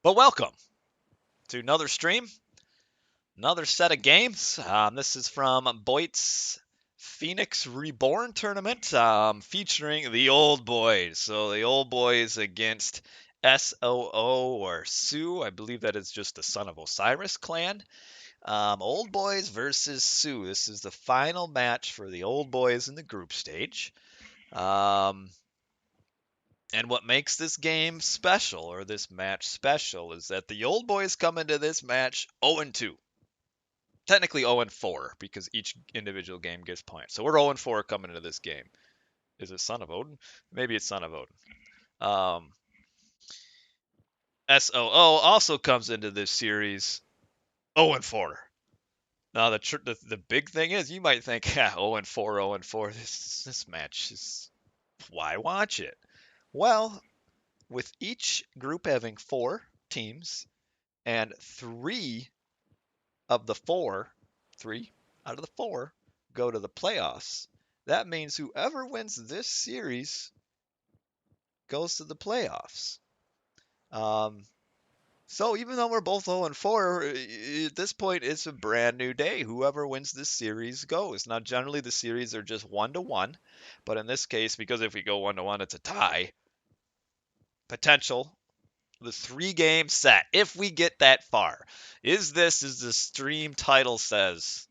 But welcome to another stream, another set of games. This is from BoIt's Phoenix Reborn tournament, featuring the old boys. So the old boys against SOO or SOO. I believe that is just the Son of Osiris clan. Old boys versus SOO. This is the final match for the old boys in the group stage. Um, And what makes this game special, or this match special, is that the old boys come into this match 0-2. Technically 0-4, because each individual game gets points. So we're 0-4 coming into this game. Is it Son of Odin? Maybe it's Son of Odin. SOO also comes into this series 0-4. Now the big thing is, you might think, 0-4, 0-4. This match is, why watch it? Well, with each group having 4 teams and 3 out of the 4 go to the playoffs, that means whoever wins this series goes to the playoffs. So even though we're both 0-4, at this point it's a brand new day. Whoever wins this series goes. Now generally the series are just 1-1, but in this case, because if we go 1-1, it's a tie. Potential the 3-game set, if we get that far. Is this, as the stream title says,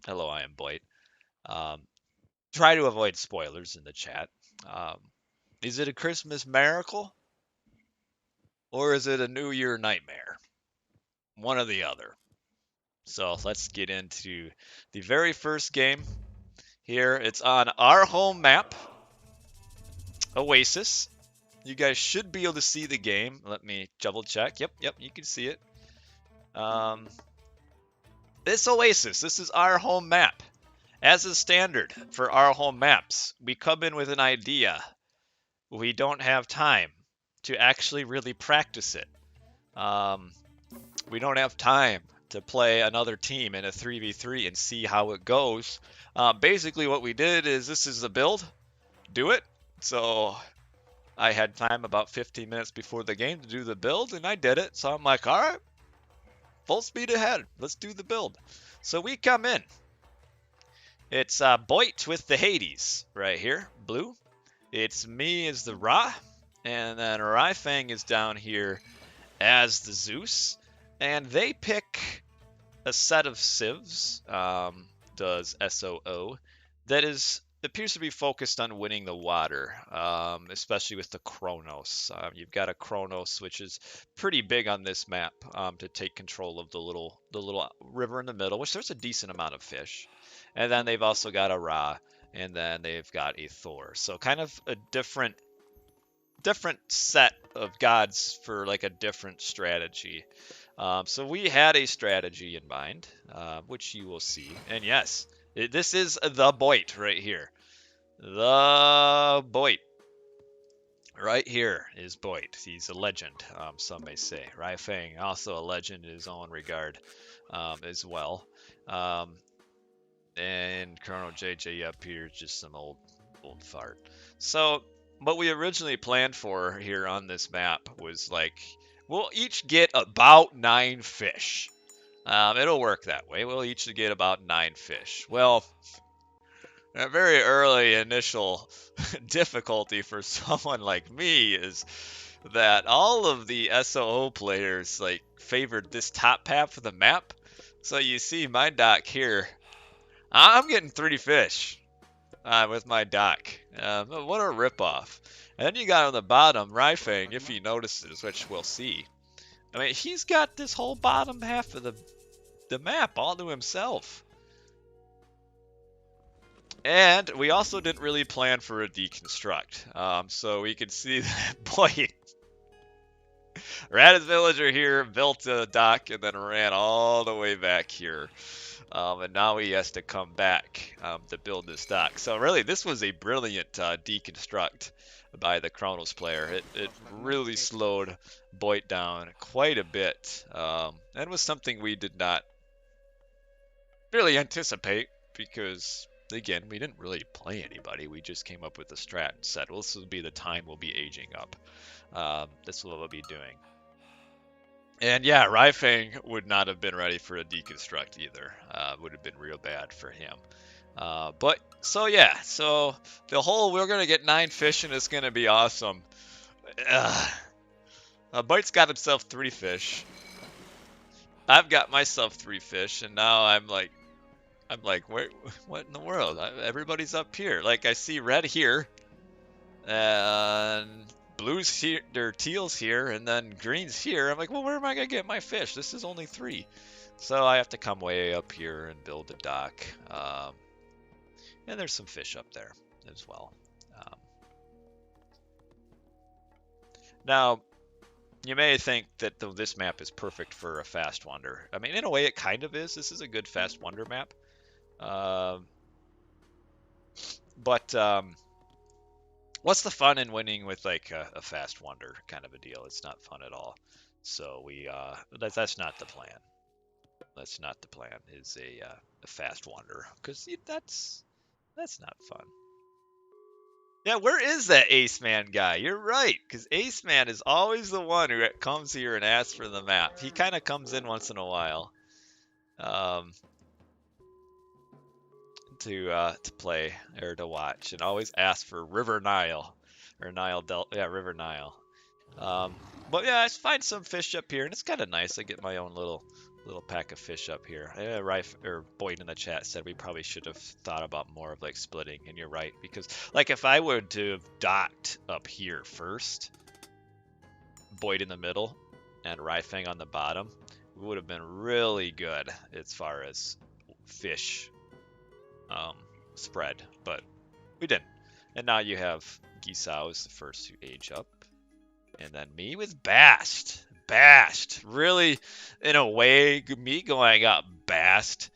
hello, I am BoIt. Try to avoid spoilers in the chat. Is it a Christmas miracle? Or is it a New Year nightmare? One or the other. So let's get into the very first game. Here, it's on our home map, Oasis. You guys should be able to see the game. Let me double check. Yep, you can see it. This Oasis, this is our home map. As is standard for our home maps, we come in with an idea. We don't have time to actually really practice it. We don't have time to play another team in a 3v3 and see how it goes. Basically what we did is, this is the build. Do it. So I had time about 15 minutes before the game to do the build, and I did it. So I'm like, all right, full speed ahead. Let's do the build. So we come in. It's BoIt with the Hades right here, blue. It's me as the Ra, and then RyFang is down here as the Zeus. And they pick a set of civs, does SOO, that appears to be focused on winning the water, especially with the Kronos. You've got a Kronos, which is pretty big on this map, to take control of the little river in the middle, which there's a decent amount of fish. And then they've also got a Ra, and then they've got a Thor. So kind of a different set of gods for like a different strategy. So we had a strategy in mind, which you will see. And yes, this is the BoIt right here. The BoIt. Right here is BoIt. He's a legend, some may say. RyFang, also a legend in his own regard, as well. And Colonel JJ up here is just some old fart. So what we originally planned for here on this map was like, we'll each get about 9 fish. It'll work that way. We'll each get about 9 fish. Well, a very early initial difficulty for someone like me is that all of the SOO players like favored this top half of the map. So you see my dock here. I'm getting 3 fish with my dock. What a ripoff. And then you got on the bottom, RyFang, if he notices, which we'll see. I mean, he's got this whole bottom half of the map all to himself. And we also didn't really plan for a deconstruct. So we can see that, boy, Radis Villager here built a dock and then ran all the way back here. And now he has to come back to build this dock. So really, this was a brilliant deconstruct by the Kronos player. It really slowed BoIt down quite a bit, and was something we did not really anticipate because, again, we didn't really play anybody. We just came up with the strat and said, well, this will be the time we'll be aging up. This is what we'll be doing. And yeah, RyFang would not have been ready for a deconstruct either. Would have been real bad for him. But so yeah, so the whole we're gonna get 9 fish and it's gonna be awesome. BoIt's got himself 3 fish. I've got myself 3 fish, and now I'm like, wait, what in the world? Everybody's up here. Like I see red here, and blues here, or teals here, and then greens here. I'm like, well, where am I gonna get my fish? This is only 3, so I have to come way up here and build a dock. And there's some fish up there as well. Now, you may think that this map is perfect for a fast wonder. I mean, in a way, it kind of is. This is a good fast wonder map. But what's the fun in winning with like a fast wonder kind of a deal? It's not fun at all. So that's not the plan. That's not the plan. Is a fast wonder, because that's not fun. Yeah, where is that Aceman guy? You're right, because Aceman is always the one who comes here and asks for the map. He kind of comes in once in a while to play or to watch, and always asks for River Nile or Nile Delta. Yeah, River Nile. But yeah, I find some fish up here, and it's kind of nice. I get my own little pack of fish up here. BoIt in the chat said we probably should have thought about more of like splitting, and you're right, because like if I would to have docked up here first, BoIt in the middle, and RyFang on the bottom, we would have been really good as far as fish spread, but we didn't. And now you have Gisao is the first to age up, and then me with Bast. Really, in a way, me going up Bast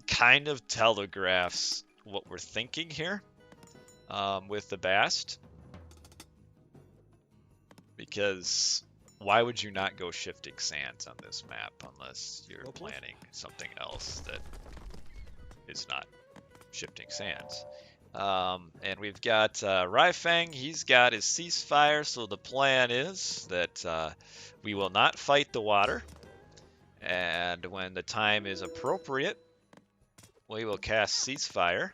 kind of telegraphs what we're thinking here with the Bast. Because why would you not go shifting sands on this map unless you're planning something else that is not shifting sands? And we've got RyFang. He's got his ceasefire, so the plan is that we will not fight the water, and when the time is appropriate, we will cast ceasefire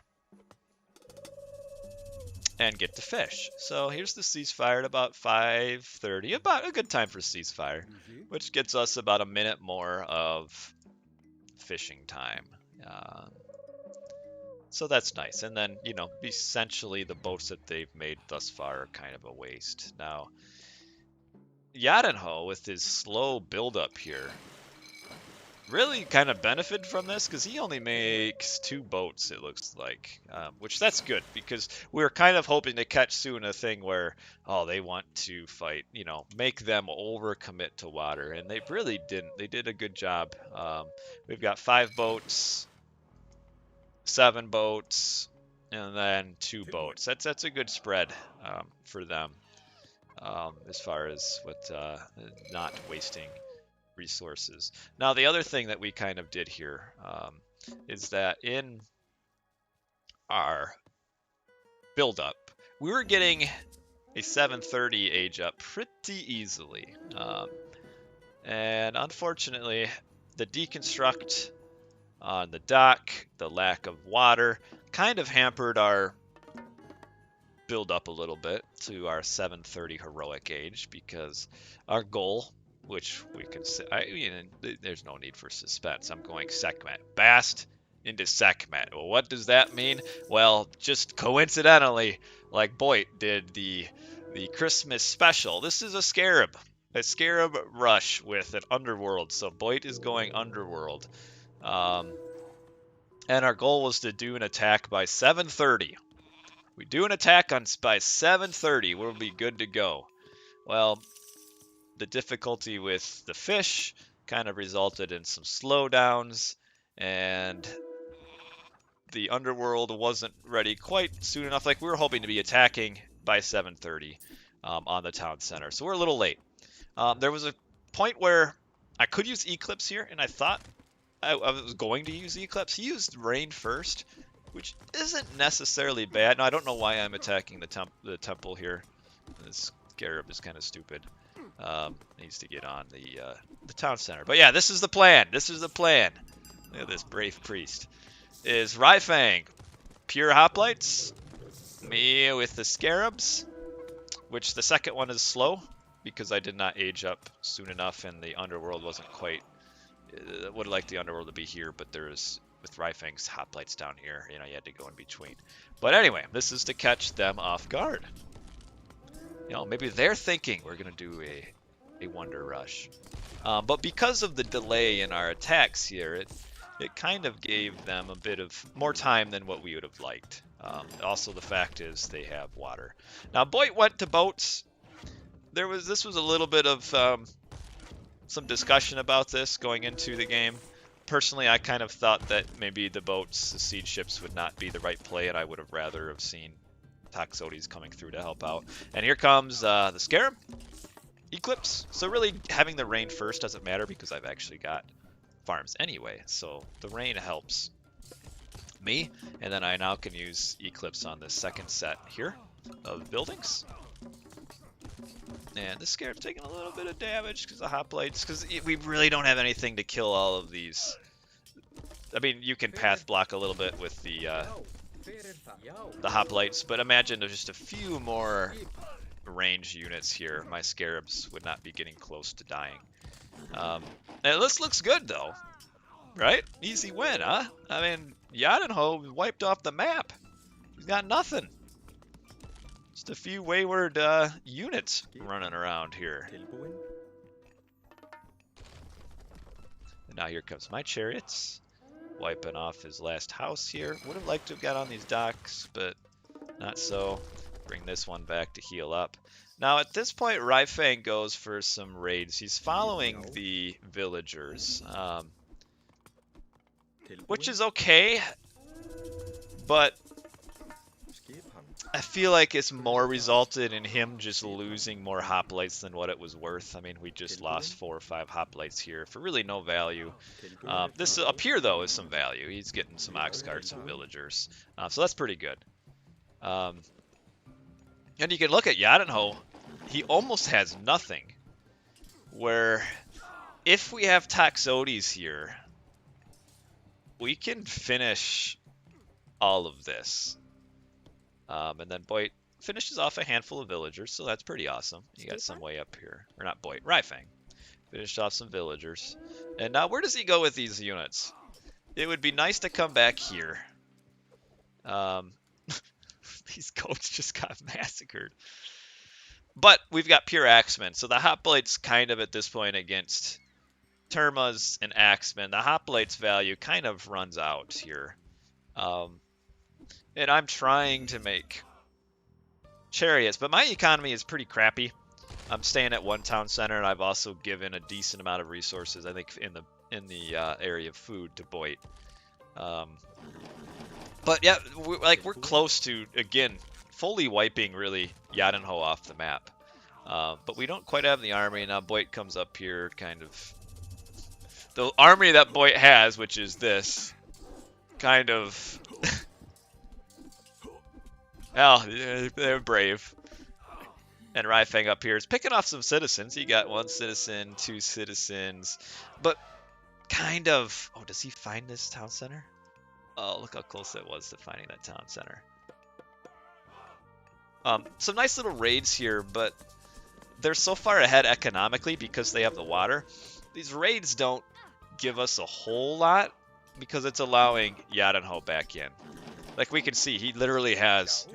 and get the fish. So here's the ceasefire at about 5:30, about a good time for ceasefire, which gets us about a minute more of fishing time. So that's nice. And then, you know, essentially the boats that they've made thus far are kind of a waste. Now, Yadenho, with his slow build-up here, really kind of benefited from this, because he only makes 2 boats, it looks like, which that's good, because we were kind of hoping to catch soon a thing where, oh, they want to fight, you know, make them overcommit to water, and they really didn't. They did a good job. We've got 5 boats, 7 boats, and then 2 boats. That's a good spread for them as far as what not wasting resources. Now, the other thing that we kind of did here is that in our build-up, we were getting a 7:30 age up pretty easily. And unfortunately, the deconstruct on the dock, the lack of water, kind of hampered our build up a little bit to our 7:30 heroic age, because our goal, which we can say, there's no need for suspense. I'm going Sekhmet. Bast into Sekhmet. Well, what does that mean? Well, just coincidentally, like BoIt did the Christmas special, this is a scarab rush with an underworld. So BoIt is going underworld. And our goal was to do an attack by 7:30. We do an attack by 7:30, we'll be good to go. Well, the difficulty with the fish kind of resulted in some slowdowns, and the underworld wasn't ready quite soon enough. Like, we were hoping to be attacking by 7:30 on the town center, so we're a little late. There was a point where I could use Eclipse here, and I thought I was going to use Eclipse. He used Rain first, which isn't necessarily bad. Now, I don't know why I'm attacking the temple here. This Scarab is kind of stupid. Needs to get on the town center. But yeah, this is the plan. This is the plan. Look at this brave priest. Is RyFang pure hoplites? Me with the scarabs, which the second one is slow because I did not age up soon enough and the underworld wasn't quite. Would like the underworld to be here, but there's with RyFang's hoplites down here. You know, you had to go in between. But anyway, this is to catch them off guard. You know, maybe they're thinking we're gonna do a wonder rush, but because of the delay in our attacks here, it kind of gave them a bit of more time than what we would have liked. Also, the fact is they have water. Now, BoIt went to boats. This was a little bit of some discussion about this going into the game. Personally, I kind of thought that maybe the boats, the siege ships, would not be the right play, and I would have rather have seen Toxotes coming through to help out. And here comes the Scarab. Eclipse. So really having the rain first doesn't matter because I've actually got farms anyway. So the rain helps me. And then I now can use Eclipse on the second set here of buildings. And the Scarab's taking a little bit of damage because of hoplites. Because we really don't have anything to kill all of these. I mean, you can path block a little bit with the hoplites. But imagine there's just a few more range units here. My Scarabs would not be getting close to dying. And this looks good though, right? Easy win, huh? I mean, Yadenho wiped off the map. He's got nothing. Just a few wayward units running around here. And now here comes my chariots, wiping off his last house here. Would have liked to have got on these docks, but not so. Bring this one back to heal up. Now at this point, RyFang goes for some raids. He's following the villagers, which is okay, but I feel like it's more resulted in him just losing more hoplites than what it was worth. I mean, we just lost 4 or 5 hoplites here for really no value. This up here, though, is some value. He's getting some ox carts and villagers, so that's pretty good. And you can look at Yadenho, he almost has nothing. Where if we have Toxotes here, we can finish all of this. And then BoIt finishes off a handful of villagers, so that's pretty awesome. You got some way up here. Or not BoIt, RyFang. Finished off some villagers. And now where does he go with these units? It would be nice to come back here. These goats just got massacred. But we've got pure Axemen, so the hoplites kind of at this point against Termas and Axemen. The hoplites value kind of runs out here. And I'm trying to make chariots, but my economy is pretty crappy. I'm staying at one town center, and I've also given a decent amount of resources, I think, in the area of food to BoIt. But yeah, we're close to, again, fully wiping really Yadenho off the map. But we don't quite have the army. Now BoIt comes up here, kind of. The army that BoIt has, which is this, kind of. Well, they're brave. And RyFang up here is picking off some citizens. He got 1 citizen, 2 citizens. But kind of. Oh, does he find this town center? Oh, look how close it was to finding that town center. Some nice little raids here, but they're so far ahead economically because they have the water. These raids don't give us a whole lot because it's allowing Yadenho back in. Like we can see, he literally has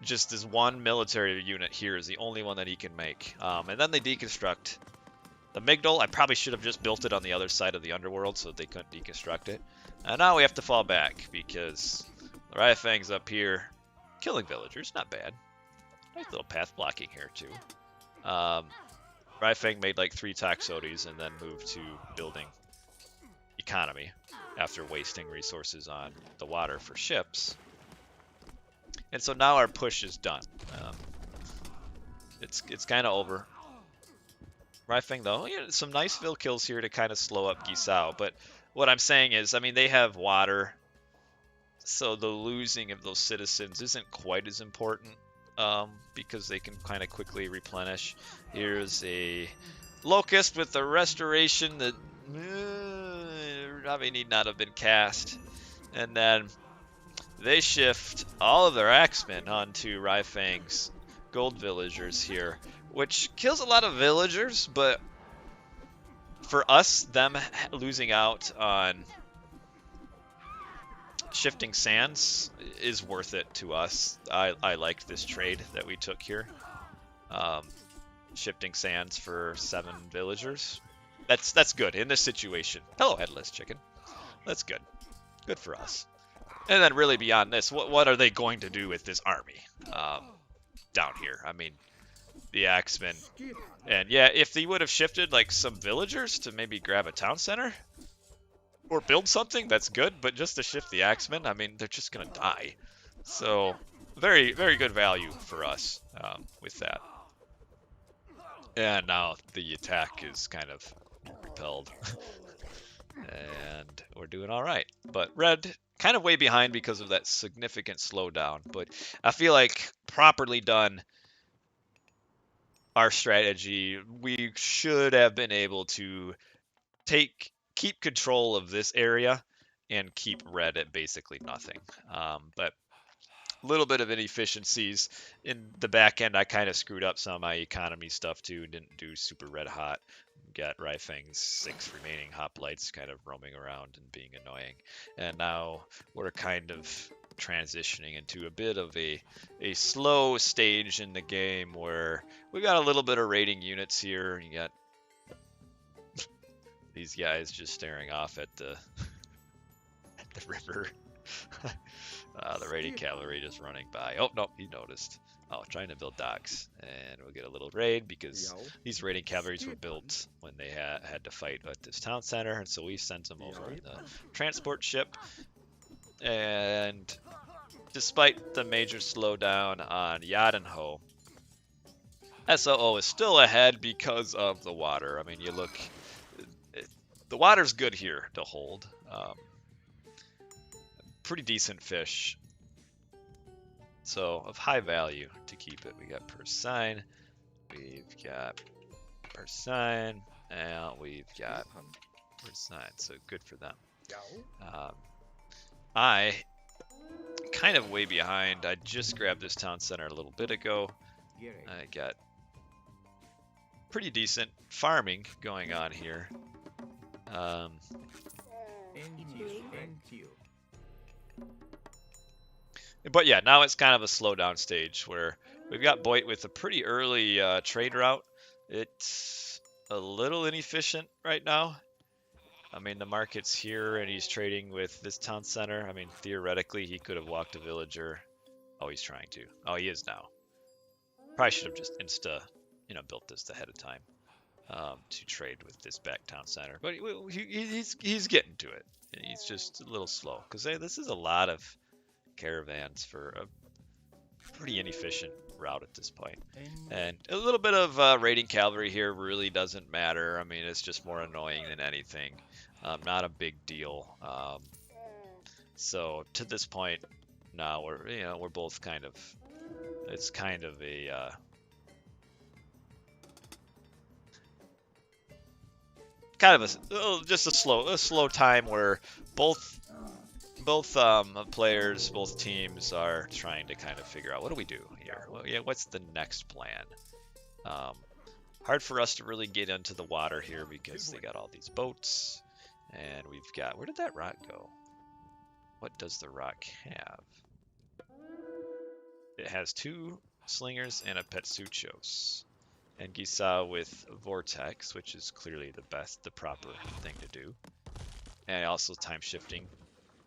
just this one military unit here is the only one that he can make. And then they deconstruct the Migdol. I probably should have just built it on the other side of the underworld so that they couldn't deconstruct it. And now we have to fall back because the RyFang's up here killing villagers. Not bad. Nice little path blocking here too. RyFang made like 3 Toxotes and then moved to building economy after wasting resources on the water for ships. And so now our push is done. It's kind of over. RyFang though, yeah, some nice vill kills here to kind of slow up Gisao. But what I'm saying is, I mean, they have water, so the losing of those citizens isn't quite as important. because they can kind of quickly replenish. Here's a Locust with a restoration that probably need not have been cast. And then they shift all of their Axemen onto RyFang's gold villagers here, which kills a lot of villagers, but for us, them losing out on shifting sands is worth it to us. I liked this trade that we took here. Shifting sands for 7 villagers. That's good in this situation. Hello, headless chicken. That's good. Good for us. And then really beyond this, what are they going to do with this army down here? I mean, the Axemen. And yeah, if they would have shifted like some villagers to maybe grab a town center or build something, that's good. But just to shift the Axemen, I mean, they're just going to die. So very, very good value for us with that. And now the attack is kind of repelled. And we're doing all right. But red kind of way behind because of that significant slowdown. But I feel like properly done, our strategy, we should have been able to keep control of this area and keep red at basically nothing. But a little bit of inefficiencies in the back end. I kind of screwed up some of my economy stuff too. Didn't do super red hot. Got RyFang's 6 remaining hoplites kind of roaming around and being annoying. And now we're kind of transitioning into a bit of a slow stage in the game where we got a little bit of raiding units here. You got these guys just staring off at the river. The raiding cavalry just running by. Oh, no, he noticed. Oh, trying to build docks. And we'll get a little raid because these raiding cavalries were built when they had to fight at this town center. And so we sent them over in the transport ship. And despite the major slowdown on Yadenho, SOO is still ahead because of the water. I mean, you look, the water's good here to hold. Pretty decent fish. So of high value to keep it. We got per sign, we've got per sign, and we've got per sign. So good for them. I kind of way behind. I just grabbed this town center a little bit ago. I got pretty decent farming going on here. But yeah, now it's kind of a slowdown stage where we've got BoIt with a pretty early trade route. It's a little inefficient right now. I mean, the market's here and he's trading with this town center. I mean, theoretically, he could have walked a villager. Oh, he's trying to. Oh, he is now. Probably should have just built this ahead of time to trade with this back town center. But he's getting to it. He's just a little slow because this is a lot of caravans for a pretty inefficient route at this point. And a little bit of raiding cavalry here really doesn't matter. I mean, it's just more annoying than anything. Not a big deal. So to this point now we're both kind of, it's kind of a just a slow time where both players, both teams are trying to kind of figure out what do we do here. Well, yeah, what's the next plan? Hard for us to really get into the water here because they got all these boats, and we've got, where did that rock go? What does the rock have? It has 2 slingers and a Petsuchos. And Gisa with Vortex, which is clearly the proper thing to do. And also time shifting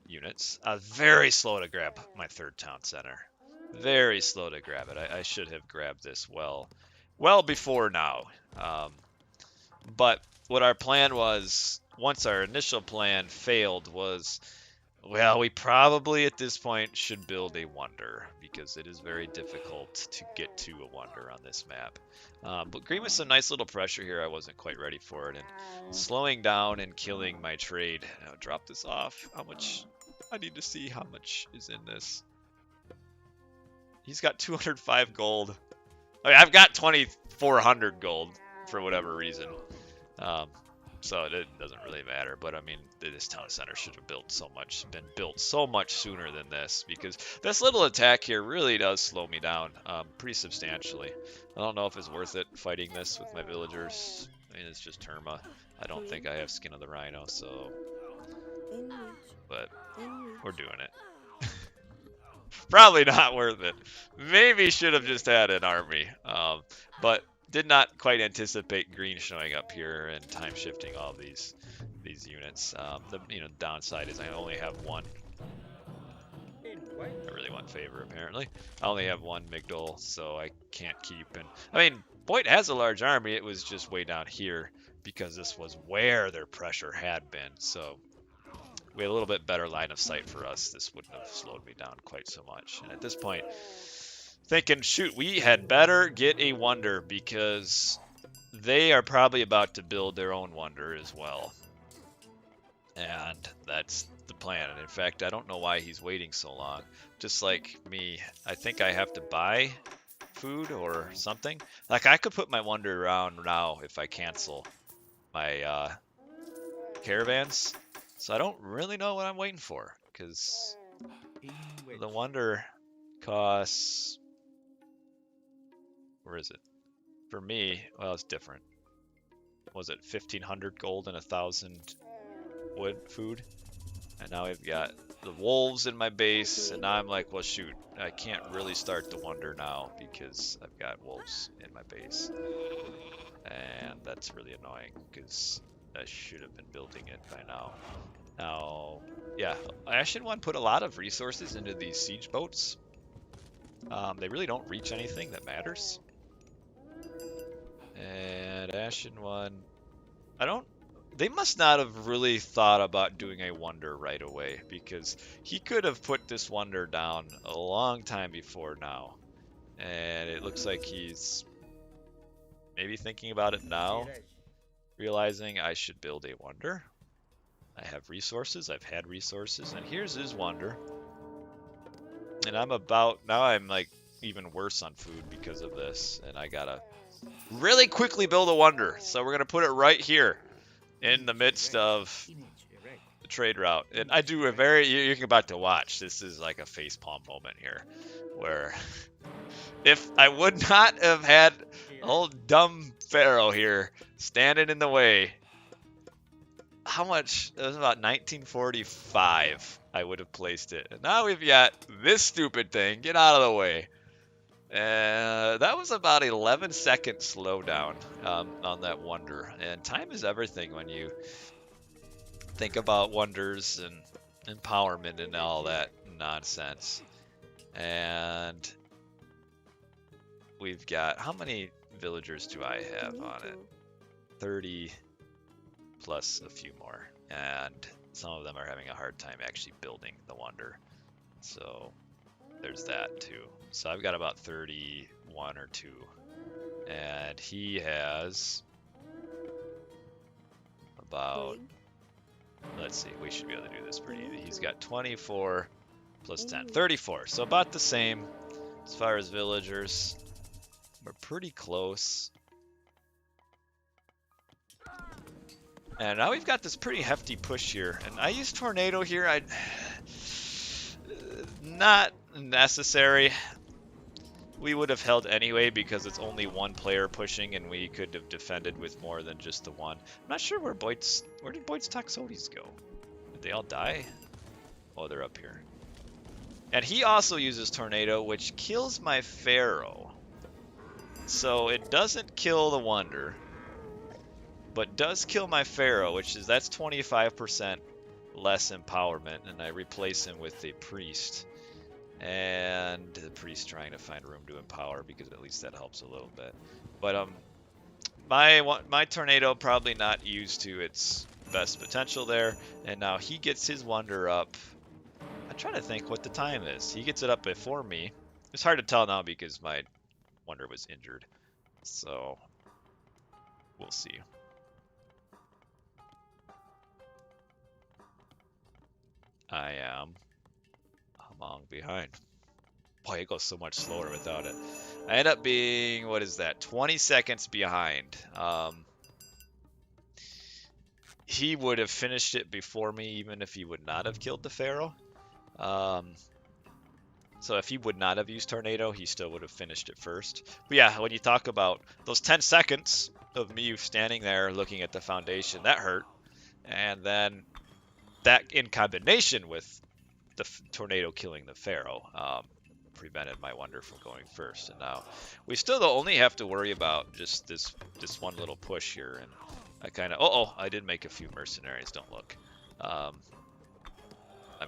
units. Very slow to grab my 3rd town center. Very slow to grab it. I should have grabbed this well before now. But what our plan was, once our initial plan failed, was, well, we probably at this point should build a wonder because it is very difficult to get to a wonder on this map. But green with some nice little pressure here, I wasn't quite ready for it. And slowing down and killing my trade. I'll drop this off. How much? I need to see how much is in this. He's got 205 gold. I mean, I've got 2,400 gold for whatever reason. So it doesn't really matter. But I mean, this town center should have been built so much sooner than this, because this little attack here really does slow me down pretty substantially. I don't know if it's worth it fighting this with my villagers. I mean, it's just Terma. I don't think I have Skin of the Rhino, so. But we're doing it. Probably not worth it. Maybe should have just had an army. But did not quite anticipate green showing up here and time shifting all of these units. The downside is I only have one. I really want favor apparently. I only have one Migdol, so I can't keep. And I mean, BoIt has a large army. It was just way down here because this was where their pressure had been. So we had a little bit better line of sight for us. This wouldn't have slowed me down quite so much. And at this point, thinking, shoot, we had better get a wonder because they are probably about to build their own wonder as well. And that's the plan. And in fact, I don't know why he's waiting so long. Just like me, I think I have to buy food or something. Like I could put my wonder around now if I cancel my caravans. So I don't really know what I'm waiting for because the wonder costs. Where is it? For me, well, it's different. Was it 1,500 gold and 1,000 wood food? And now I've got the wolves in my base, and now I'm like, well, shoot, I can't really start the wonder now because I've got wolves in my base. And that's really annoying because I should have been building it by now. Now, yeah, Ashen One put a lot of resources into these siege boats. They really don't reach anything that matters. And Ashen One, they must not have really thought about doing a wonder right away, because he could have put this wonder down a long time before now. And it looks like he's maybe thinking about it now, realizing I should build a wonder. I have resources, I've had resources, and here's his wonder. And now I'm like even worse on food because of this, and I gotta really quickly build a wonder. So we're gonna put it right here in the midst of the trade route. And I do you're about to watch, this is like a facepalm moment here, where if I would not have had old dumb Pharaoh here standing in the way, how much? It was about 1945 I would have placed it. And now we've got this stupid thing. Get out of the way. That was about 11 second slowdown on that wonder. And time is everything when you think about wonders and empowerment and all that nonsense. And we've got, how many villagers do I have on it? 30 plus a few more. And some of them are having a hard time actually building the wonder. So there's that too. So I've got about 31 or 2. And he has about, let's see, we should be able to do this pretty easy. He's got 24 plus 10, 34. So about the same as far as villagers. We're pretty close. And now we've got this pretty hefty push here. And I use Tornado here. Not necessary. We would have held anyway because it's only one player pushing, and we could have defended with more than just the one. I'm not sure where did BoIt's Toxotes go? Did they all die? Oh, they're up here. And he also uses Tornado, which kills my Pharaoh. So it doesn't kill the Wonder, but does kill my Pharaoh, that's 25% less empowerment, and I replace him with a priest. And the priest trying to find room to empower, because at least that helps a little bit. But my Tornado probably not used to its best potential there, and now he gets his wonder up. I'm trying to think what the time is. He gets it up before me. It's hard to tell now because my wonder was injured, so we'll see. I am long behind. Boy, it goes so much slower without it. I end up being, what is that, 20 seconds behind. He would have finished it before me even if he would not have killed the Pharaoh. So if he would not have used Tornado, he still would have finished it first. But yeah, when you talk about those 10 seconds of me standing there looking at the foundation, that hurt. And then that in combination with the Tornado killing the Pharaoh prevented my Wonder from going first. And now we still only have to worry about just this one little push here. And I kind of, I did make a few mercenaries, don't look. I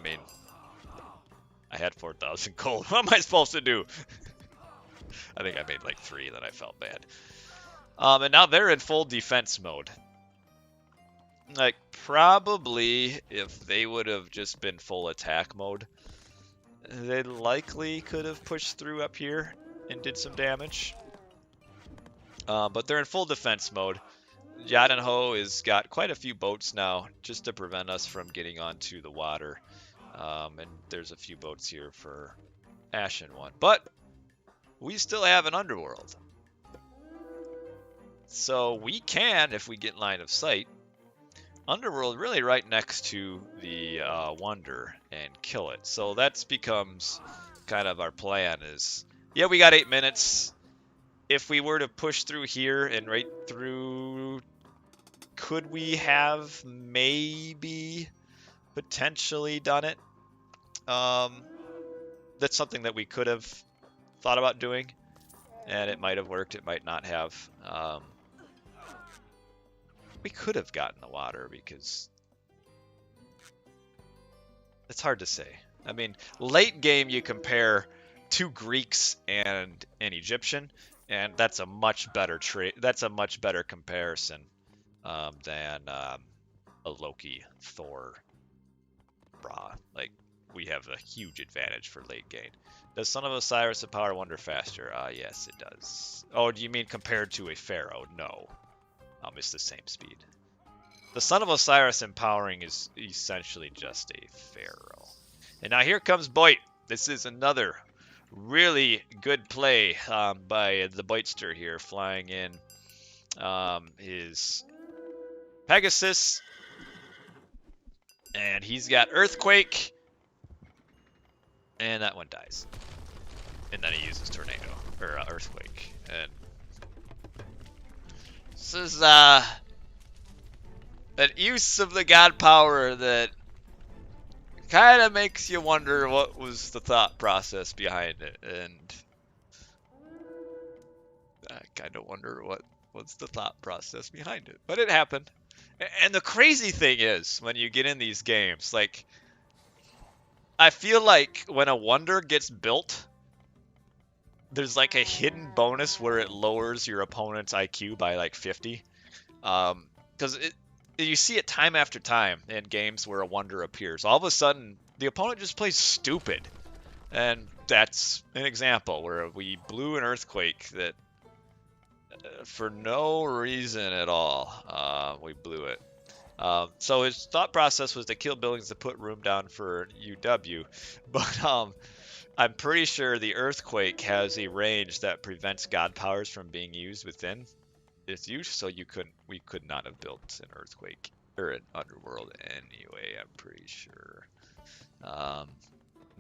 mean, I had 4,000 gold. What am I supposed to do? I think I made like 3, then I felt bad. And now they're in full defense mode. Like, probably if they would have just been full attack mode, they likely could have pushed through up here and did some damage. But they're in full defense mode. Yadanho has got quite a few boats now just to prevent us from getting onto the water. And there's a few boats here for Ashen One. But we still have an underworld. So we can, if we get line of sight, underworld really right next to the Wonder and kill it. So that becomes kind of our plan is, yeah, we got 8 minutes. If we were to push through here and right through, could we have maybe potentially done it? That's something that we could have thought about doing, and it might have worked, it might not have. We could have gotten the water because it's hard to say. I mean, late game you compare 2 Greeks and an Egyptian, and that's a much better that's a much better comparison than a Loki, Thor, Ra. Like, we have a huge advantage for late game. Does Son of Osiris empower Wonder faster? Yes, it does. Oh, do you mean compared to a Pharaoh? No. It's the same speed. The Son of Osiris empowering is essentially just a Pharaoh. And now here comes BoIt. This is another really good play by the BoItster here, flying in his Pegasus. And he's got Earthquake. And that one dies. And then he uses Tornado, or Earthquake. And this is an use of the god power that kind of makes you wonder what was the thought process behind it. And I kind of wonder what's the thought process behind it. But it happened. And the crazy thing is, when you get in these games, like, I feel like when a Wonder gets built, there's like a hidden bonus where it lowers your opponent's IQ by like 50. Because you see it time after time in games where a Wonder appears. All of a sudden, the opponent just plays stupid. And that's an example where we blew an Earthquake that, for no reason at all, we blew it. So his thought process was to kill buildings to put room down for UW. But I'm pretty sure the Earthquake has a range that prevents god powers from being used within its use, so we could not have built an Earthquake or an Underworld anyway. I'm pretty sure.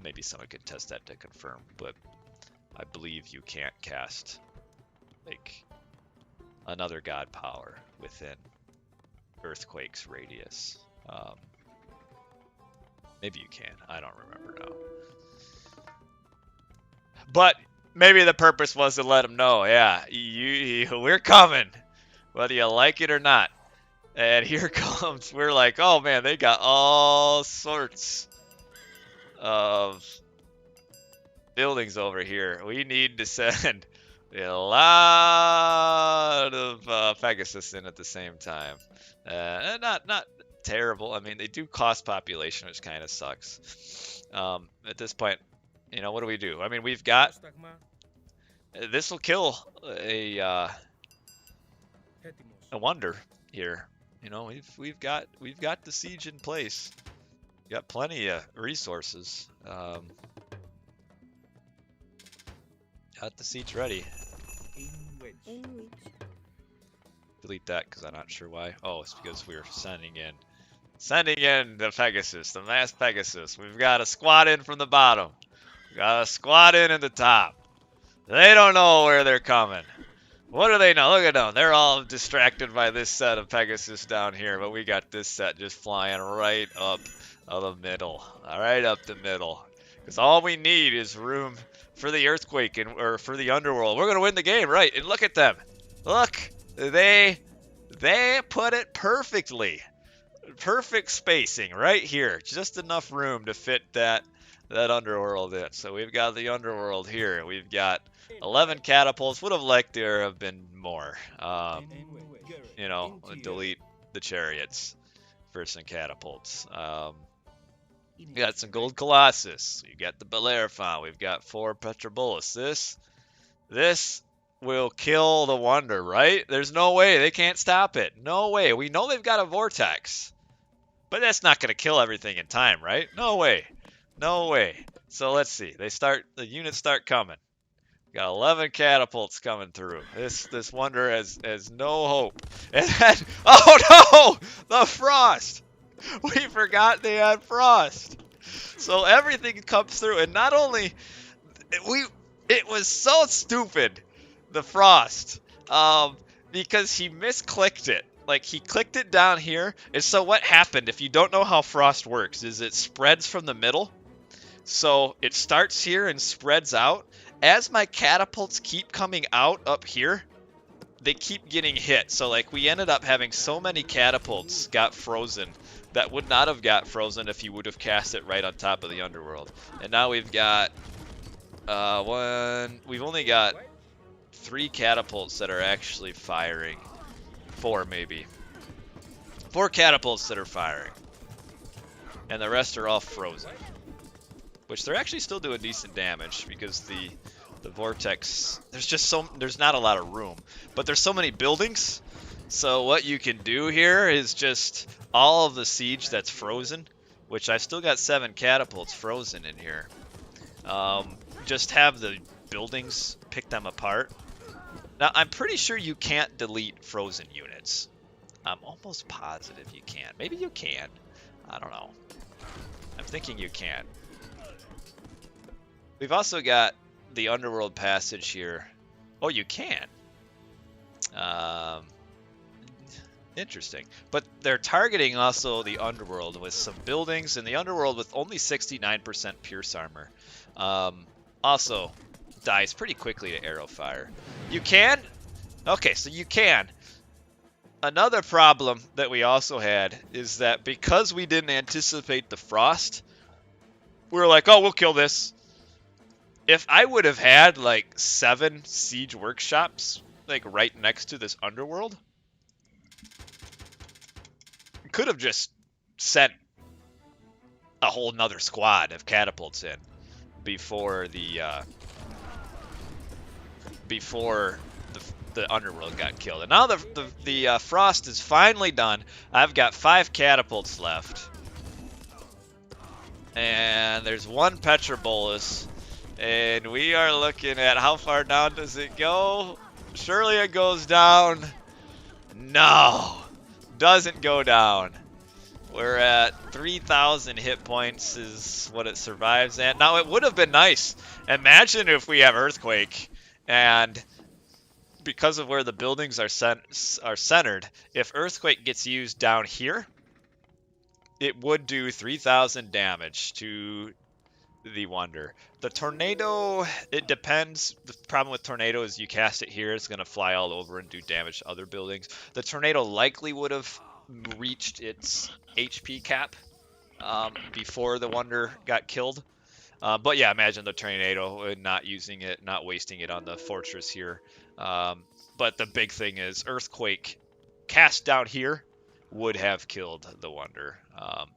Maybe someone could test that to confirm, but I believe you can't cast like another god power within Earthquake's radius. Maybe you can. I don't remember now. But maybe the purpose was to let them know, yeah, we're coming, whether you like it or not. And here comes, we're like, oh man, they got all sorts of buildings over here. We need to send a lot of Pegasus in at the same time. Not terrible. I mean, they do cost population, which kind of sucks. At this point, you know, what do we do? I mean, we've got this will kill a Wonder here. You know, we've got the siege in place. We've got plenty of resources. Got the siege ready. In which Delete that because I'm not sure why. Oh, it's because we were sending in the Pegasus, the mass Pegasus. We've got a squad in from the bottom. We got a squad in at the top. They don't know where they're coming. What do they know? Look at them. They're all distracted by this set of Pegasus down here, but we got this set just flying right up the middle. Right up the middle. Because all we need is room for the earthquake or for the underworld. We're going to win the game, right? And look at them. Look. They put it perfectly. Perfect spacing right here. Just enough room to fit that underworld in. So we've got the underworld here. We've got 11 catapults. Would have liked there have been more. You know, delete the chariots for some catapults. We got some gold colossus. We got the Bellerophon. We've got 4 Petrobolus. This will kill the wonder, right? There's no way. They can't stop it. No way. We know they've got a vortex. But that's not going to kill everything in time, right? No way. No way. So let's see. The units start coming. We got 11 catapults coming through. This wonder has no hope. And then, oh no! The frost! We forgot they had frost. So everything comes through, and not only it was so stupid, the frost, because he misclicked it. Like, he clicked it down here, and so what happened, if you don't know how frost works, is it spreads from the middle. So it starts here and spreads out. As my catapults keep coming out up here, they keep getting hit. So, like, we ended up having so many catapults got frozen that would not have got frozen if you would have cast it right on top of the underworld. And now we've got we've only got 3 catapults that are actually firing. 4 maybe. 4 catapults that are firing. And the rest are all frozen. Which they're actually still doing decent damage because the vortex, there's not a lot of room. But there's so many buildings. So what you can do here is just all of the siege that's frozen, which I've still got 7 catapults frozen in here. Just have the buildings, pick them apart. Now, I'm pretty sure you can't delete frozen units. I'm almost positive you can. Maybe you can. I don't know. I'm thinking you can. We've also got the underworld passage here. Oh, you can. Interesting. But they're targeting also the underworld with some buildings, and the underworld with only 69% pierce armor. Also dies pretty quickly to arrow fire. You can? Okay, so you can. Another problem that we also had is that because we didn't anticipate the frost, we were like, oh, we'll kill this. If I would have had like 7 siege workshops like right next to this underworld, could have just sent a whole nother squad of catapults in before the underworld got killed. And now the frost is finally done. I've got 5 catapults left, and there's 1 Petrobolus, and we are looking at how far down does it go? Surely it goes down. No, doesn't go down. We're at 3,000 hit points is what it survives at. Now, it would have been nice. Imagine if we have Earthquake, and because of where the buildings are centered, if Earthquake gets used down here, it would do 3,000 damage to the Wonder. The Tornado, it depends. The problem with Tornado is you cast it here, it's going to fly all over and do damage to other buildings. The Tornado likely would have reached its HP cap before the Wonder got killed. But yeah, imagine the Tornado and not using it, not wasting it on the fortress here. But the big thing is Earthquake cast down here would have killed the Wonder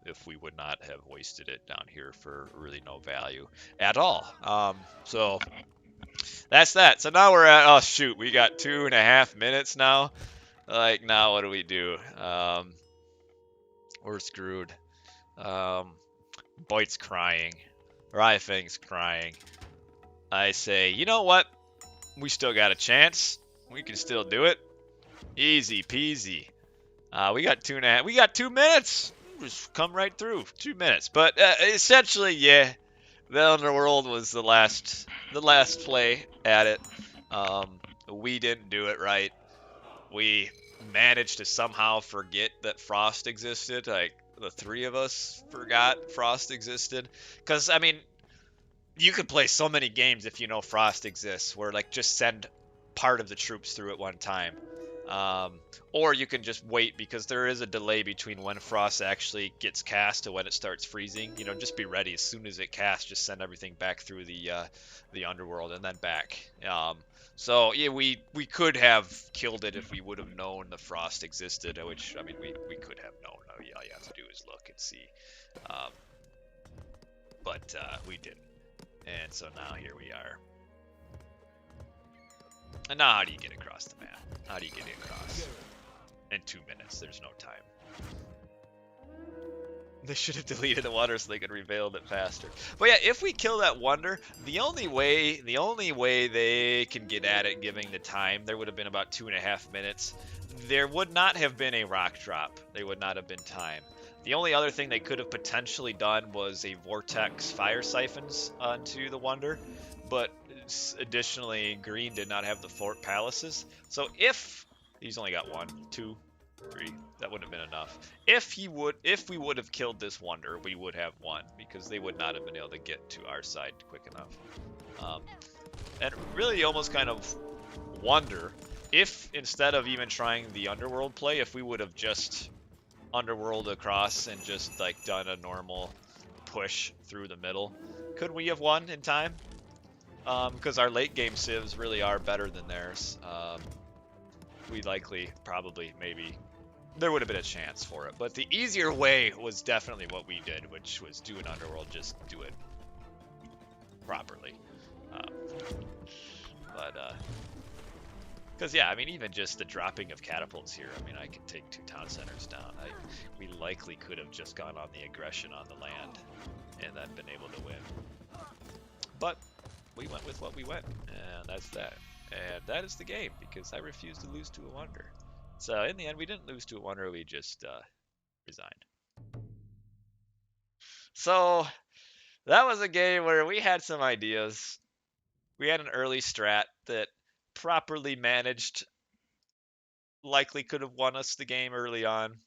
if we would not have wasted it down here for really no value at all. So that's that. So now we're at, oh shoot, we got 2.5 minutes now. Like, now what do we do? We're screwed. BoIt's crying. RyFang's crying. I say, you know what? We still got a chance. We can still do it. Easy peasy. We got 2.5. We got 2 minutes. Just come right through. 2 minutes. But essentially, yeah, the Underworld was the last play at it. We didn't do it right. We managed to somehow forget that Frost existed. Like the three of us forgot Frost existed. Because I mean, you could play so many games if you know Frost exists, where like just send part of the troops through at one time. Or you can just wait because there is a delay between when Frost actually gets cast to when it starts freezing. You know, just be ready as soon as it casts. Just send everything back through the underworld and then back. So yeah, we could have killed it if we would have known the Frost existed, which I mean we could have known. All you have to do is look and see. But we didn't, and so now here we are. And now how do you get across the map? How do you get across? In 2 minutes, there's no time. They should have deleted the wonder so they could reveal it faster. But yeah, if we kill that wonder, the only way they can get at it, giving the time, there would have been about 2.5 minutes. There would not have been a rock drop. There would not have been time. The only other thing they could have potentially done was a vortex fire siphons onto the wonder, but additionally, green did not have the fort palaces. So if he's only got 1, 2, 3, that wouldn't have been enough. If we would have killed this wonder, we would have won because they would not have been able to get to our side quick enough. And really, almost kind of wonder if instead of even trying the underworld play, if we would have just underworld across and just like done a normal push through the middle, could we have won in time? Because our late game civs really are better than theirs. We likely, probably, maybe, there would have been a chance for it. But the easier way was definitely what we did, which was do an underworld, just do it properly. Because yeah, I mean, even just the dropping of catapults here, I mean, I could take 2 town centers down. We likely could have just gone on the aggression on the land and then been able to win. But we went with what we went, and that's that. And that is the game, because I refused to lose to a wonder. So in the end, we didn't lose to a wonder, we just resigned. So that was a game where we had some ideas. We had an early strat that properly managed likely could have won us the game early on,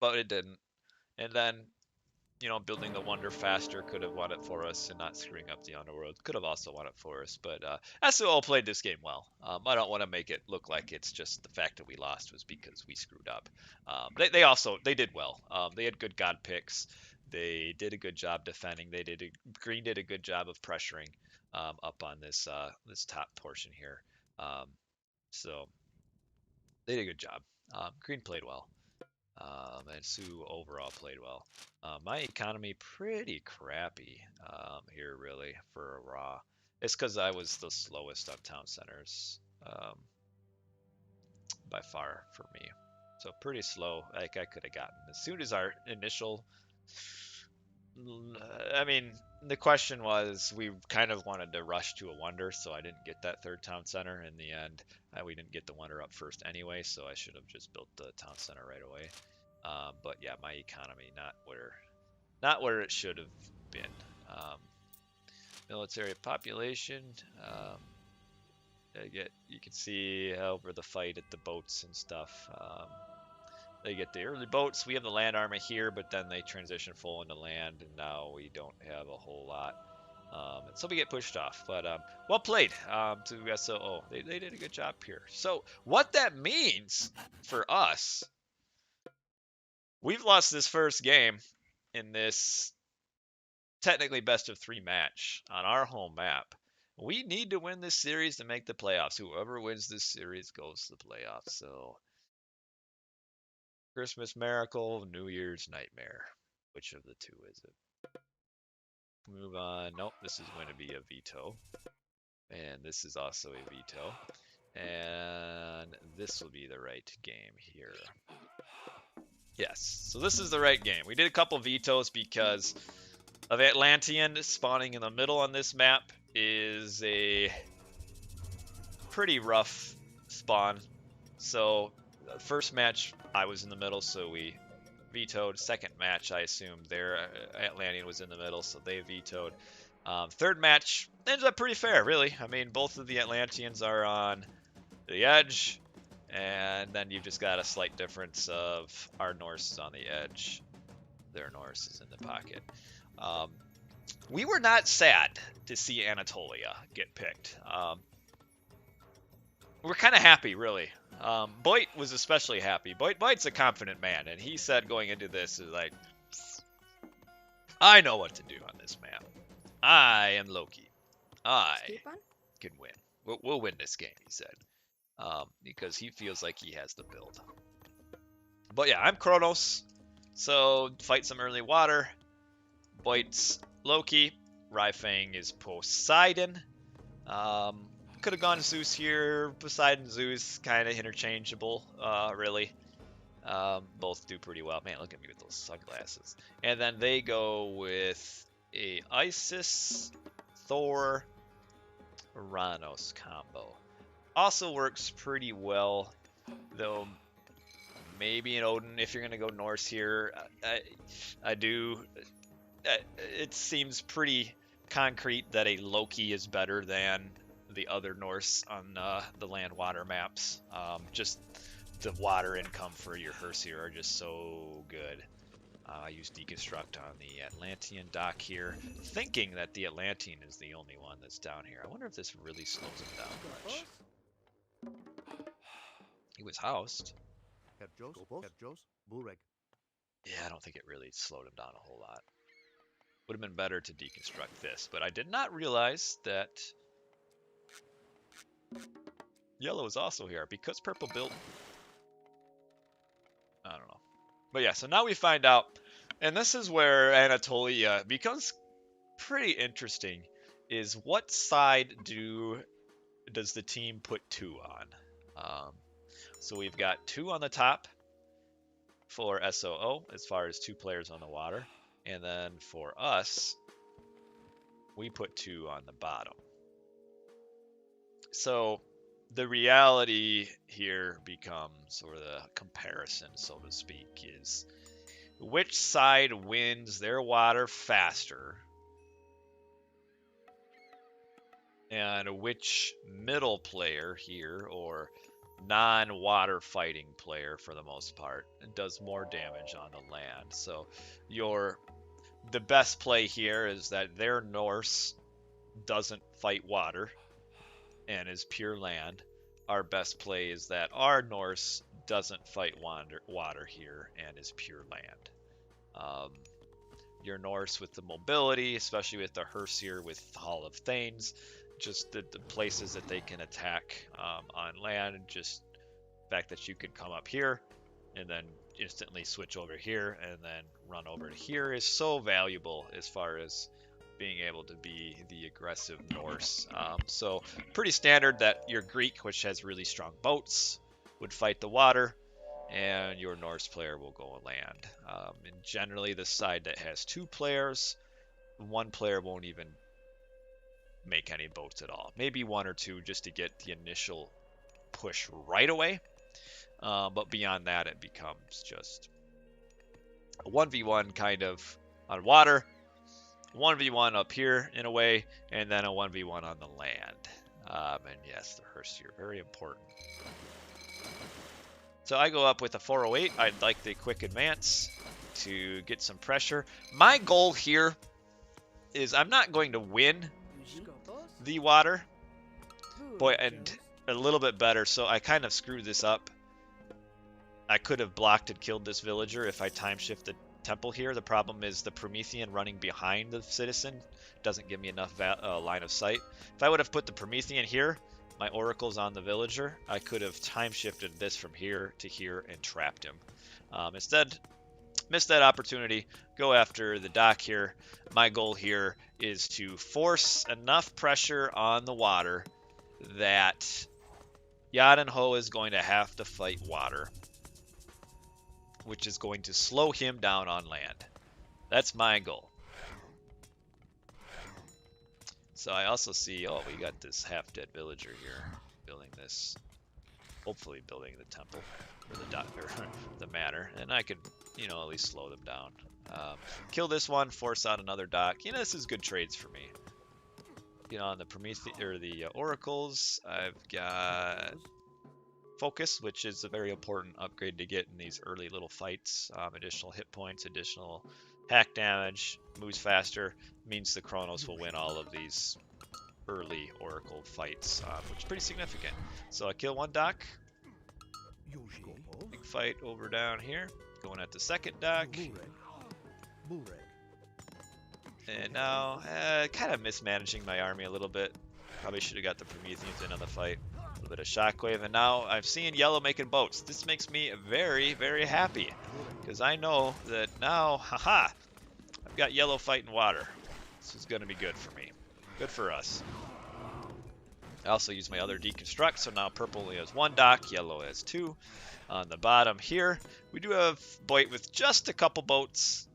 but it didn't. And then, you know, building the wonder faster could have won it for us, and not screwing up the underworld could have also won it for us. But SOO played this game well. I don't want to make it look like it's just the fact that we lost was because we screwed up. They did well. They had good god picks. They did a good job defending. Green did a good job of pressuring up on this top portion here. So they did a good job. Green played well. And SOO overall played well. My economy pretty crappy here, really, for a raw. It's because I was the slowest on town centers by far for me. So pretty slow. Like I could have gotten as soon as our initial. I mean, the question was we kind of wanted to rush to a wonder, so I didn't get that 3rd town center. In the end, we didn't get the wonder up first anyway, so I should have just built the town center right away. But yeah, my economy not where it should have been. Military population. You can see over the fight at the boats and stuff. They get the early boats. We have the land army here, but then they transition full into land, and now we don't have a whole lot. And so we get pushed off. But well played to SOO. They did a good job here. So what that means for us, we've lost this first game in this technically best of 3 match on our home map. We need to win this series to make the playoffs. Whoever wins this series goes to the playoffs. So Christmas miracle, New Year's nightmare. Which of the two is it? Move on. Nope, this is going to be a veto. And this is also a veto. And this will be the right game here. Yes, so this is the right game. We did a couple vetoes because of Atlantean spawning in the middle on this map is a pretty rough spawn. So first match I was in the middle, so we vetoed. Second match, I assumed their Atlantean was in the middle, so they vetoed. Third match ends up pretty fair, really. I mean, both of the Atlanteans are on the edge, and then you've just got a slight difference of our Norse is on the edge, their Norse is in the pocket. We were not sad to see Anatolia get picked. We're kind of happy, really. BoIt was especially happy. BoIt's a confident man, and he said going into this is like, I know what to do on this map. I am Loki. I can win. We'll win this game, he said, because he feels like he has the build. But yeah, I'm Kronos, so fight some early water. BoIt's Loki. RyFang is Poseidon. Could have gone Zeus here. Poseidon, Zeus, kind of interchangeable, really. Both do pretty well. Man, look at me with those sunglasses. And then they go with a Isis, Thor, Kronos combo. Also works pretty well, though maybe an Odin if you're going to go Norse here. I do. It seems pretty concrete that a Loki is better than the other Norse on the land water maps. Just the water income for your Herseer are just so good. I use Deconstruct on the Atlantean dock here, thinking that the Atlantean is the only one that's down here. I wonder if this really slows him down much. He was housed. Yeah, I don't think it really slowed him down a whole lot. Would have been better to deconstruct this, but I did not realize that yellow is also here because purple built. I don't know. But yeah, so now we find out, and this is where Anatolia becomes pretty interesting, is what side does the team put 2 on? So we've got 2 on the top for SOO, as far as 2 players on the water. And then for us, we put 2 on the bottom. So the reality here becomes, or the comparison, so to speak, is which side wins their water faster and which middle player here, or non-water fighting player for the most part, does more damage on the land. So the best play here is that their Norse doesn't fight water and is pure land. Our best play is that our Norse doesn't fight water here and is pure land. Your Norse with the mobility, especially with the Herseer with Hall of Thanes, just the places that they can attack on land, just the fact that you can come up here and then instantly switch over here and then run over to here is so valuable as far as being able to be the aggressive Norse. So pretty standard that your Greek, which has really strong boats, would fight the water, and your Norse player will go on land. And generally the side that has 2 players, 1 player won't even make any boats at all. Maybe 1 or 2 just to get the initial push right away. But beyond that, it becomes just a 1v1 kind of on water, 1v1 up here in a way, and then a 1v1 on the land. And yes, the Herseer, very important. So I go up with a 408. I'd like the quick advance to get some pressure. My goal here is I'm not going to win the water. Boy, and a little bit better, so I kind of screwed this up. I could have blocked and killed this villager if I time shift the temple here. The problem is the Promethean running behind the citizen doesn't give me enough line of sight. If I would have put the Promethean here, my oracle's on the villager, I could have time shifted this from here to here and trapped him. Instead, missed that opportunity. Go after the dock here. My goal here is to force enough pressure on the water that Yadenho is going to have to fight water, which is going to slow him down on land. That's my goal. So I also see, oh, we got this half-dead villager here. building this. Hopefully building the temple or the manor, and I could, you know, at least slow them down. Kill this one, force out another dock. You know, this is good trades for me. You know, on the Prometheus or the oracles, I've got focus, which is a very important upgrade to get in these early little fights. Additional hit points, additional hack damage, moves faster, means the Kronos will win all of these early oracle fights, which is pretty significant. So I kill one dock. Big fight over down here. Going at the second dock. And now, kind of mismanaging my army a little bit. Probably should have got the Prometheans in on the fight. A little bit of shockwave, and now I'm seeing yellow making boats. This makes me very, very happy. Because I know that now, haha, I've got yellow fighting water. This is going to be good for me. Good for us. I also use my other deconstruct, so now purple only has one dock, yellow has two. On the bottom here, we do have BoIt with just a couple boats.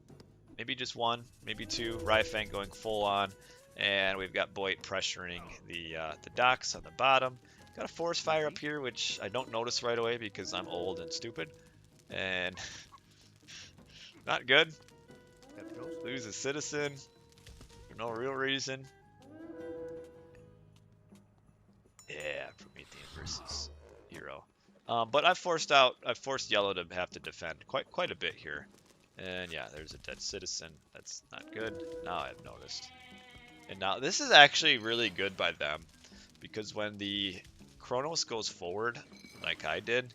Maybe just one, maybe two. RyFang going full on. And we've got BoIt pressuring the docks on the bottom. Got a forest fire up here, which I don't notice right away because I'm old and stupid. And not good. Lose a citizen for no real reason. Yeah, Promethean versus hero. But I've forced yellow to have to defend quite a bit here. And yeah, there's a dead citizen. That's not good. Now I've noticed. And now this is actually really good by them, because when the Kronos goes forward, like I did,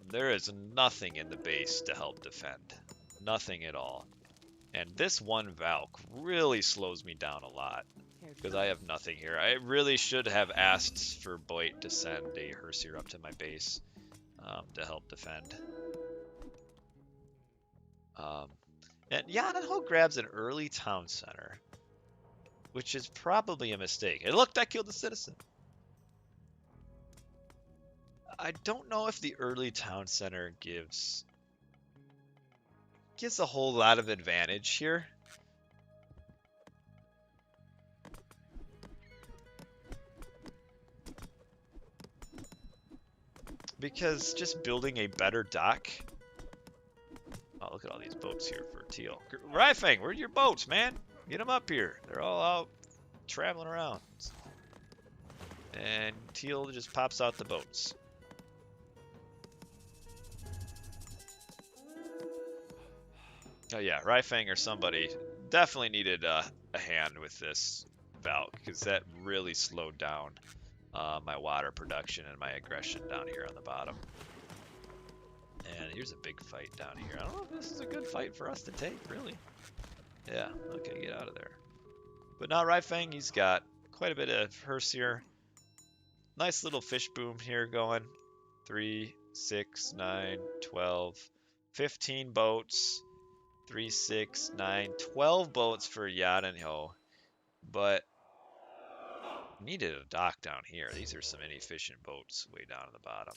there is nothing in the base to help defend. Nothing at all. And this one Valk really slows me down a lot, because I have nothing here. I really should have asked for BoIt to send a Herseer up to my base to help defend. And Yanaho grabs an early town center, which is probably a mistake. And look, that killed the citizen. I don't know if the early town center gives a whole lot of advantage here. Because just building a better dock. Oh, look at all these boats here for teal. RyFang, where are your boats, man? Get them up here. They're all out traveling around. And teal just pops out the boats. Oh yeah, RyFang or somebody definitely needed a hand with this Valk, because that really slowed down my water production and my aggression down here on the bottom. And here's a big fight down here. I don't know if this is a good fight for us to take, really. Yeah, okay, get out of there. But now RyFang, he's got quite a bit of Herseer. Nice little fish boom here going. 3, 6, 9, 12, 15 boats. 3, 6, 9, 12 boats for Yanaho. But needed a dock down here. These are some inefficient boats way down at the bottom.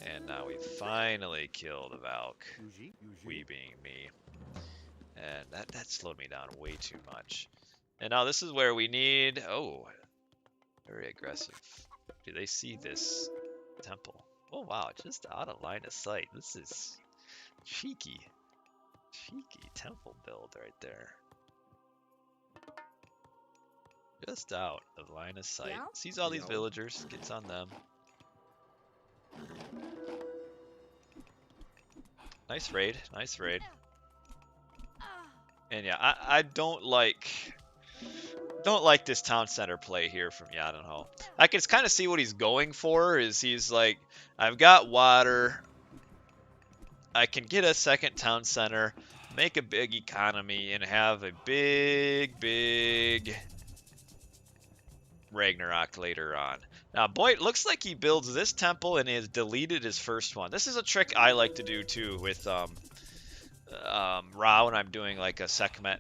And now we finally killed a Valk. We being me. And that slowed me down way too much. And now this is where we need... Oh, very aggressive. Do they see this temple? Oh wow, just out of line of sight. This is cheeky. Cheeky temple build right there. Just out of line of sight. Yeah. Sees all these villagers, gets on them. Nice raid, nice raid. And yeah, I don't like this town center play here from Yanaho. I can kind of see what he's going for. Is he's like, I've got water. I can get a second town center, make a big economy, and have a big Ragnarok later on. Now, BoIt looks like he builds this temple and he has deleted his first one. This is a trick I like to do too with Ra when I'm doing like a Sekhmet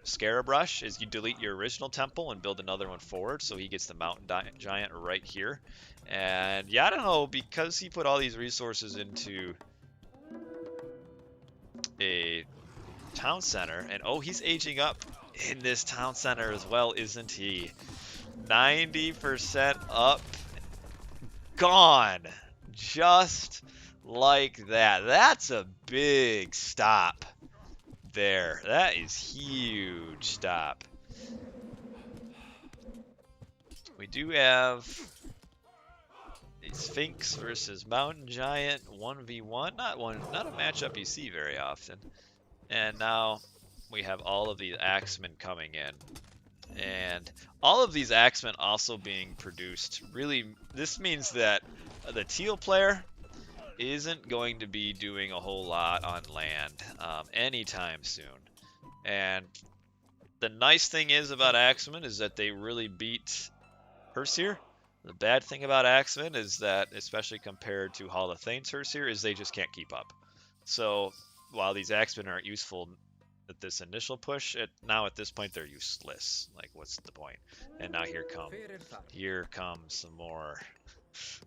Scarab Rush, is you delete your original temple and build another one forward, so he gets the mountain giant right here. And yeah, I don't know, because he put all these resources into a town center, and oh, he's aging up in this town center as well, isn't he? 90% up, gone. Just like that. That's a big stop there. That is huge stop. We do have a Sphinx versus Mountain Giant 1v1. Not a matchup you see very often. And now we have all of these Axemen coming in. And all of these Axemen also being produced. Really, this means that the teal player isn't going to be doing a whole lot on land anytime soon. And the nice thing is about Axemen is that they really beat Herseer. The bad thing about Axemen is that, especially compared to Hall of Thane's Herseer, is they just can't keep up. So while these Axemen aren't useful at this initial push, now at this point they're useless. Like, what's the point? And now here comes some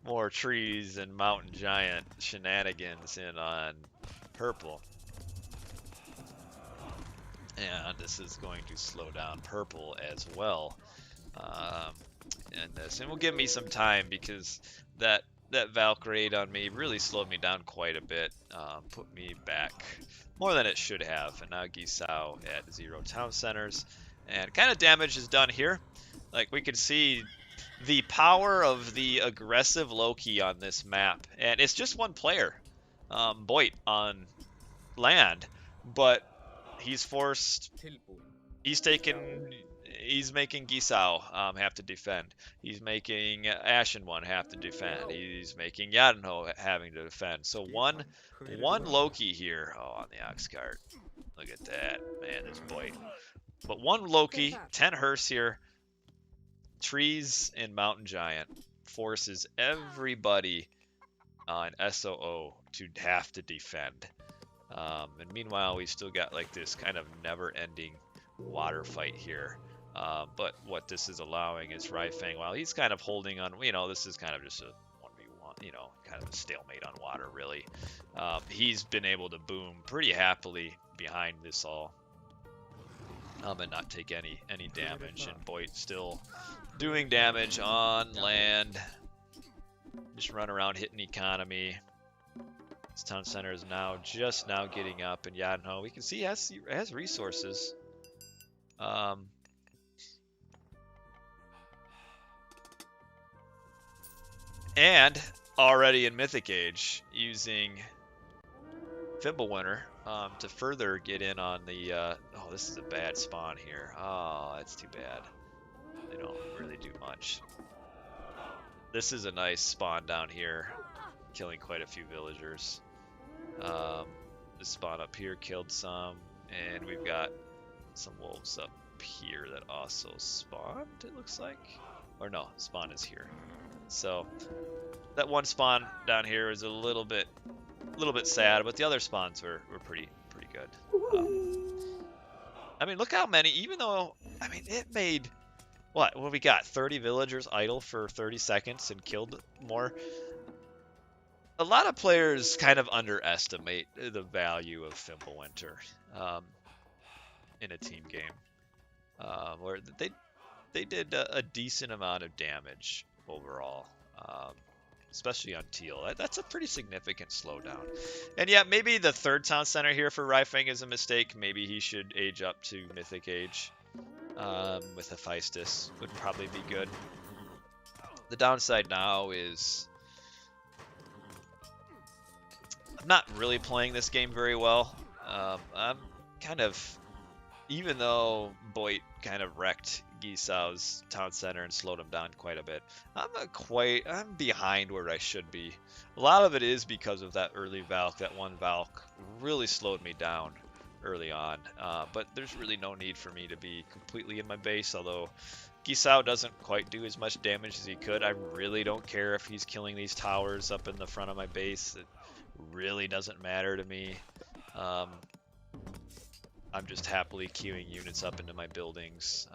more trees and Mountain Giant shenanigans in on purple. And this is going to slow down purple as well. And will give me some time because that Valk raid on me really slowed me down quite a bit. Put me back more than it should have. And now Gisao at 0 town centers. And kind of damage is done here. Like, we can see the power of the aggressive Loki on this map. And it's just one player, BoIt, on land. But he's making Gisao have to defend. He's making Ashen One have to defend. He's making Yadenho having to defend. So one Loki here. Oh, on the ox cart. Look at that. Man, this BoIt. But one Loki, 10 Herseer, trees, and Mountain Giant forces everybody on SOO to have to defend. And meanwhile, we still got like this kind of never-ending water fight here. But what this is allowing is RyFang, while he's kind of holding on, this is kind of just a 1v1, kind of a stalemate on water, really. He's been able to boom pretty happily behind this all. And not take any damage. And BoIt still doing damage on land. Just run around hitting economy. This town center is just now getting up, and Yadenho, we can see he has resources. And already in Mythic Age, using Fimbulwinter to further get in on the... oh, this is a bad spawn here. Oh, that's too bad. They don't really do much. This is a nice spawn down here, killing quite a few villagers. This spawn up here killed some, and we've got some wolves up here that also spawned, it looks like. Or no, spawn is here. So that one spawn down here is a little bit sad, but the other spawns were pretty good. I mean, look how many, even though, I mean, it made, what we got, 30 villagers idle for 30 seconds and killed more. A lot of players kind of underestimate the value of Fimbulwinter in a team game, where they did a decent amount of damage overall, especially on teal. That's a pretty significant slowdown. And yeah, maybe the third town center here for RyFang is a mistake. Maybe he should age up to Mythic Age with Hephaestus. Would probably be good. The downside now is I'm not really playing this game very well. I'm kind of, even though BoIt kind of wrecked Gisao's town center and slowed him down quite a bit, I'm behind where I should be. A lot of it is because of that early Valk. That one Valk really slowed me down early on. But there's really no need for me to be completely in my base, although Gisao doesn't quite do as much damage as he could. I really don't care if he's killing these towers up in the front of my base. It really doesn't matter to me. I'm just happily queuing units up into my buildings.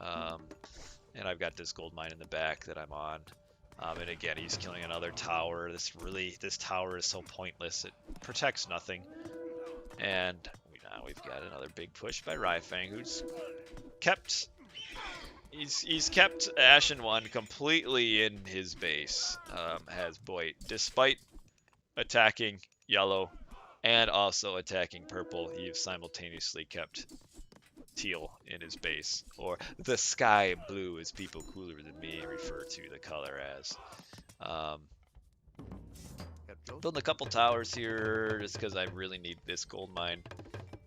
And I've got this gold mine in the back that I'm on. And again, he's killing another tower. This tower is so pointless. It protects nothing. And now we've got another big push by RyFang, who's kept, He's kept Ashen One completely in his base, has BoIt, despite attacking yellow and also attacking purple. He's simultaneously kept teal in his base, or the sky blue, as people cooler than me refer to the color as. Building a couple towers here just because I really need this gold mine,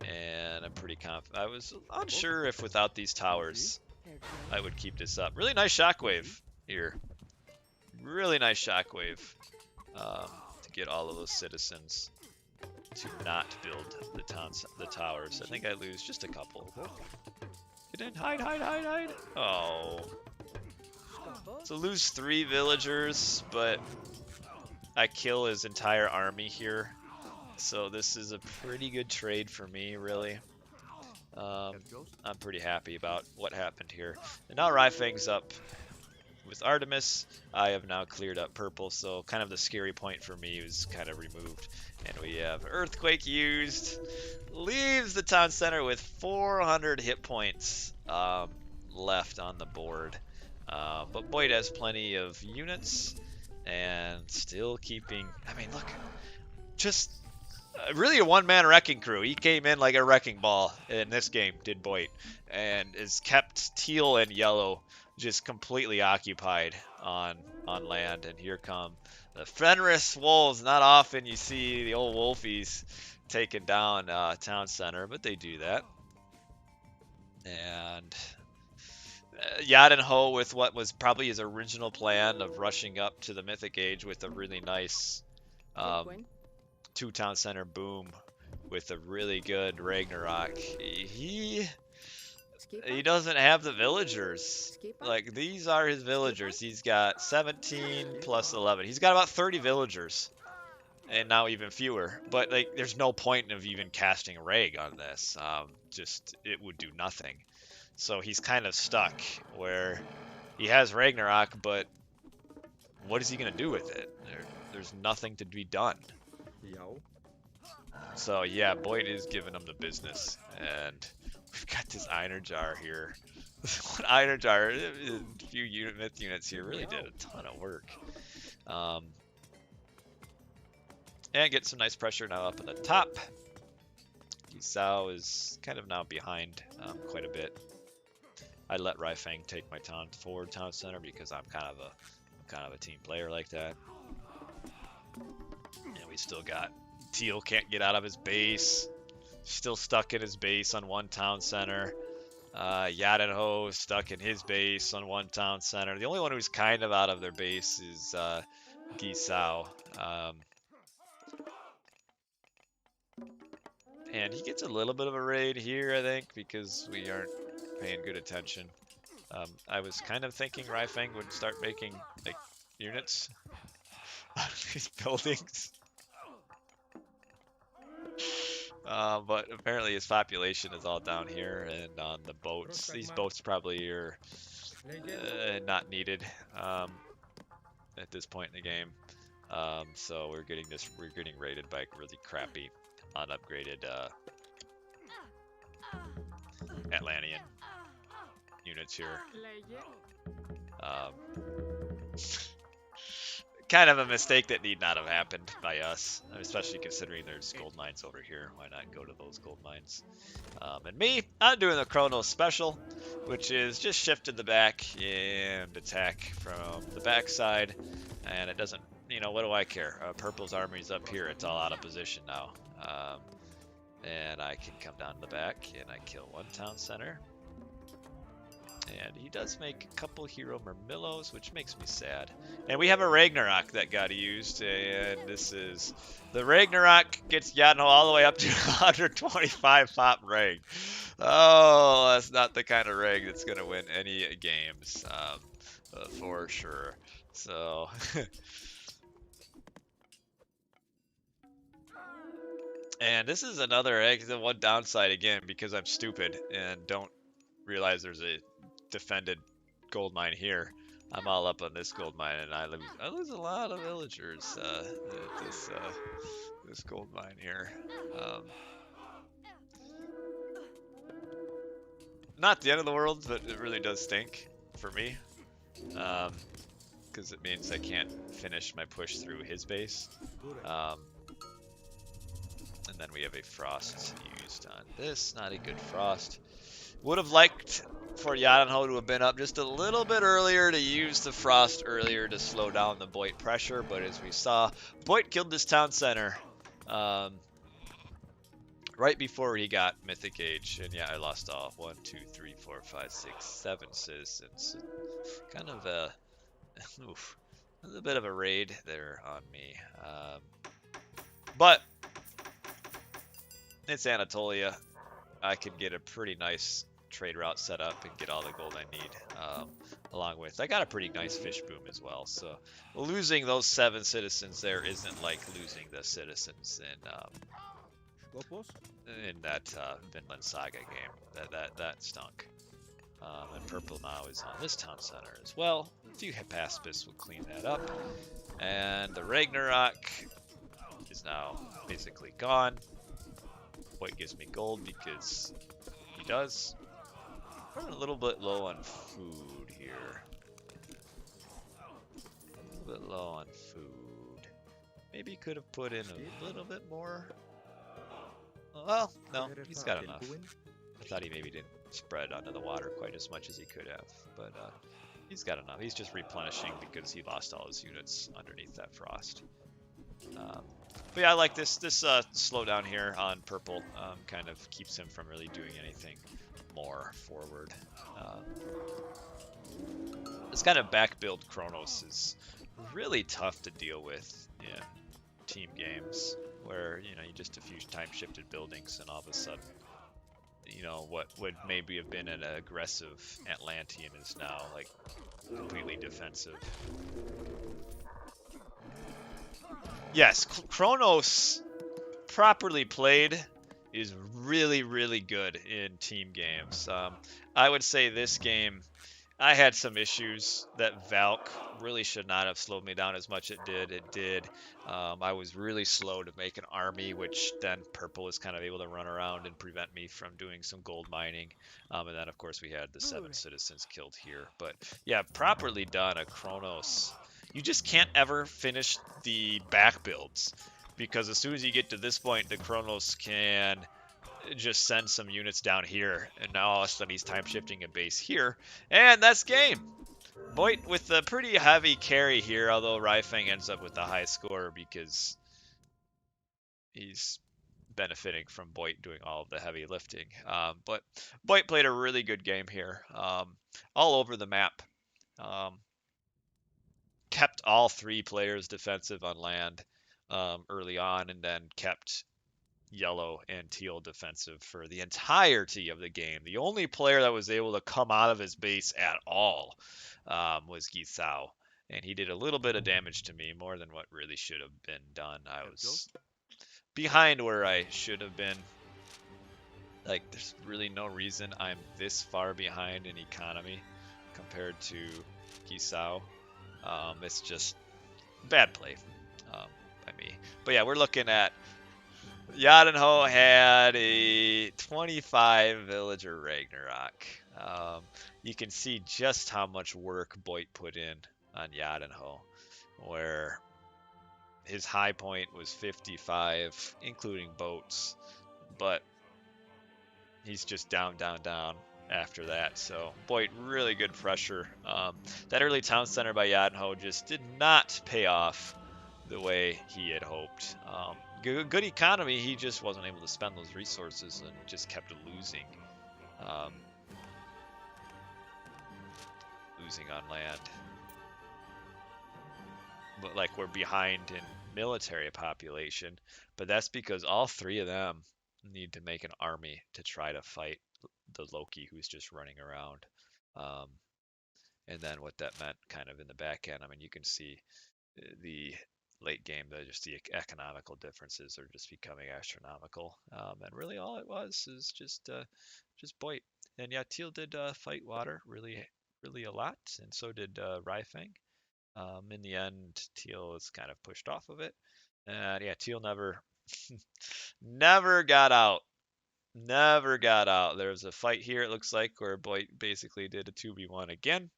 and I'm pretty confident. I was unsure if without these towers I would keep this up. Really nice shockwave here. Really nice shockwave to get all of those citizens to not build the towers. I think I lose just a couple. Get in, hide, hide, hide, hide. Oh. So lose 3 villagers, but I kill his entire army here. So this is a pretty good trade for me, really. I'm pretty happy about what happened here. And now RyFang's up with Artemis. I have now cleared up purple, so kind of the scary point for me is kind of removed. And we have Earthquake used. Leaves the town center with 400 hit points left on the board. But BoIt has plenty of units and still keeping... I mean, look, just really a one-man wrecking crew. He came in like a wrecking ball in this game, did BoIt, and has kept teal and yellow just completely occupied on land. And here come the Fenris Wolves. Not often you see the old Wolfies taking down town center, but they do that. And Yadenho with what was probably his original plan of rushing up to the Mythic Age with a really nice 2 town center boom with a really good Ragnarok. He doesn't have the villagers. Like, these are his villagers. He's got 17 plus 11. He's got about 30 villagers. And now even fewer. But, like, there's no point of even casting a Rag on this. Just, it would do nothing. So he's kind of stuck where he has Ragnarok, but what is he going to do with it? There's nothing to be done. So, yeah, BoIt is giving him the business. And we've got this Einar Jar here. One Einar Jar, a few myth units here, really did a ton of work. And get some nice pressure now up at the top. Gisao is kind of now behind quite a bit. I let RyFang take my forward town center because I'm kind of a team player like that. And we still got Teal can't get out of his base. Still stuck in his base on 1 town center. Yadenho stuck in his base on 1 town center. The only one who's kind of out of their base is Gisao. And he gets a little bit of a raid here, I think, because we aren't paying good attention. I was kind of thinking RyFang would start making like units out of these buildings. But apparently his population is all down here and on the boats. These boats probably are not needed at this point in the game. So we're getting raided by really crappy, unupgraded Atlantean units here. Kind of a mistake that need not have happened by us, especially considering there's gold mines over here. Why not go to those gold mines? And me, I'm doing the Kronos special, which is just shift to the back and attack from the backside. And it doesn't, what do I care? Purple's army's up here. It's all out of position now. And I can come down to the back and I kill 1 town center. And he does make a couple hero Murmillos, which makes me sad. And we have a Ragnarok that got used, and this is... The Ragnarok gets Yadenho all the way up to 125 pop Rag. Oh, that's not the kind of Rag that's going to win any games, for sure. So... And this is another one downside again, because I'm stupid and don't realize there's a defended gold mine here. I'm all up on this gold mine, and I lose a lot of villagers at this gold mine here. Not the end of the world, but it really does stink. for me, because it means I can't finish my push through his base. And then we have a frost used on this. Not a good frost. Would have liked for Yadanho to have been up just a little bit earlier, to use the frost earlier to slow down the BoIt pressure, but as we saw, BoIt killed this town center right before he got Mythic Age, and yeah, I lost all 1, 2, 3, 4, 5, 6, 7 citizens. Kind of a, oof, a little bit of a raid there on me, but it's Anatolia. I can get a pretty nice trade route set up and get all the gold I need. Along with, I got a pretty nice fish boom as well. So losing those 7 citizens there isn't like losing the citizens in that Vinland Saga game. That stunk. And purple now is on this town center as well. A few Hypaspis will clean that up. And the Ragnarok is now basically gone. What gives me gold because he does. Running a little bit low on food here. A little bit low on food. Maybe could have put in a little bit more. Well, no, he's got enough. I thought he maybe didn't spread onto the water quite as much as he could have, but he's got enough. He's just replenishing because he lost all his units underneath that frost. But yeah, I like this slowdown here on purple. Kind of keeps him from really doing anything more forward. This kind of back build Kronos is really tough to deal with in team games, where you just a few time shifted buildings and all of a sudden, what would maybe have been an aggressive Atlantean is now like completely defensive. Yes, Kronos, properly played, is really, really good in team games. I would say this game, I had some issues that Valk really should not have slowed me down as much as it did. It did. I was really slow to make an army, which then purple was kind of able to run around and prevent me from doing some gold mining. And then, of course, we had the 7 citizens killed here. But yeah, properly done, a Kronos. You just can't ever finish the back builds, because as soon as you get to this point, the Kronos can just send some units down here, and now all of a sudden he's time shifting a base here, and that's game. BoIt with a pretty heavy carry here, although RyFang ends up with the high score because he's benefiting from BoIt doing all of the heavy lifting. But BoIt played a really good game here, all over the map. Kept all 3 players defensive on land early on, and then kept yellow and teal defensive for the entirety of the game. The only player that was able to come out of his base at all was Gisao, and he did a little bit of damage to me, more than what really should have been done. I was behind where I should have been. Like, there's really no reason I'm this far behind in economy compared to Gisao. It's just bad play by me. But yeah, we're looking at Yadanho had a 25 villager Ragnarok. You can see just how much work BoIt put in on Yadanho, where his high point was 55, including boats, but he's just down, down, down after that. So BoIt, really good pressure. That early town center by Yadanho just did not pay off the way he had hoped. Good economy, he just wasn't able to spend those resources and just kept losing. Losing on land. But like, we're behind in military population, but that's because all 3 of them need to make an army to try to fight the Loki who's just running around. And then what that meant kind of in the back end, I mean, you can see the late game, just the economical differences are just becoming astronomical. And really all it was is just BoIt. And yeah, teal did fight water really a lot, and so did RyFang. In the end, teal was kind of pushed off of it. And yeah, teal never never got out. Never got out. There was a fight here, it looks like, where BoIt basically did a 2v1 again.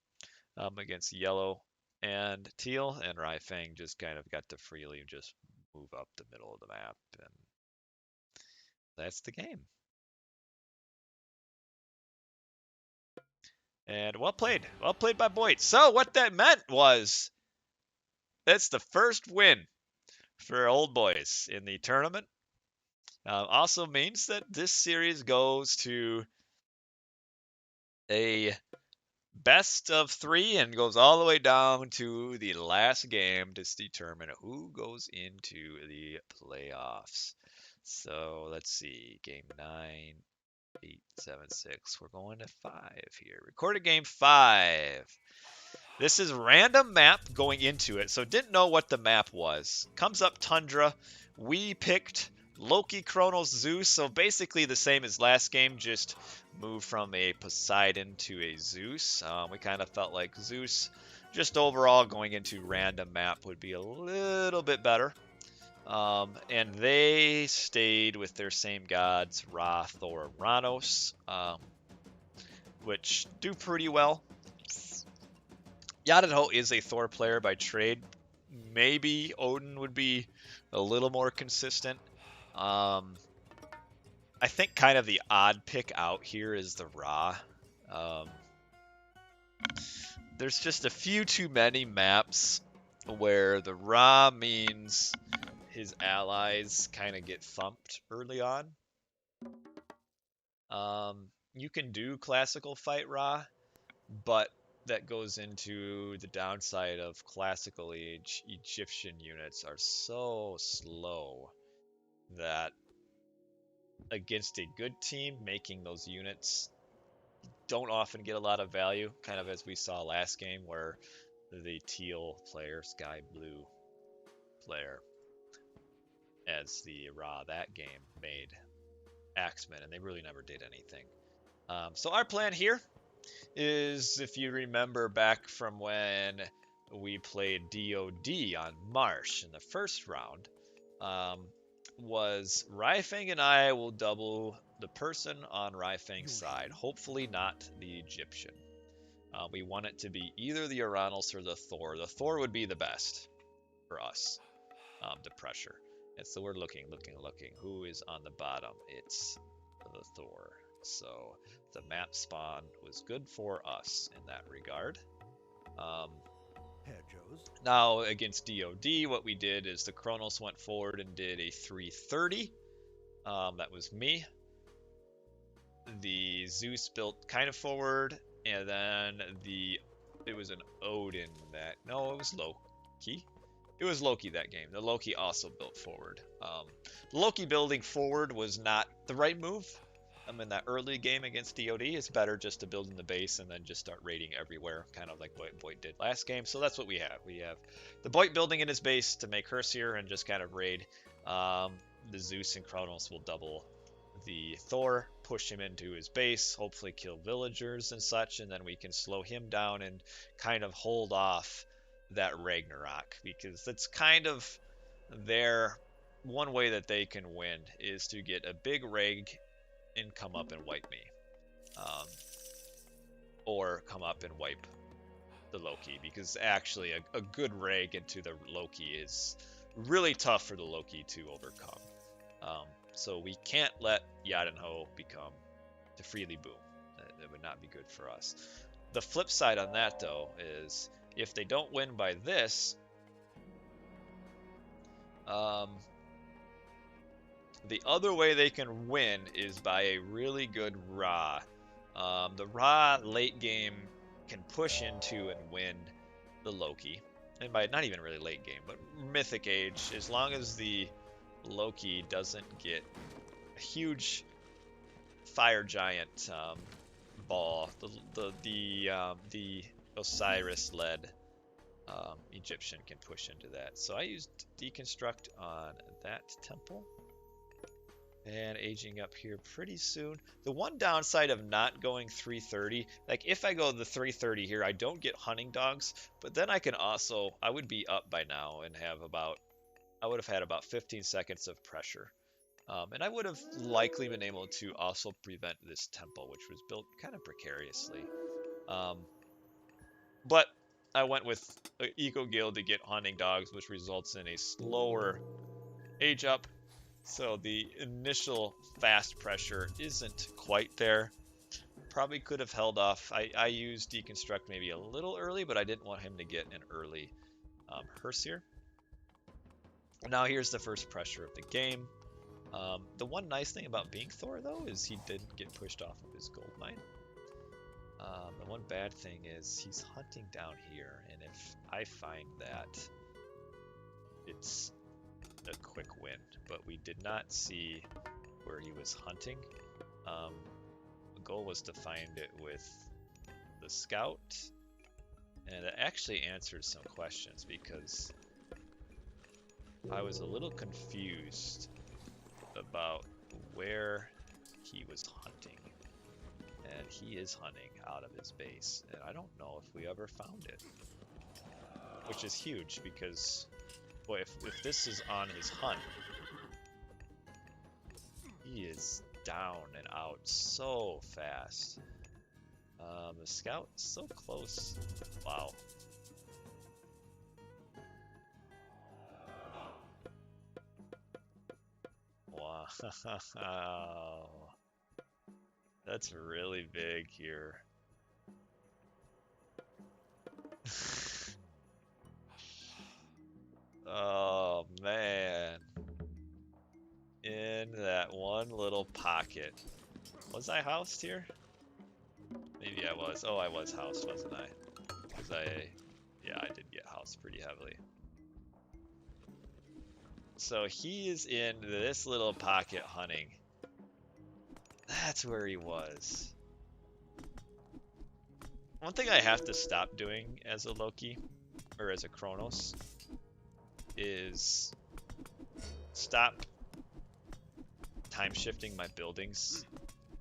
against yellow and teal, and RyFang just kind of got to freely just move up the middle of the map, and that's the game. And well played by BoIt. So what that meant was that's the first win for Old Boys in the tournament. Also means that this series goes to a best of 3 and goes all the way down to the last game to determine who goes into the playoffs. So let's see, game 9, 8, 7, 6. We're going to 5 here. Recorded game 5. This is random map going into it, so didn't know what the map was. Comes up Tundra. We picked Loki, Kronos, Zeus, so basically the same as last game, just moved from a Poseidon to a Zeus. We kind of felt like Zeus, just overall going into random map would be a little bit better. And they stayed with their same gods, Ra, Thor, and Kronos, which do pretty well. Yadaho is a Thor player by trade. Maybe Odin would be a little more consistent. I think kind of the odd pick out here is the Ra. There's just a few too many maps where the Ra means his allies kind of get thumped early on. You can do classical fight Ra, but that goes into the downside of classical age Egyptian units are so slow that against a good team, making those units don't often get a lot of value, kind of as we saw last game where the teal player, sky blue player, as the Ra that game made Aceman, and they really never did anything. So our plan here is, if you remember back from when we played DOD on Marsh in the first round, was RyFang and I will double the person on RyFang's side, hopefully not the Egyptian. We want it to be either the Uranus or the Thor. The Thor would be the best for us, the pressure. And so we're looking. Who is on the bottom? It's the Thor. So the map spawn was good for us in that regard. Now against DOD, what we did is the Kronos went forward and did a 330. That was me. The Zeus built kind of forward, and then it was an Odin that, no, it was Loki. It was Loki that game. The Loki also built forward. Loki building forward was not the right move. In that early game against DOD, it's better just to build in the base and then just start raiding everywhere, kind of like what BoIt did last game. So that's what we have. We have the BoIt building in his base to make Hersier and just kind of raid. The Zeus and Kronos will double the Thor, push him into his base, hopefully kill villagers and such, and then we can slow him down and kind of hold off that Ragnarok, because that's kind of their one way that they can win is to get a big Rag and come up and wipe me, or come up and wipe the Loki, because actually a good Rag into the Loki is really tough for the Loki to overcome. So we can't let Yadenho become the freely boom. That would not be good for us. The flip side on that, though, is if they don't win by this, the other way they can win is by a really good Ra. The Ra late game can push into and win the Loki. And by not even really late game, but Mythic Age, as long as the Loki doesn't get a huge fire giant ball, the Osiris-led Egyptian can push into that. So I used Deconstruct on that temple. And aging up here pretty soon. The one downside of not going 330, like if I go the 330 here, I don't get hunting dogs, but then I can also, I would be up by now and have about, I would have had about 15 seconds of pressure. And I would have likely been able to also prevent this temple, which was built kind of precariously. But I went with Eco Guild to get hunting dogs, which results in a slower age up. So the initial fast pressure isn't quite there. Probably could have held off. I used Deconstruct maybe a little early, but I didn't want him to get an early hearse here. Now here's the first pressure of the game. The one nice thing about being Thor, though, is he didn't get pushed off of his gold mine. The one bad thing is he's hunting down here, and if I find that, it's a quick win. But we did not see where he was hunting. The goal was to find it with the scout, and it actually answered some questions because I was a little confused about where he was hunting, and he is hunting out of his base, and I don't know if we ever found it, which is huge because, boy, if this is on his hunt, he is down and out so fast. The scout is so close. Wow. Wow. That's really big here. Oh man. In that one little pocket. Was I housed here? Maybe I was. Oh, I was housed, wasn't I? Because yeah, I did get housed pretty heavily. So he is in this little pocket hunting. That's where he was. One thing I have to stop doing as a Loki, or as a Kronos, is stop time shifting my buildings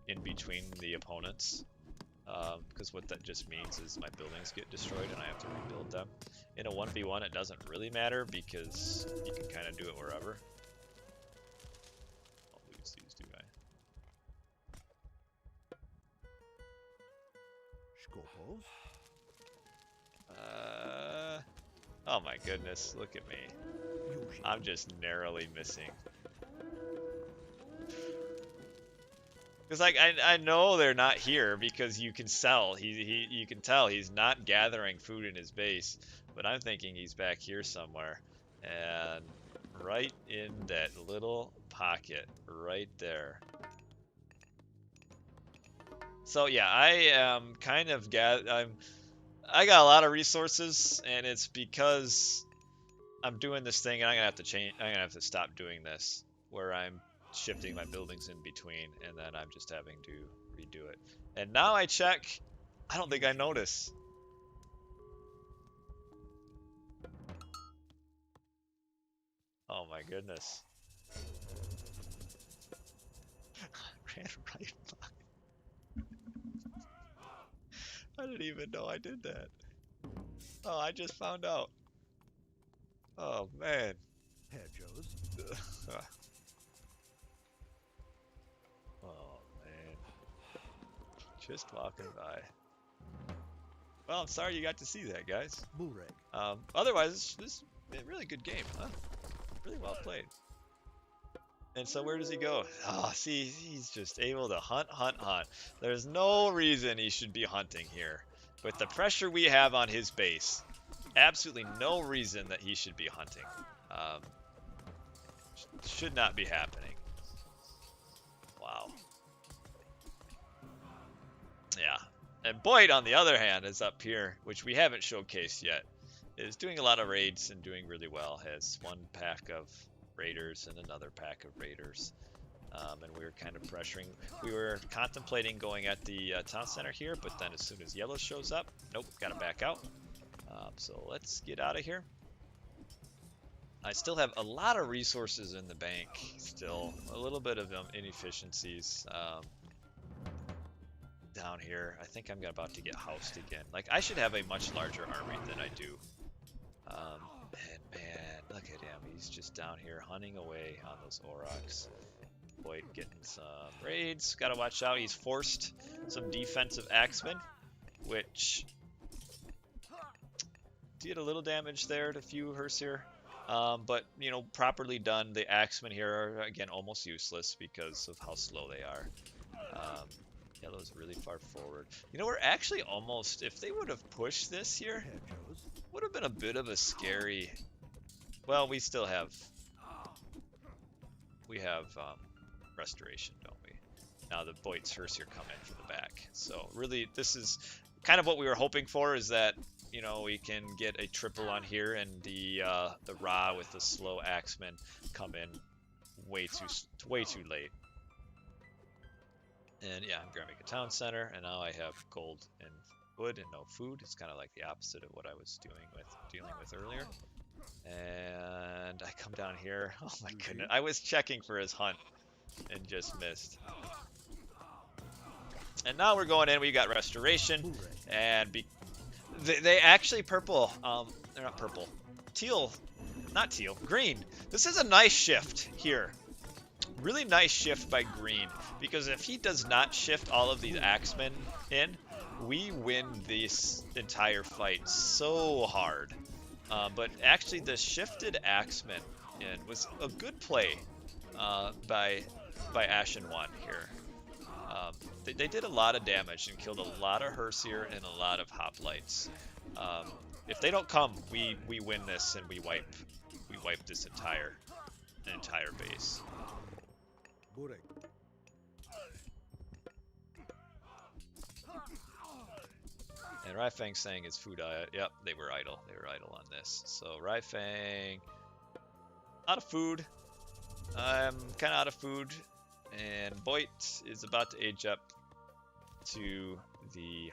in between the opponents. Because what that just means is my buildings get destroyed and I have to rebuild them. In a 1v1 it doesn't really matter because you can kind of do it wherever. I'll lose these, do I? Oh my goodness, look at me. I'm just narrowly missing. Because like I know they're not here because you can tell he's not gathering food in his base, but I'm thinking he's back here somewhere, and right in that little pocket right there. So yeah, I am kind of I got a lot of resources, and it's because I'm doing this thing, and I'm gonna have to stop doing this where I'm shifting my buildings in between, and then I'm just having to redo it. And now I check, I don't think I notice. Oh my goodness. Ran right by. I didn't even know I did that. Oh, I just found out. Oh man. Oh man. Just walking by. Well, I'm sorry you got to see that, guys. Otherwise, this is a really good game, huh? Really well played. And so where does he go? Oh, see, he's just able to hunt. There's no reason he should be hunting here. With the pressure we have on his base, absolutely no reason that he should be hunting. Should not be happening. Wow. Yeah. And BoIt, on the other hand, is up here, which we haven't showcased yet. Is doing a lot of raids and doing really well. Has one pack of raiders and another pack of raiders. And we were kind of pressuring. We were contemplating going at the town center here, but then as soon as yellow shows up, nope, gotta back out. So let's get out of here. I still have a lot of resources in the bank, still. A little bit of inefficiencies down here. I think I'm about to get housed again. Like, I should have a much larger army than I do. And man, look at him. He's just down here hunting away on those Aurochs. BoIt getting some raids. Gotta watch out. He's forced some defensive axemen, which did a little damage there to a few Herseer. But, you know, properly done. The Axemen here are, again, almost useless because of how slow they are. Yellow's really far forward. You know, we're actually almost, if they would have pushed this here, would have been a bit of a scary, well, we still have, restoration, don't we? Now the BoIt's Herseer come in from the back. So really, this is kind of what we were hoping for, is that, you know, we can get a triple on here, and the Ra with the slow Axemen come in way too late. And yeah, I'm grabbing a town center, and now I have gold and wood and no food. It's kind of like the opposite of what I was dealing with earlier. And I come down here. Oh my goodness, I was checking for his hunt and just missed. And now we're going in. We got restoration, and they actually purple. They're not purple. Teal, not teal. Green. This is a nice shift here. Really nice shift by green, because if he does not shift all of these Axemen in, we win this entire fight so hard. But actually, the shifted Axemen in was a good play by Ashen One here. They did a lot of damage and killed a lot of Herseer and a lot of Hoplites. If they don't come, we win this, and we wipe this entire base. And RyFang saying his food yep, they were idle. They were idle on this. So RyFang out of food. I'm kind of out of food. And BoIt is about to age up to the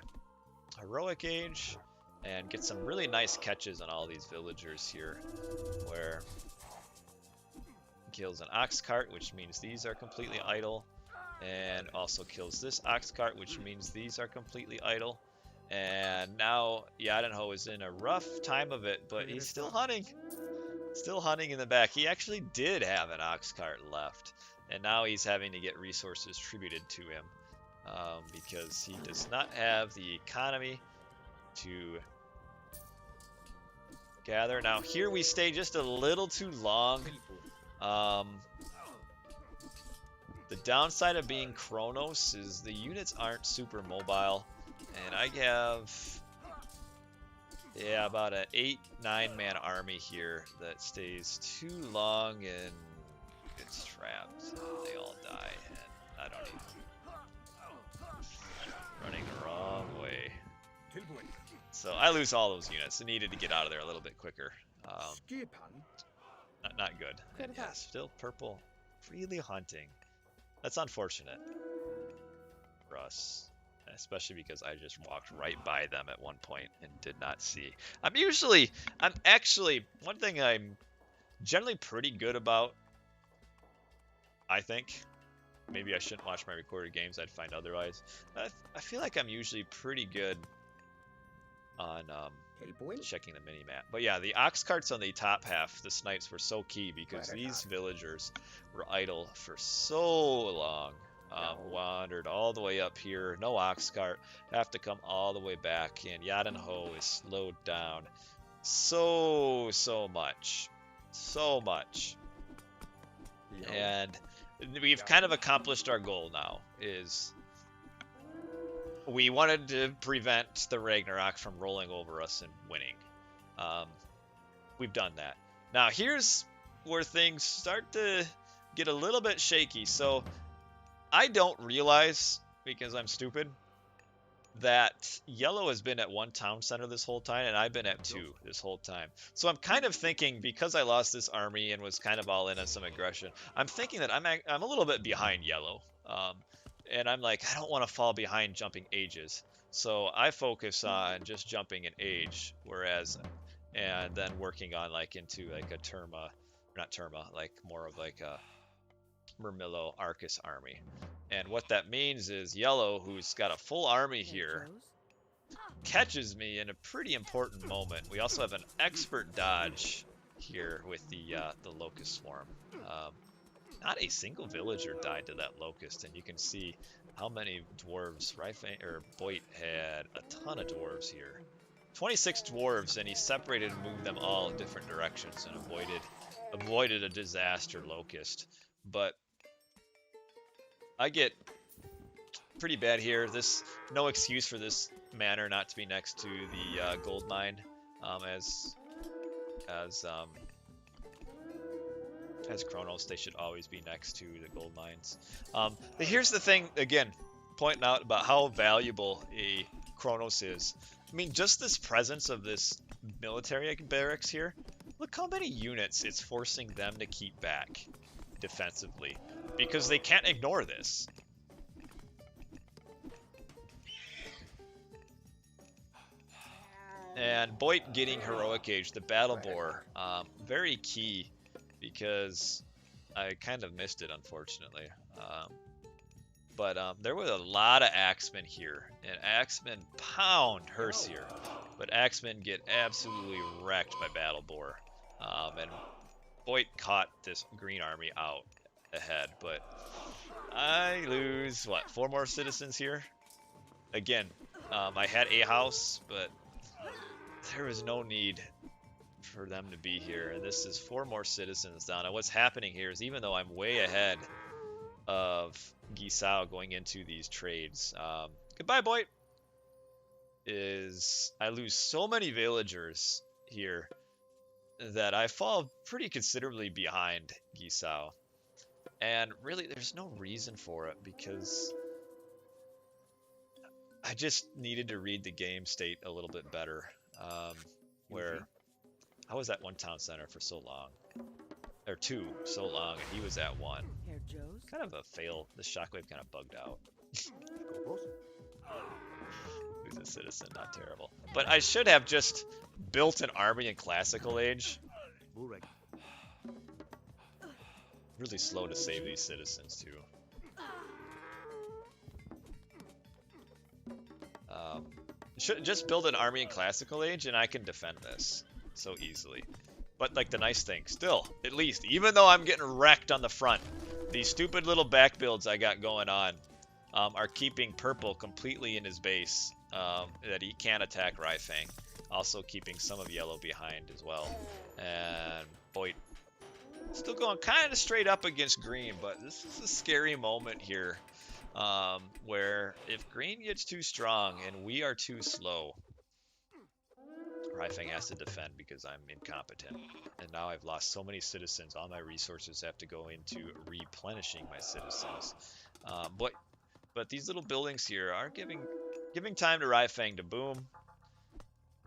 heroic age and get some really nice catches on all these villagers here, where kills an ox cart, which means these are completely idle, and also kills this ox cart, which means these are completely idle. And now Yadenho is in a rough time of it, but he's still hunting. Still hunting in the back. He actually did have an ox cart left, and now he's having to get resources tributed to him because he does not have the economy to gather. Now here we stay just a little too long. The downside of being Kronos is the units aren't super mobile, and I have about an 8-9 man army here that stays too long and gets trapped. They all die, and I don't even running the wrong way. So I lose all those units. I needed to get out of there a little bit quicker. Not good. And yeah, still purple. Really hunting. That's unfortunate for us. Especially because I just walked right by them at one point and did not see. I'm actually, one thing I'm generally pretty good about, I think. Maybe I shouldn't watch my recorded games, I'd find otherwise. I feel like I'm usually pretty good on checking the mini-map. But yeah, the ox carts on the top half, the snipes, were so key because these villagers were idle for so long. Wandered all the way up here, no ox cart, have to come all the way back, and Yadenho is slowed down so much. And we've kind of accomplished our goal now, is we wanted to prevent the Ragnarok from rolling over us and winning. We've done that. Now here's where things start to get a little bit shaky. So I don't realize, because I'm stupid, that yellow has been at one town center this whole time, and I've been at two this whole time. So I'm kind of thinking, because I lost this army and was kind of all in on some aggression, I'm thinking that I'm a little bit behind yellow. And I'm like, I don't want to fall behind jumping ages. So I focus on just jumping an age, and then working on like into like a like more of like a Murmillo Arcus army. And what that means is yellow, who's got a full army here, catches me in a pretty important moment. We also have an expert dodge here with the locust swarm. Not a single villager died to that locust, and you can see how many dwarves RyFang or BoIt had a ton of dwarves here. 26 dwarves, and he separated and moved them all in different directions and avoided a disaster locust. But I get pretty bad here. No excuse for this manor not to be next to the gold mine, as Kronos. They should always be next to the gold mines. Here's the thing again, pointing out about how valuable a Kronos is. I mean, just this presence of this military barracks here. Look how many units it's forcing them to keep back defensively, because they can't ignore this. And BoIt getting heroic age, the battle boar, very key, because I kind of missed it, unfortunately. But there was a lot of axemen here, and axemen pound Herseer, but axemen get absolutely wrecked by battle boar. And BoIt caught this green army out ahead, but I lose, what, 4 more citizens here? Again, I had a house, but there was no need for them to be here. And this is 4 more citizens down. And what's happening here is, even though I'm way ahead of Gisao going into these trades, goodbye, BoIt, is I lose so many villagers here that I fall pretty considerably behind Gisao. And really, there's no reason for it, because I just needed to read the game state a little bit better. Where I was at 1 town center for so long, or 2 so long, and he was at 1. Kind of a fail. The shockwave kind of bugged out. Who's a citizen? Not terrible. But I should have just built an army in classical age. Really slow to save these citizens too. Should just build an army in classical age, and I can defend this so easily. But like, the nice thing, still, at least, even though I'm getting wrecked on the front, these stupid little back builds I got going on are keeping purple completely in his base, that he can't attack RyFang. Also keeping some of yellow behind as well. And BoIt still going kind of straight up against green, but this is a scary moment here. Where if green gets too strong and we are too slow, RyFang has to defend because I'm incompetent. And now I've lost so many citizens, all my resources have to go into replenishing my citizens. But these little buildings here are giving time to RyFang to boom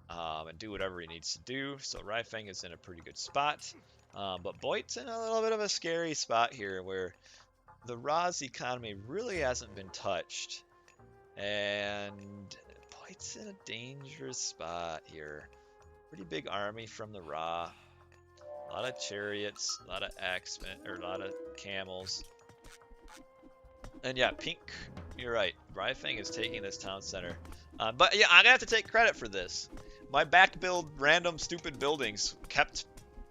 and do whatever he needs to do. So RyFang is in a pretty good spot. But BoIt's in a little bit of a scary spot here, where the Ra's economy really hasn't been touched, and BoIt's in a dangerous spot here. Pretty big army from the Ra, a lot of chariots, a lot of axemen, or a lot of camels. And yeah, pink, you're right, RyFang is taking this town center. But yeah, I'm gonna have to take credit for this. My back build, random stupid buildings kept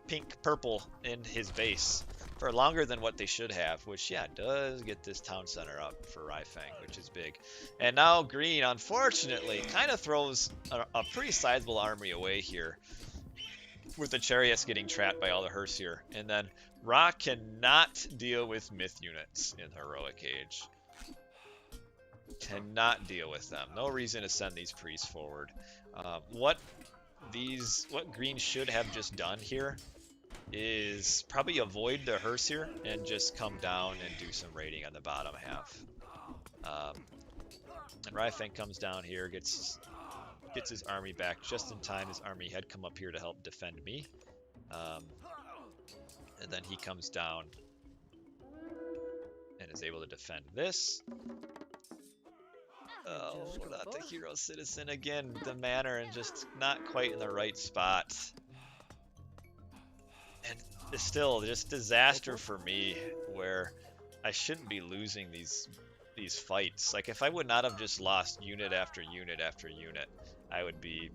pink purple in his base for longer than what they should have, which, yeah, does get this town center up for RyFang, which is big. And now green, unfortunately, kind of throws a pretty sizable army away here, with the chariots getting trapped by all the Herseer. And then Ra cannot deal with myth units in heroic age. Cannot deal with them. No reason to send these priests forward. What green should have just done here is probably avoid the Herseer and just come down and do some raiding on the bottom half. And RyFang comes down here, gets his army back just in time. His army had come up here to help defend me. And then he comes down and is able to defend this. Oh, not the hero citizen again. The manor, and just not quite in the right spot. And it's still just disaster for me, where I shouldn't be losing these fights. Like, if I would not have just lost unit after unit after unit, I would be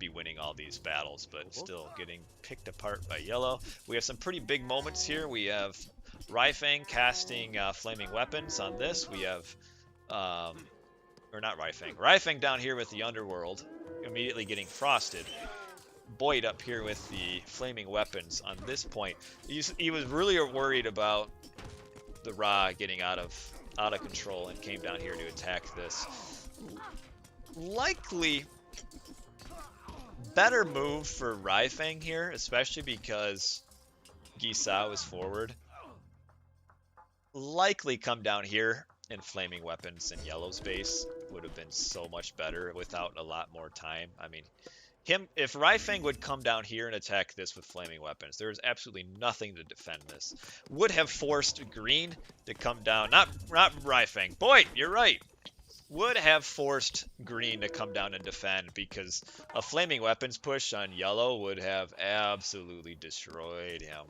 winning all these battles, but still getting picked apart by yellow. We have some pretty big moments here. We have RyFang casting flaming weapons on this. We have or not RyFang. RyFang down here with the underworld, immediately getting frosted. BoIt up here with the flaming weapons on this point. He was really worried about the Ra getting out of control and came down here to attack this. Likely better move for RyFang here, especially because Gisao is forward. Likely come down here and flaming weapons in yellow's base would have been so much better without a lot more time. I mean, if RyFang would come down here and attack this with flaming weapons, there's absolutely nothing to defend this. Would have forced green to come down. Not RyFang. BoIt, you're right. Would have forced green to come down and defend because a flaming weapons push on yellow would have absolutely destroyed him.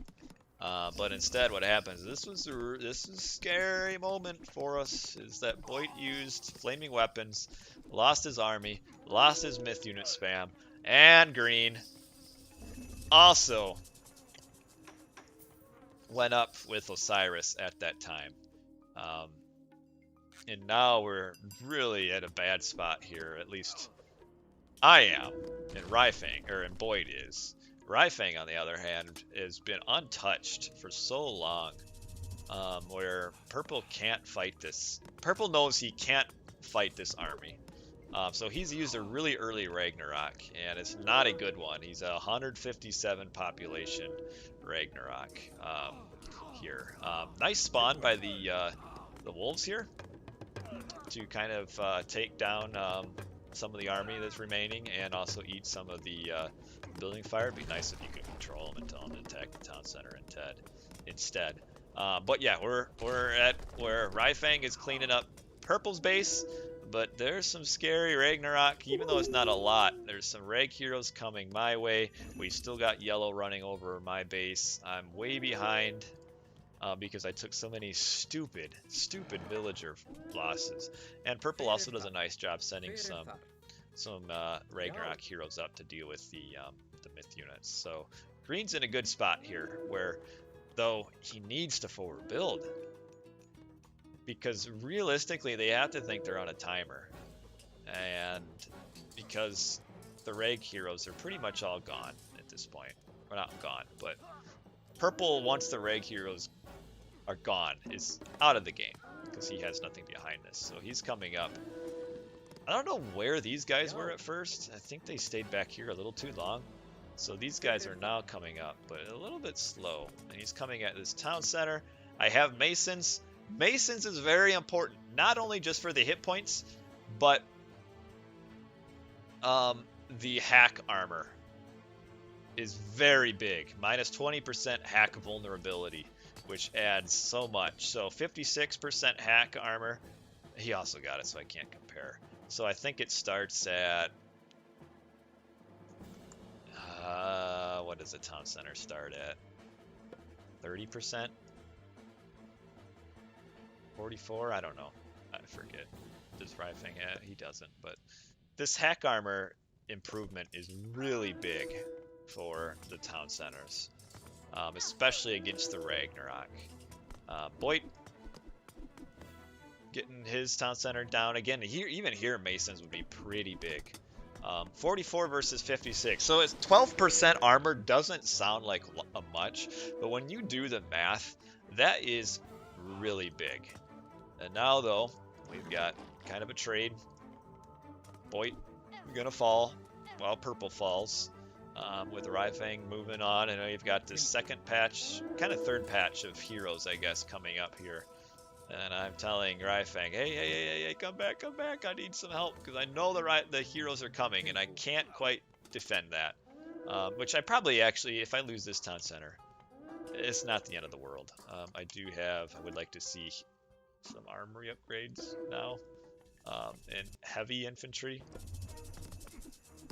But instead, what happens? This is a scary moment for us. Is that BoIt used flaming weapons, lost his army, lost his myth unit spam, and green also went up with Osiris at that time. And now we're really at a bad spot here. At least I am, and RyFang, and BoIt is. RyFang, on the other hand, has been untouched for so long, where Purple can't fight this. Purple knows he can't fight this army. So he's used a really early Ragnarok, and it's not a good one. He's a 157 population Ragnarok here. Nice spawn by the wolves here to kind of take down some of the army that's remaining and also eat some of the building fire. It'd be nice if you could control them and tell them to attack the town center instead. But yeah, we're at where RyFang is cleaning up Purple's base, but there's some scary Ragnarok, even though it's not a lot. There's some Rag heroes coming my way. We still got yellow running over my base. I'm way behind because I took so many stupid villager losses. And Purple also does a nice job sending some Ragnarok heroes up to deal with the myth units. So green's in a good spot here, where though he needs to forward build, because realistically they have to think they're on a timer, and because the Rag heroes are pretty much all gone at this point. Well, not gone, but Purple, once the Rag heroes are gone, is out of the game because he has nothing behind this. So he's coming up. I don't know where these guys were at first. I think they stayed back here a little too long. So these guys are now coming up, but a little bit slow. And he's coming at this town center. I have Masons. Masons is very important, not only just for the hit points, but the hack armor is very big. Minus 20% hack vulnerability, which adds so much. So 56% hack armor. He also got it, so I can't compare. So I think it starts at, what does the town center start at? 30%? 44? I don't know. I forget. Does RyFang have? He doesn't. But this hack armor improvement is really big for the town centers, especially against the Ragnarok. BoIt getting his town center down again. Here, even here, Masons would be pretty big. 44 versus 56. So it's 12% armor. Doesn't sound like much, but when you do the math, that is really big. And now, though, we've got kind of a trade. BoIt gonna fall while Purple falls. With RyFang moving on, I know you've got this second patch, kind of third patch of heroes, I guess, coming up here. And I'm telling RyFang, hey, come back, I need some help, because I know the heroes are coming, and I can't quite defend that. Which I probably actually, if I lose this town center, it's not the end of the world. I would like to see some armory upgrades now, and heavy infantry.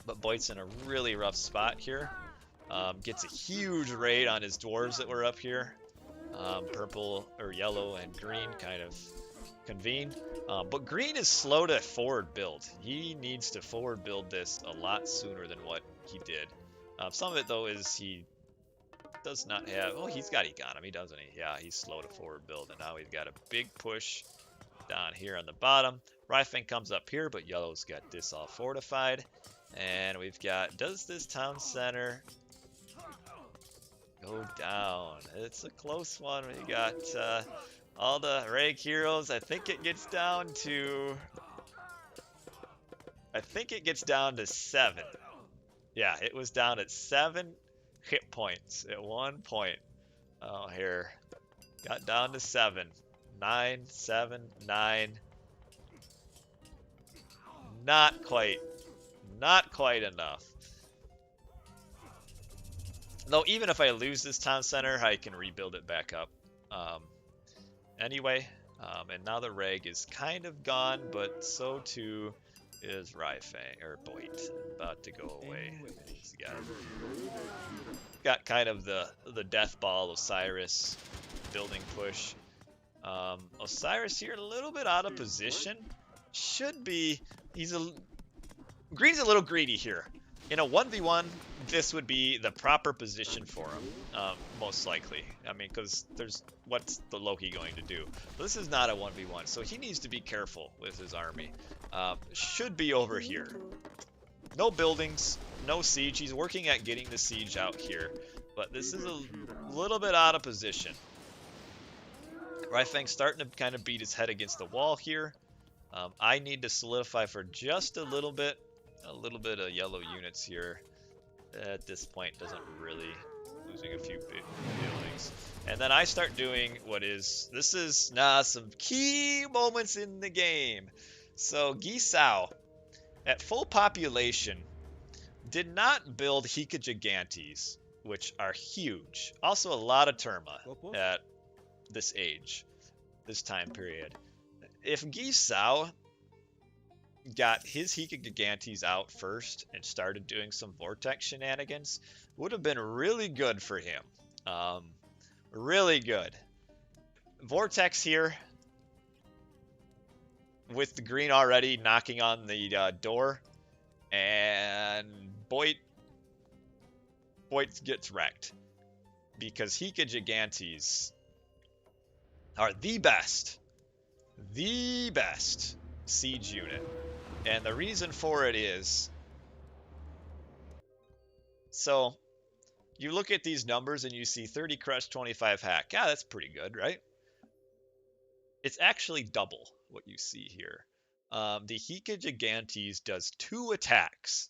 But BoIt's in a really rough spot here. Gets a huge raid on his dwarves that were up here. Purple, or yellow, and green kind of convene. But green is slow to forward build. He needs to forward build this a lot sooner than what he did. Some of it, though, is he does not have... Oh, he's got economy, doesn't he? Yeah, he's slow to forward build. And now he's got a big push down here on the bottom. RyFang comes up here, but yellow's got this all fortified. And we've got, does this town center go down? It's a close one. We got all the reg heroes. I think it gets down to 7. Yeah, it was down at 7 hit points at one point. Oh, here. Got down to 7. 9, 7, 9. Not quite enough. Though even if I lose this town center, I can rebuild it back up. Anyway, and now the reg is kind of gone, but so too is RyFang, or BoIt, about to go away. He's got kind of the death ball Osiris building push. Osiris here a little bit out of position. Should be, Green's a little greedy here. In a 1v1, this would be the proper position for him, most likely. I mean, because what's the Loki going to do? This is not a 1v1, so he needs to be careful with his army. Should be over here. No buildings, no siege. He's working at getting the siege out here, but this is a little bit out of position. RyFang's starting to kind of beat his head against the wall here. I need to solidify for just a little bit of yellow units here. At this point, doesn't really, losing a few buildings. And then I start doing this is some key moments in the game. So Gisao, at full population, did not build Hika Gigantes, which are huge. Also a lot of Terma at this age, this time period. If Gisao got his Hika Gigantes out first and started doing some Vortex shenanigans, would have been really good for him. Really good. Vortex here, with the green already knocking on the door, and BoIt gets wrecked. Because Hika Gigantes are the best siege unit. And the reason for it is, so you look at these numbers and you see 30 crush, 25 hack. Yeah, that's pretty good, right? It's actually double what you see here. The Hika Gigantes does 2 attacks,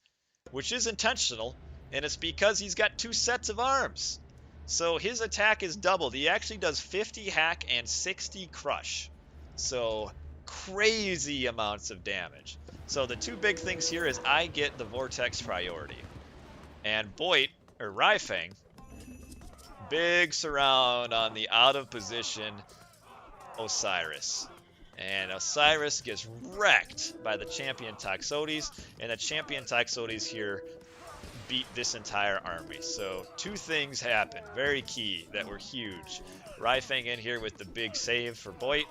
which is intentional, and it's because he's got 2 sets of arms. So his attack is doubled. He actually does 50 hack and 60 crush. So crazy amounts of damage. So the 2 big things here is I get the Vortex priority. And BoIt, or RyFang, big surround on the out of position Osiris. And Osiris gets wrecked by the champion Toxotes, and the champion Toxotes here beat this entire army. So 2 things happen, very key, that were huge. RyFang in here with the big save for BoIt.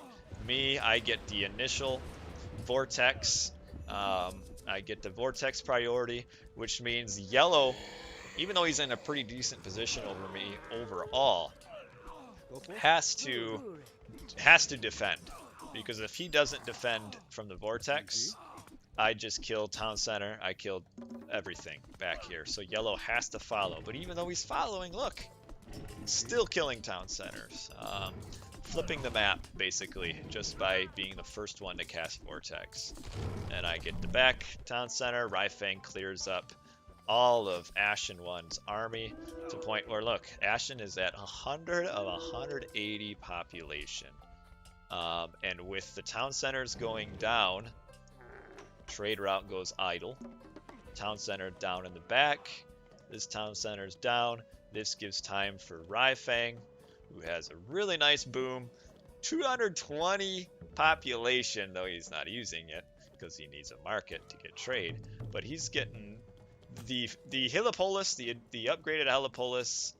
Me, I get the initial Vortex. I get the Vortex priority, which means yellow, even though he's in a pretty decent position over me overall, has to defend. Because if he doesn't defend from the Vortex, I just kill town center. I killed everything back here. So yellow has to follow. But even though he's following, look, still killing town centers. Flipping the map, basically, just by being the first one to cast Vortex. And I get the back town center. RyFang clears up all of Ashen 1's army to the point where, look, Ashen is at 100 of 180 population. And with the town centers going down, trade route goes idle. Town center down in the back. This town center's down. This gives time for RyFang, who has a really nice boom. 220 population, though he's not using it because he needs a market to get trade. But he's getting the Helipolis, the upgraded Helipolis.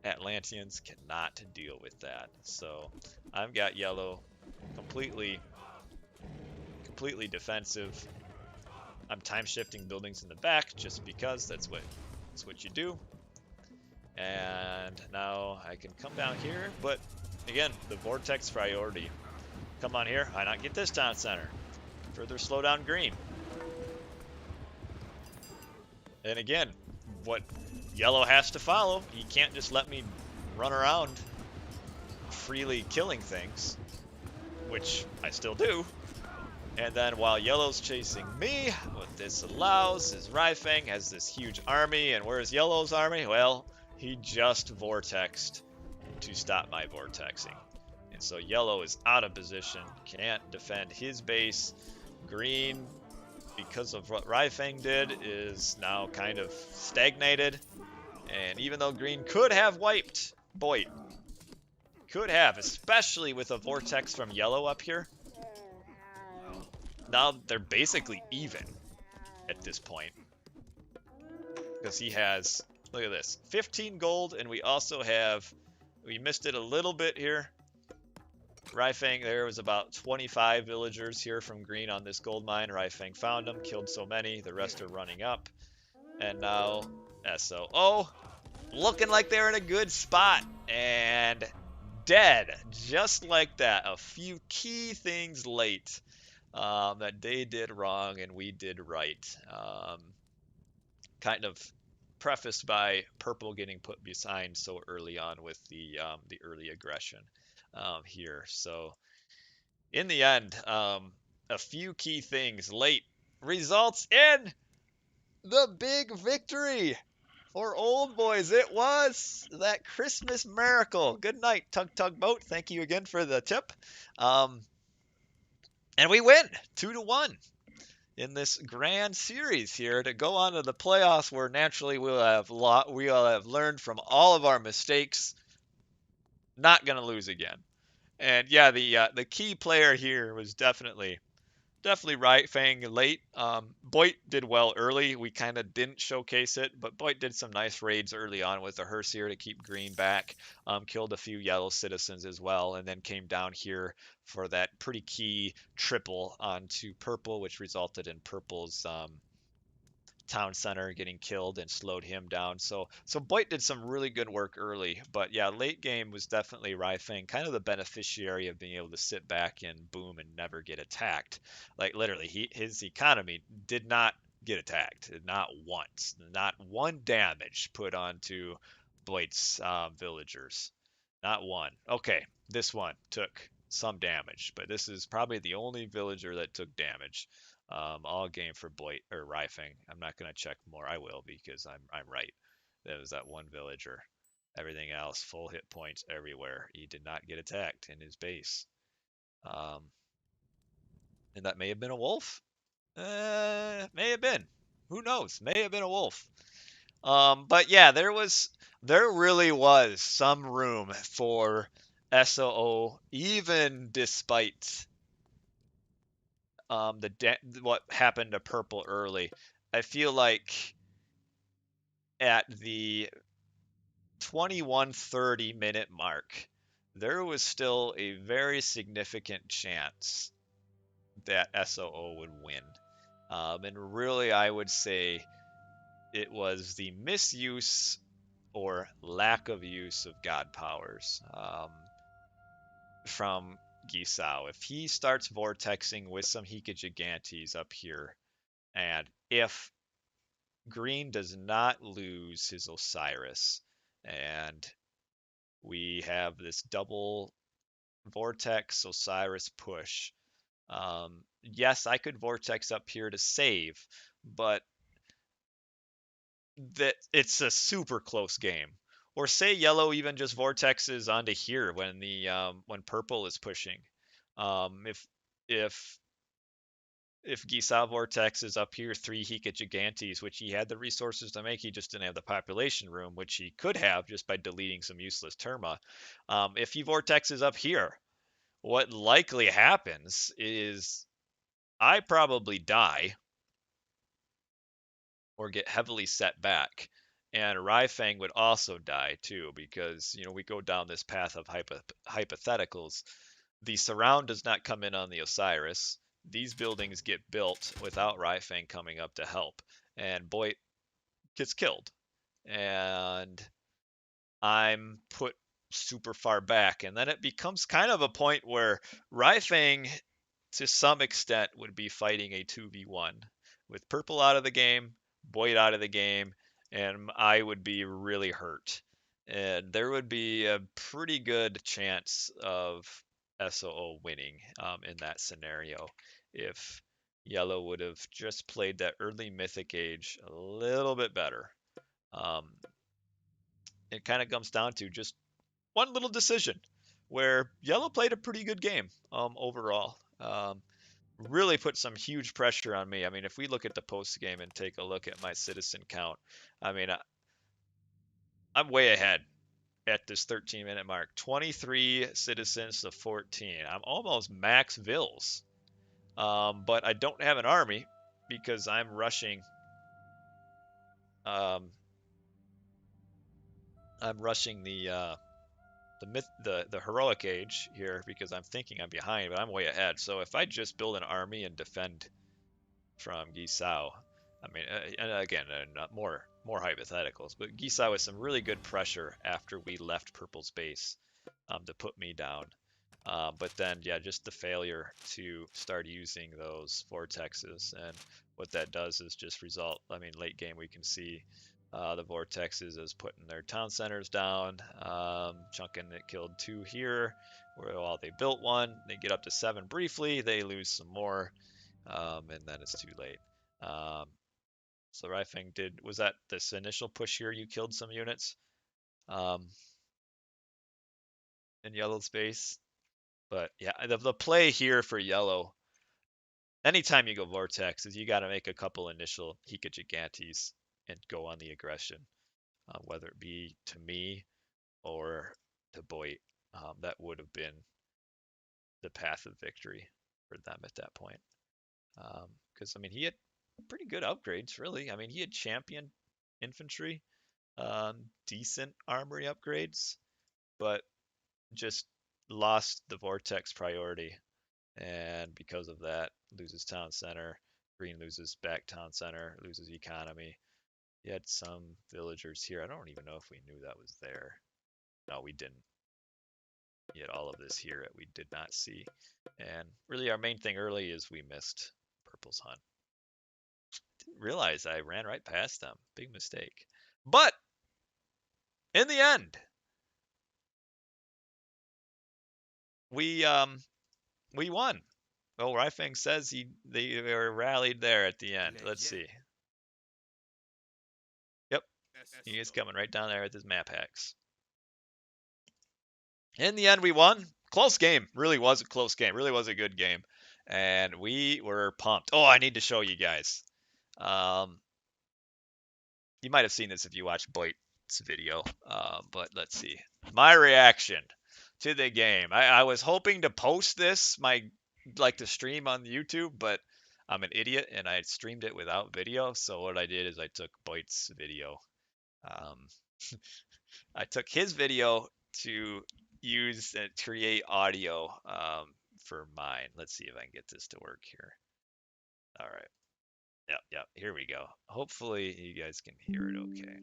Atlanteans cannot deal with that. So I've got yellow completely defensive. I'm time shifting buildings in the back just because that's what you do. And now I can come down here, but again, the Vortex priority come on here. Why not get this town center? Further slow down green. And again, what yellow has to follow. He can't just let me run around freely killing things, which I still do. And then while yellow's chasing me, what this allows is RyFang has this huge army, and where's yellow's army? Well, he just vortexed to stop my vortexing. And so yellow is out of position, can't defend his base. Green, because of what RyFang did, is now kind of stagnated. And even though green could have wiped BoIt, could have, especially with a vortex from yellow up here, now they're basically even at this point. Because he has, look at this, 15 gold, and we also have, we missed it a little bit here. RyFang, there was about 25 villagers here from green on this gold mine. RyFang found them, killed so many, the rest are running up. And now SOO, looking like they're in a good spot, and dead, just like that. A few key things late that they did wrong and we did right. Kind of prefaced by purple getting put behind so early on with the early aggression here. So in the end, a few key things late results in the big victory for old boys. It was that Christmas miracle. Good night, Tugboat. Thank you again for the tip. And we win 2-1 in this grand series here to go on to the playoffs, where naturally we'll have learned from all of our mistakes. Not gonna lose again. And yeah, the key player here was definitely RyFang late. BoIt did well early. We kind of didn't showcase it, but BoIt did some nice raids early on with the hearse here to keep green back. Killed a few yellow citizens as well, and then came down here for that pretty key triple onto purple, which resulted in purple's town center getting killed and slowed him down. So BoIt did some really good work early, but yeah, late game was definitely RyFang, kind of the beneficiary of being able to sit back and boom and never get attacked. Like literally, his economy did not get attacked, not once, not one damage put onto BoIt's villagers, not one. Okay, this one took some damage, but this is probably the only villager that took damage. All game for BoIt or RyFang. I'm not gonna check more. I will, because I'm right. That was that one villager. Everything else, full hit points everywhere. He did not get attacked in his base. And that may have been a wolf. May have been. Who knows? May have been a wolf. But yeah, there really was some room for SOO, even despite what happened to purple early. I feel like at the 21:30 minute mark, there was still a very significant chance that SOO would win. And really, I would say it was the misuse or lack of use of God powers from Gisao. If he starts vortexing with some Hika Gigantes up here, and if green does not lose his Osiris, and we have this double vortex Osiris push, yes, I could vortex up here to save, but that it's a super close game. Or say yellow even just vortexes onto here when purple is pushing. If Gisao Vortex is up here 3 Hika Gigantes, which he had the resources to make, he just didn't have the population room, which he could have just by deleting some useless Terma. If he Vortexes up here, what likely happens is I probably die or get heavily set back. And RyFang would also die too, because we go down this path of hypotheticals. The surround does not come in on the Osiris. These buildings get built without RyFang coming up to help, and BoIt gets killed. And I'm put super far back. And then it becomes kind of a point where RyFang, to some extent, would be fighting a 2v1 with purple out of the game, BoIt out of the game, and I would be really hurt. And there would be a pretty good chance of SOO winning in that scenario if Yellow would have just played that early Mythic Age a little bit better. Um, it kind of comes down to just one little decision where Yellow played a pretty good game overall. Really put some huge pressure on me. I mean, if we look at the post game and take a look at my citizen count, I mean, I'm way ahead at this 13-minute mark. 23 citizens to 14. I'm almost max vills, but I don't have an army because I'm rushing. Um, I'm rushing the heroic age here because I'm thinking I'm behind, but I'm way ahead. So if I just build an army and defend from Gisao, I mean, and again, not more hypotheticals, but Gisao with some really good pressure after we left Purple's base to put me down. But then, yeah, just the failure to start using those vortexes, and what that does is just result. I mean, late game we can see the vortexes as putting their town centers down, chunking it killed 2 here. While they built 1, they get up to 7 briefly, they lose some more, and then it's too late. So RyFang was that this initial push here? You killed some units in Yellow's base, but yeah, the play here for Yellow, anytime you go Vortex, is you got to make a couple initial Hika Gigantes and go on the aggression, whether it be to me or to BoIt. That would have been the path of victory for them at that point. Because I mean, he had pretty good upgrades, really. I mean, he had champion infantry, decent armory upgrades, but just lost the vortex priority, and because of that, loses town center. Green loses back town center, loses economy. He had some villagers here. I don't even know if we knew that was there. No, we didn't. He had all of this here that we did not see. And really, our main thing early is we missed Purple's hunt. Didn't realize I ran right past them. Big mistake. But in the end, we won. Well, RyFang says they were rallied there at the end. Let's see. Yep, he is coming right down there with his map hacks. In the end, we won. Close game. Really was a close game. Really was a good game. And we were pumped. Oh, I need to show you guys. You might have seen this if you watched BoIt's video, but let's see. My reaction to the game. I was hoping to post this, to stream on YouTube, but I'm an idiot and I streamed it without video. So what I did is I took BoIt's video. I took his video to use and create audio for mine. Let's see if I can get this to work here. All right. Yep. Here we go. Hopefully you guys can hear it okay.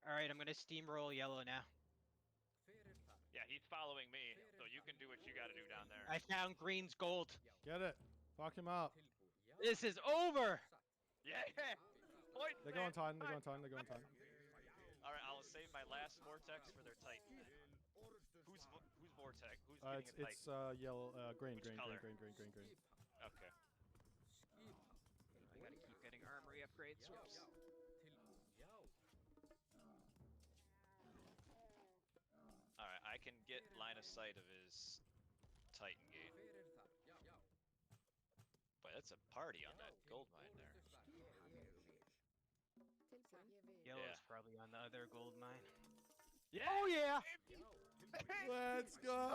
Alright, I'm gonna steamroll Yellow now. Yeah, he's following me, so you can do what you got to do down there. I found Green's gold. Get it. Fuck him up. This is over! Yeah. Point. They're going Titan. They're going Titan. They're going Titan. All right, I'll save my last vortex for their Titan. Who's vortex? Who's getting a Titan? It's yellow, green, Which green, color? green, green, green, green, green. Okay. I gotta keep getting armory upgrades. Whoops. All right, I can get line of sight of his Titan gate. Boy, that's a party on that gold mine there. Yellow's probably on the other gold mine. Yeah. Oh yeah! Let's go!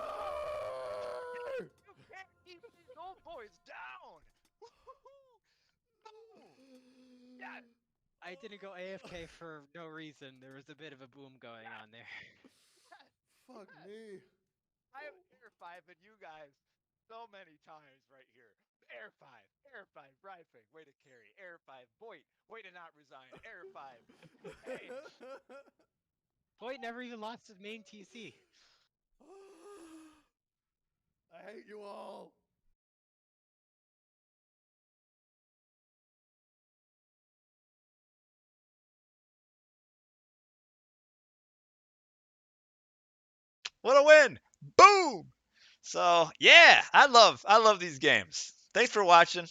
You can't keep these old boys down. I didn't go AFK for no reason. There was a bit of a boom going on there. Fuck me. I have air five and you guys so many times right here. Air five, RyFang, way to carry. Air five, BoIt, way to not resign. Air five. Hey, BoIt never even lost his main TC. I hate you all. what a win! Boom! So yeah, I love these games. Thanks for watching.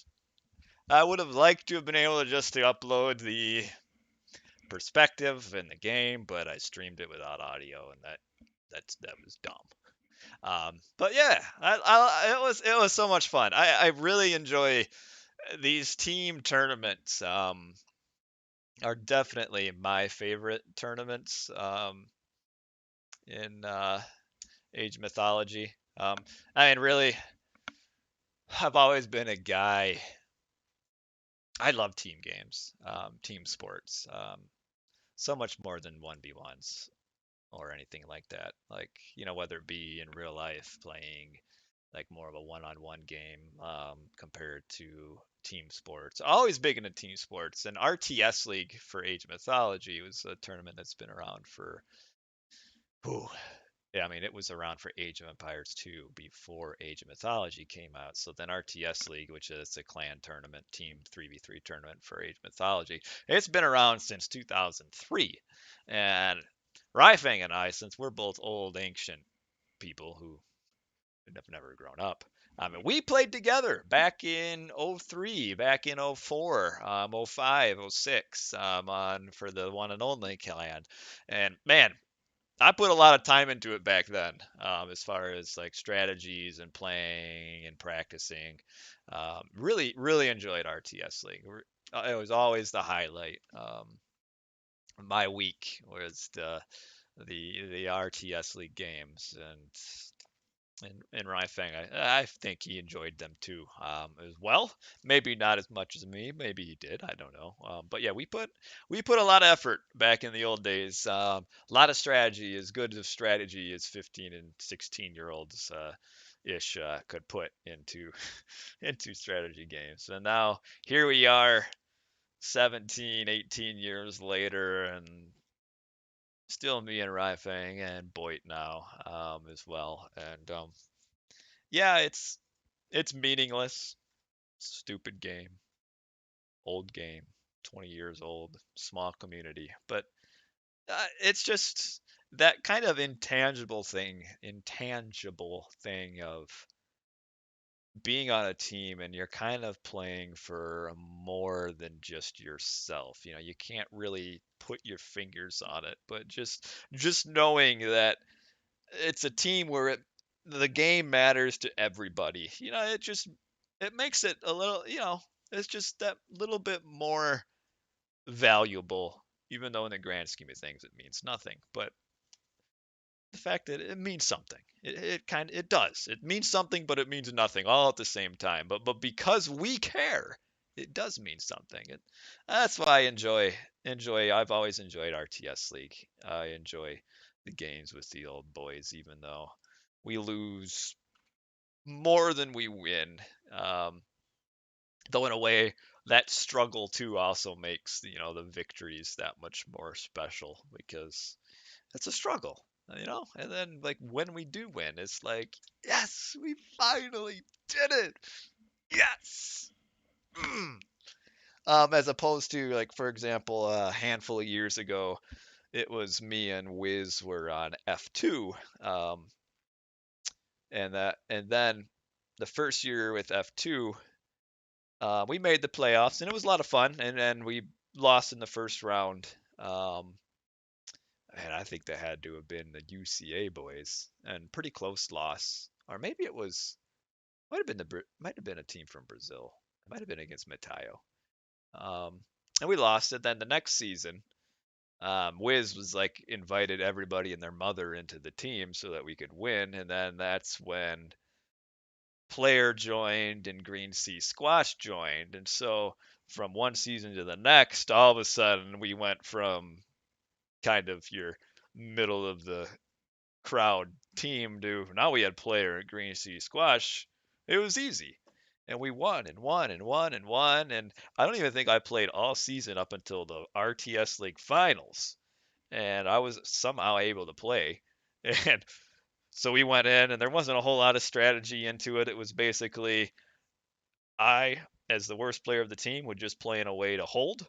I would have liked to have been able to just to upload the perspective in the game, but I streamed it without audio, and that was dumb. But yeah, it was so much fun. I really enjoy these team tournaments. Are definitely my favorite tournaments in Age Mythology. I mean, really, I've always been a guy. I love team games, team sports, so much more than 1v1s or anything like that. Like, whether it be in real life playing like more of a one-on-one game compared to team sports. Always big into team sports. And RTS League for Age of Mythology was a tournament that's been around for, whew, yeah, I mean, it was around for Age of Empires 2 before Age of Mythology came out. So then RTS League, which is a clan tournament, team 3v3 tournament for Age of Mythology, it's been around since 2003. And RyFang and I, since we're both old, ancient people who have never grown up, I mean, we played together back in '03, back in '04, '05, '06, on for the one and only clan. And man, I put a lot of time into it back then, as far as like strategies and playing and practicing. Really, really enjoyed RTS League. It was always the highlight. My week was the RTS League games, and RyFang, I think he enjoyed them too, as well. Maybe not as much as me. Maybe he did. I don't know. But yeah, we put a lot of effort back in the old days. A lot of strategy, as good of strategy as 15 and 16-year olds ish could put into into strategy games. And now here we are, 17, 18 years later, and still me and RyFang and BoIt now, as well. And yeah, it's meaningless. Stupid game. Old game. 20 years old. Small community. But it's just that kind of intangible thing of being on a team, and you're kind of playing for more than just yourself. You can't really put your fingers on it, but just knowing that it's a team where the game matters to everybody. It makes it a little, it's just that little bit more valuable, even though in the grand scheme of things it means nothing. But the fact that it means something, it does. It means something, but it means nothing all at the same time. But because we care, it does mean something. That's why I enjoy. I've always enjoyed RTS League. I enjoy the games with the old boys, even though we lose more than we win. Um, though in a way, that struggle too also makes the victories that much more special, because it's a struggle. And then like when we do win, it's like, yes, we finally did it. Yes. Mm. As opposed to, like, for example, a handful of years ago, it was me and Wiz were on F2, and then the first year with F2, we made the playoffs, and it was a lot of fun, and then we lost in the first round. Um, and I think that had to have been the UCA boys, and pretty close loss, or maybe it was might have been a team from Brazil. It might have been against Matayo. Um, and we lost it. Then the next season, Wiz was like invited everybody and their mother into the team so that we could win, and then that's when Player joined and Green Sea Squash joined, and so from one season to the next, all of a sudden we went from kind of your middle of the crowd team to now we had player and Green Sea Squash. It was easy. And we won and won and won and won. And I don't even think I played all season up until the RTS League finals. And I was somehow able to play. And so we went in, and there wasn't a whole lot of strategy into it. It was basically I, as the worst player of the team, would just play in a way to hold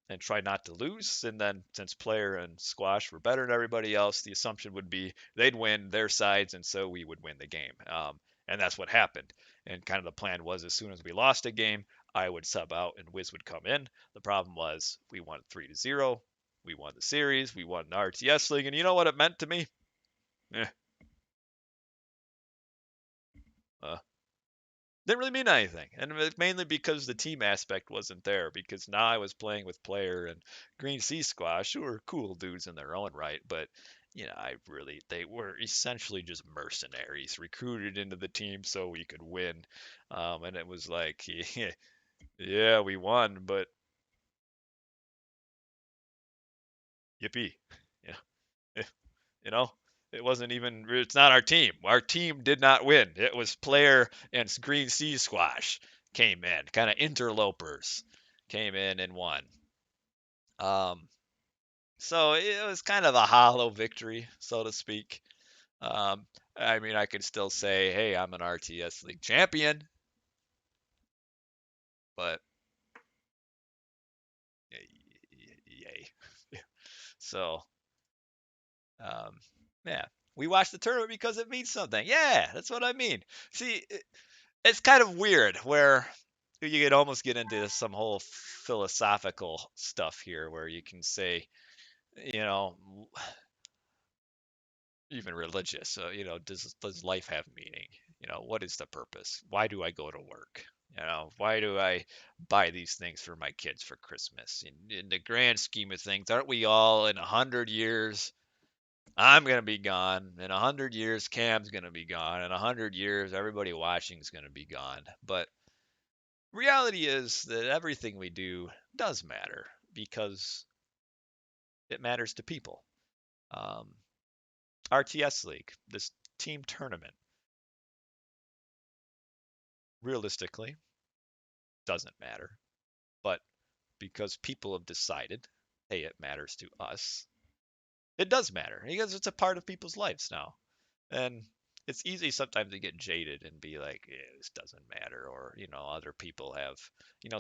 and try not to lose. And then since player and squash were better than everybody else, the assumption would be they'd win their sides, and so we would win the game. And that's what happened. And kind of the plan was as soon as we lost a game, I would sub out and Wiz would come in. The problem was we won 3-0. We won the series. We won the RTS league. And you know what it meant to me? Eh, uh, didn't really mean anything. And mainly because the team aspect wasn't there. Because now I was playing with Player and Green Sea Squash, who were cool dudes in their own right. But, they were essentially just mercenaries recruited into the team so we could win. And it was like, yeah, we won, but yippee. Yeah. You know, it wasn't even, it's not our team. Our team did not win. It was Player and Green Sea Squash came in, kind of interlopers came in and won. Um, so it was kind of a hollow victory, so to speak. Um, I mean, I could still say, hey, I'm an RTS League champion, but yay. So, um, yeah, we watched the tournament because it means something. Yeah, that's what I mean. See, it's kind of weird where you could almost get into some whole philosophical stuff here where you can say, you know, even religious, does life have meaning? What is the purpose? Why do I go to work? Why do I buy these things for my kids for Christmas? In the grand scheme of things, aren't we all in 100 years? I'm gonna be gone. In 100 years, Cam's gonna be gone. In 100 years, everybody watching is gonna be gone. But reality is that everything we do does matter because it matters to people. Um, RTS League, this team tournament, realistically doesn't matter, but because people have decided, hey, it matters to us, it does matter because it's a part of people's lives now. And it's easy sometimes to get jaded and be like, yeah, this doesn't matter, or other people have,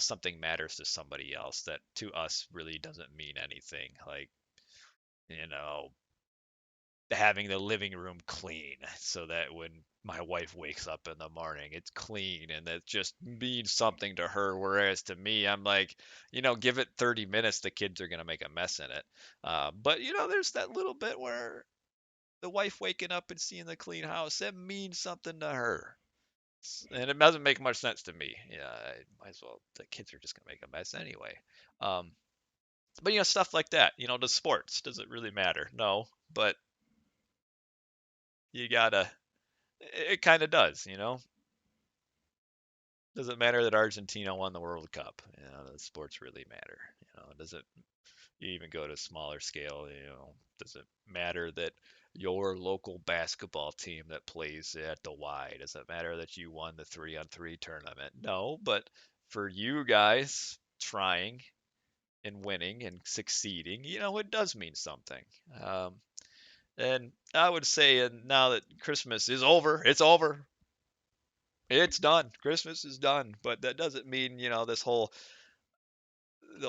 something matters to somebody else that to us really doesn't mean anything. Like, you know, having the living room clean so that when my wife wakes up in the morning, it's clean and that just means something to her. Whereas to me, I'm like, give it 30 minutes, the kids are going to make a mess in it. But, there's that little bit where the wife waking up and seeing the clean house, it means something to her. And it doesn't make much sense to me. Yeah, I might as well, the kids are just going to make a mess anyway. Um, but, stuff like that, the sports, does it really matter? No, but you gotta, it kind of does, Does it matter that Argentina won the World Cup? The sports really matter. Does it you even go to smaller scale, does it matter that your local basketball team that plays at the Y, does it matter that you won the 3-on-3 tournament? No, but for you guys trying and winning and succeeding, it does mean something. Um, and I would say, and now that Christmas is over, it's over. It's done. Christmas is done, but that doesn't mean, the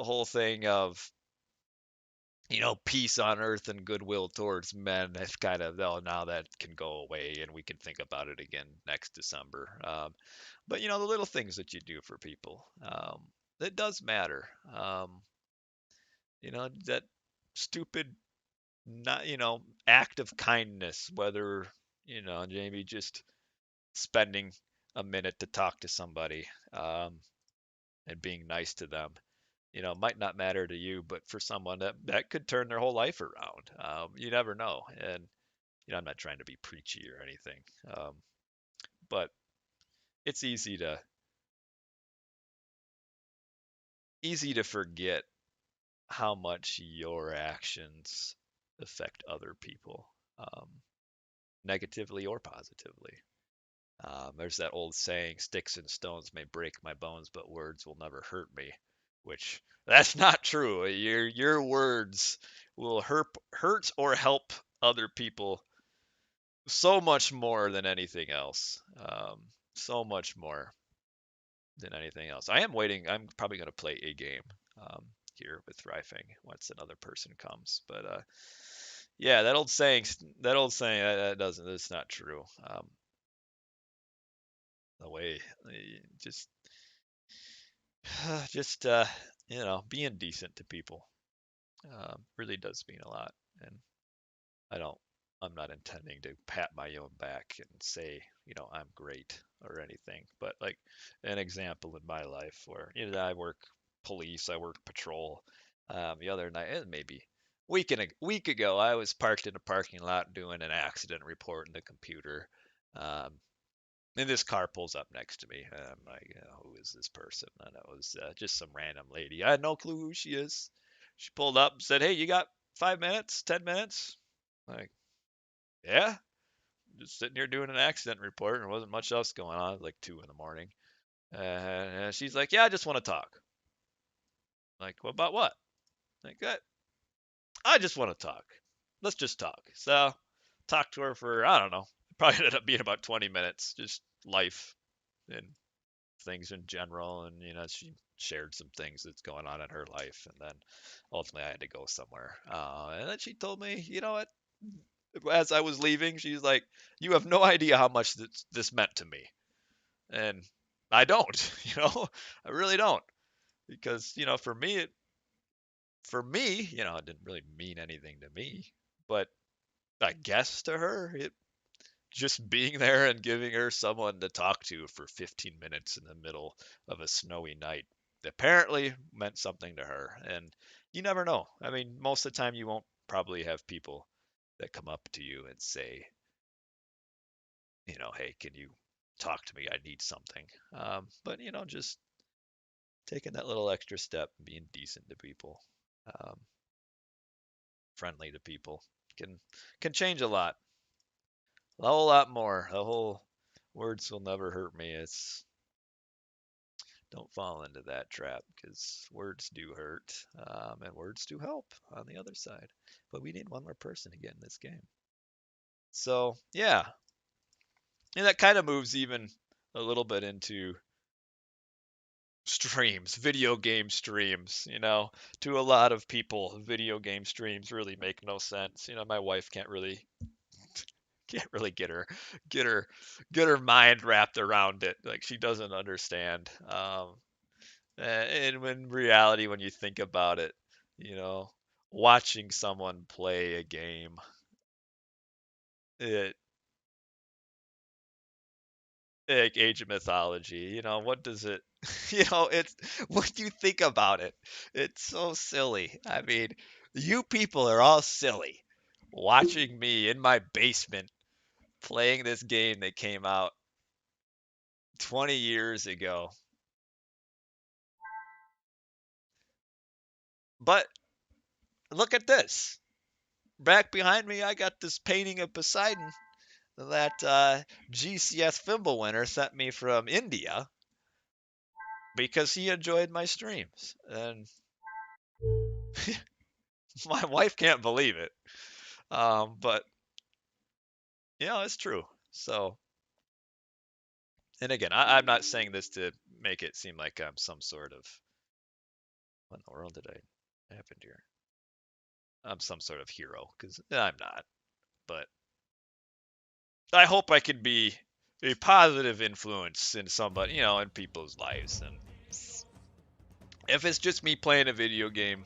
whole thing of, peace on earth and goodwill towards men. That's kind of, oh, now that can go away and we can think about it again next December. But, the little things that you do for people, it does matter. That stupid, not, act of kindness, whether, maybe just spending a minute to talk to somebody, and being nice to them, might not matter to you, but for someone that could turn their whole life around. You never know. And, I'm not trying to be preachy or anything, but it's easy to easy to forget how much your actions affect other people, um, negatively or positively. There's that old saying, sticks and stones may break my bones, but words will never hurt me, which that's not true. Your words will hurt or help other people so much more than anything else. So much more than anything else. I am waiting. I'm probably going to play a game um, here with RyFang once another person comes. But yeah, that old saying, that doesn't. That's not true. The way, just, just being decent to people really does mean a lot. And I don't. I'm not intending to pat my own back and say, I'm great or anything. But like an example in my life where I work police, I work patrol. The other night, maybe week ago, I was parked in a parking lot doing an accident report in the computer. Um, and this car pulls up next to me. And I'm like, who is this person? And it was just some random lady. I had no clue who she is. She pulled up and said, "Hey, you got 5 minutes, 10 minutes?" Like, yeah, just sitting here doing an accident report, and there wasn't much else going on. It was like 2 in the morning. And she's like, "Yeah, I just want to talk." Like, well, about what? Like, I just want to talk. Let's just talk. So, talked to her for, I don't know, probably ended up being about 20 minutes, just life and things in general. And, she shared some things that's going on in her life. And then ultimately I had to go somewhere. And then she told me, you know what? As I was leaving, she's like, "You have no idea how much this meant to me." And I don't, I really don't. Because, for me, it didn't really mean anything to me. But I guess to her, it just being there and giving her someone to talk to for 15 minutes in the middle of a snowy night apparently meant something to her. And you never know. I mean, most of the time you won't probably have people that come up to you and say, "Hey, can you talk to me? I need something." But just taking that little extra step, being decent to people, um, friendly to people, can change a whole lot more. The whole words will never hurt me. It's Don't fall into that trap because words do hurt, and words do help on the other side. But we need one more person to get in this game. So yeah, and that kind of moves even a little bit into streams, video game streams. To a lot of people, video game streams really make no sense. My wife can't really get her get her mind wrapped around it. Like she doesn't understand. And in reality, when you think about it, you know, watching someone play a game, it like Age of Mythology, what does it, it's when you think about it, it's so silly. I mean, you people are all silly watching me in my basement playing this game that came out 20 years ago. But look at this. Back behind me, I got this painting of Poseidon that GCS Fimble winner sent me from India because he enjoyed my streams. And my wife can't believe it. But, it's true. So, and again, I'm not saying this to make it seem like I'm some sort of, what in the world did I happen here? I'm some sort of hero because I'm not. But I hope I can be a positive influence in somebody, in people's lives. And if it's just me playing a video game,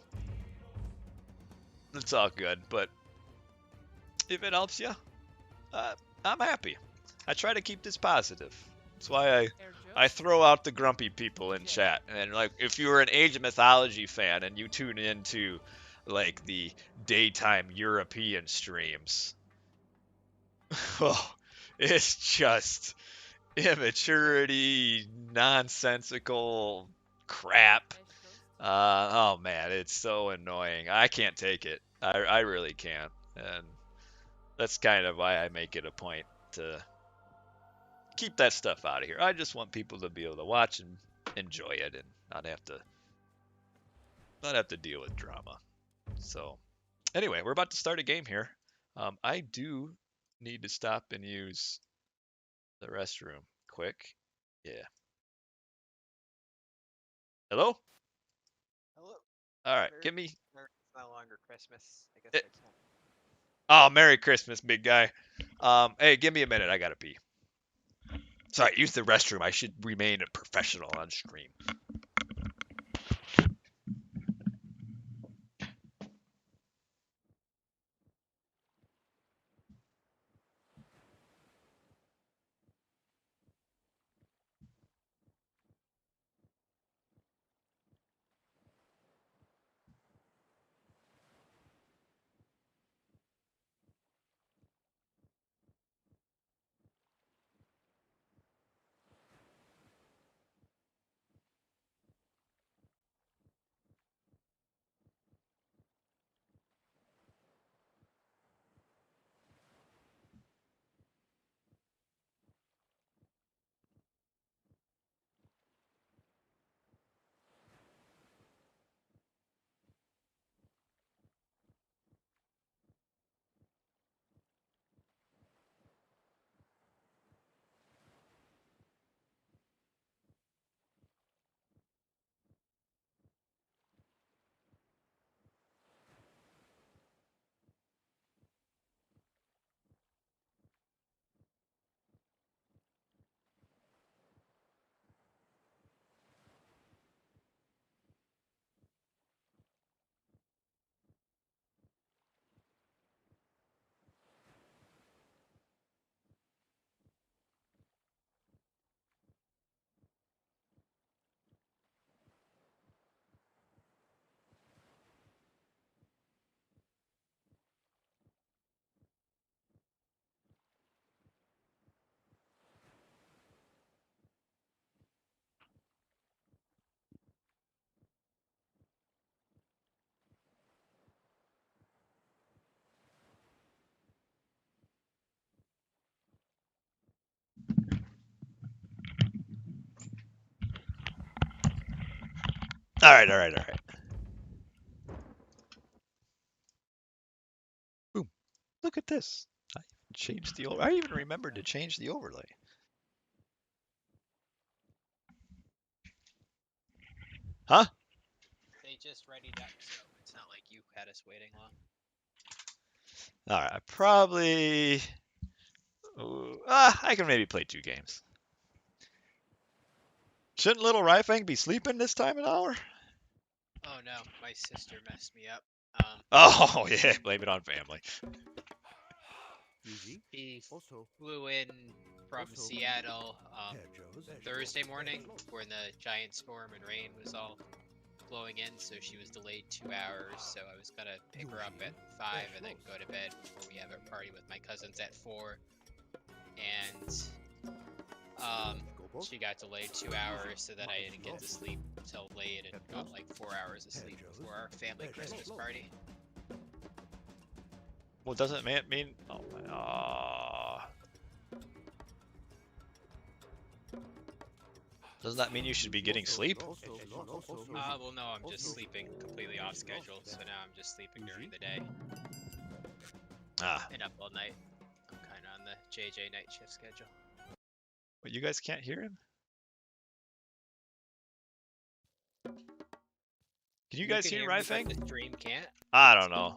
it's all good. But if it helps you, I'm happy. I try to keep this positive. That's why I throw out the grumpy people in chat. And like, if you were an Age of Mythology fan and you tune into like the daytime European streams, oh, it's just immaturity, nonsensical crap Oh man, it's so annoying. I can't take it. I really can't. And that's kind of why I make it a point to keep that stuff out of here. I just want people to be able to watch and enjoy it and not have to deal with drama. So anyway, we're about to start a game here. I do need to stop and use the restroom quick. Yeah. Hello? Hello. All right, give me. It's no longer Christmas. I guess It, I can't. oh, Merry Christmas, big guy. Hey, give me a minute. I gotta pee. Sorry, use the restroom. I should remain a professional on stream. All right, all right, all right. Boom. Look at this. I changed the. I even remembered to change the overlay. Huh? They just readied up, so it's not like you had us waiting long. All right. I probably. I can maybe play 2 games. Shouldn't little RyFang be sleeping this time of the hour? Oh no, my sister messed me up. Oh yeah, blame it on family. He flew in from Seattle Thursday morning when the giant storm and rain was all blowing in, so she was delayed 2 hours. So I was gonna pick her up at 5 and then go to bed before we have a party with my cousins at 4. And she got delayed 2 hours, so that I didn't get to sleep until late and got like 4 hours of sleep before our family Christmas party. Well, doesn't it mean? Oh my. Doesn't that mean you should be getting sleep? Well, no, I'm just sleeping completely off schedule, so now I'm just sleeping during the day Ah, and up all night. I'm kind of on the JJ night shift schedule. but you guys can't hear him? Can you guys can hear hear me, but RyFang? the stream can't. I don't know.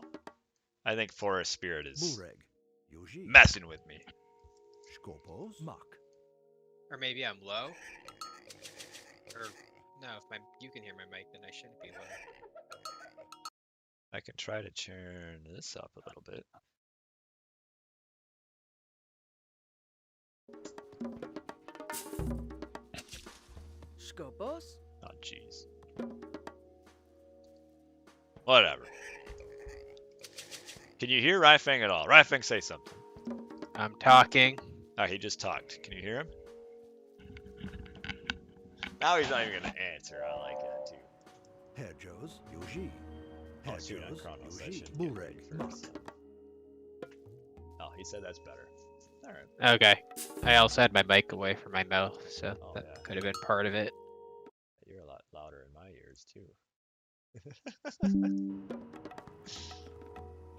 I think Forest Spirit is messing with me. Or maybe I'm low. Or no, if you can hear my mic, then I shouldn't be low. I can try to turn this up a little bit. Scopos? Oh, jeez. Whatever. Can you hear RyFang at all? RyFang, say something. I'm talking. Oh, he just talked. Can you hear him? Now he's not even going to answer. I like that too. Hedgehogs, Yuji. Oh, shoot, on Kronos, I should get ready first. Oh, he said that's better. Alright. Okay. I also had my mic away from my mouth, so Oh, that yeah. could have been part of it. You're a lot louder in my ears, too.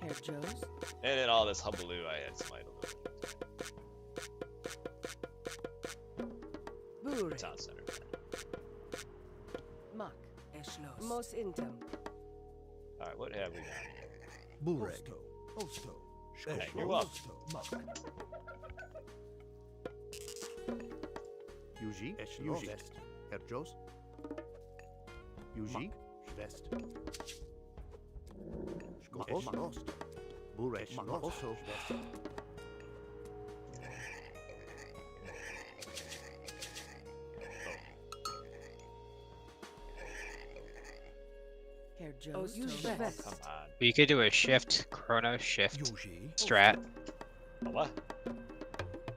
Hedgehogs, And in all this hubbub, I had smite a little bit. Bure, Town center. Mak, Eshlos, Mos Intam, Alright, what have we got here? Burek. Osto. Hey, you're welcome. Yuji. Yuji. Hedgehogs. Yuji. Schwest. Schkopost. Burek. Also. Hedgehogs, Oh, come on. We could do a shift, Kronos shift Yuji. strat. A what?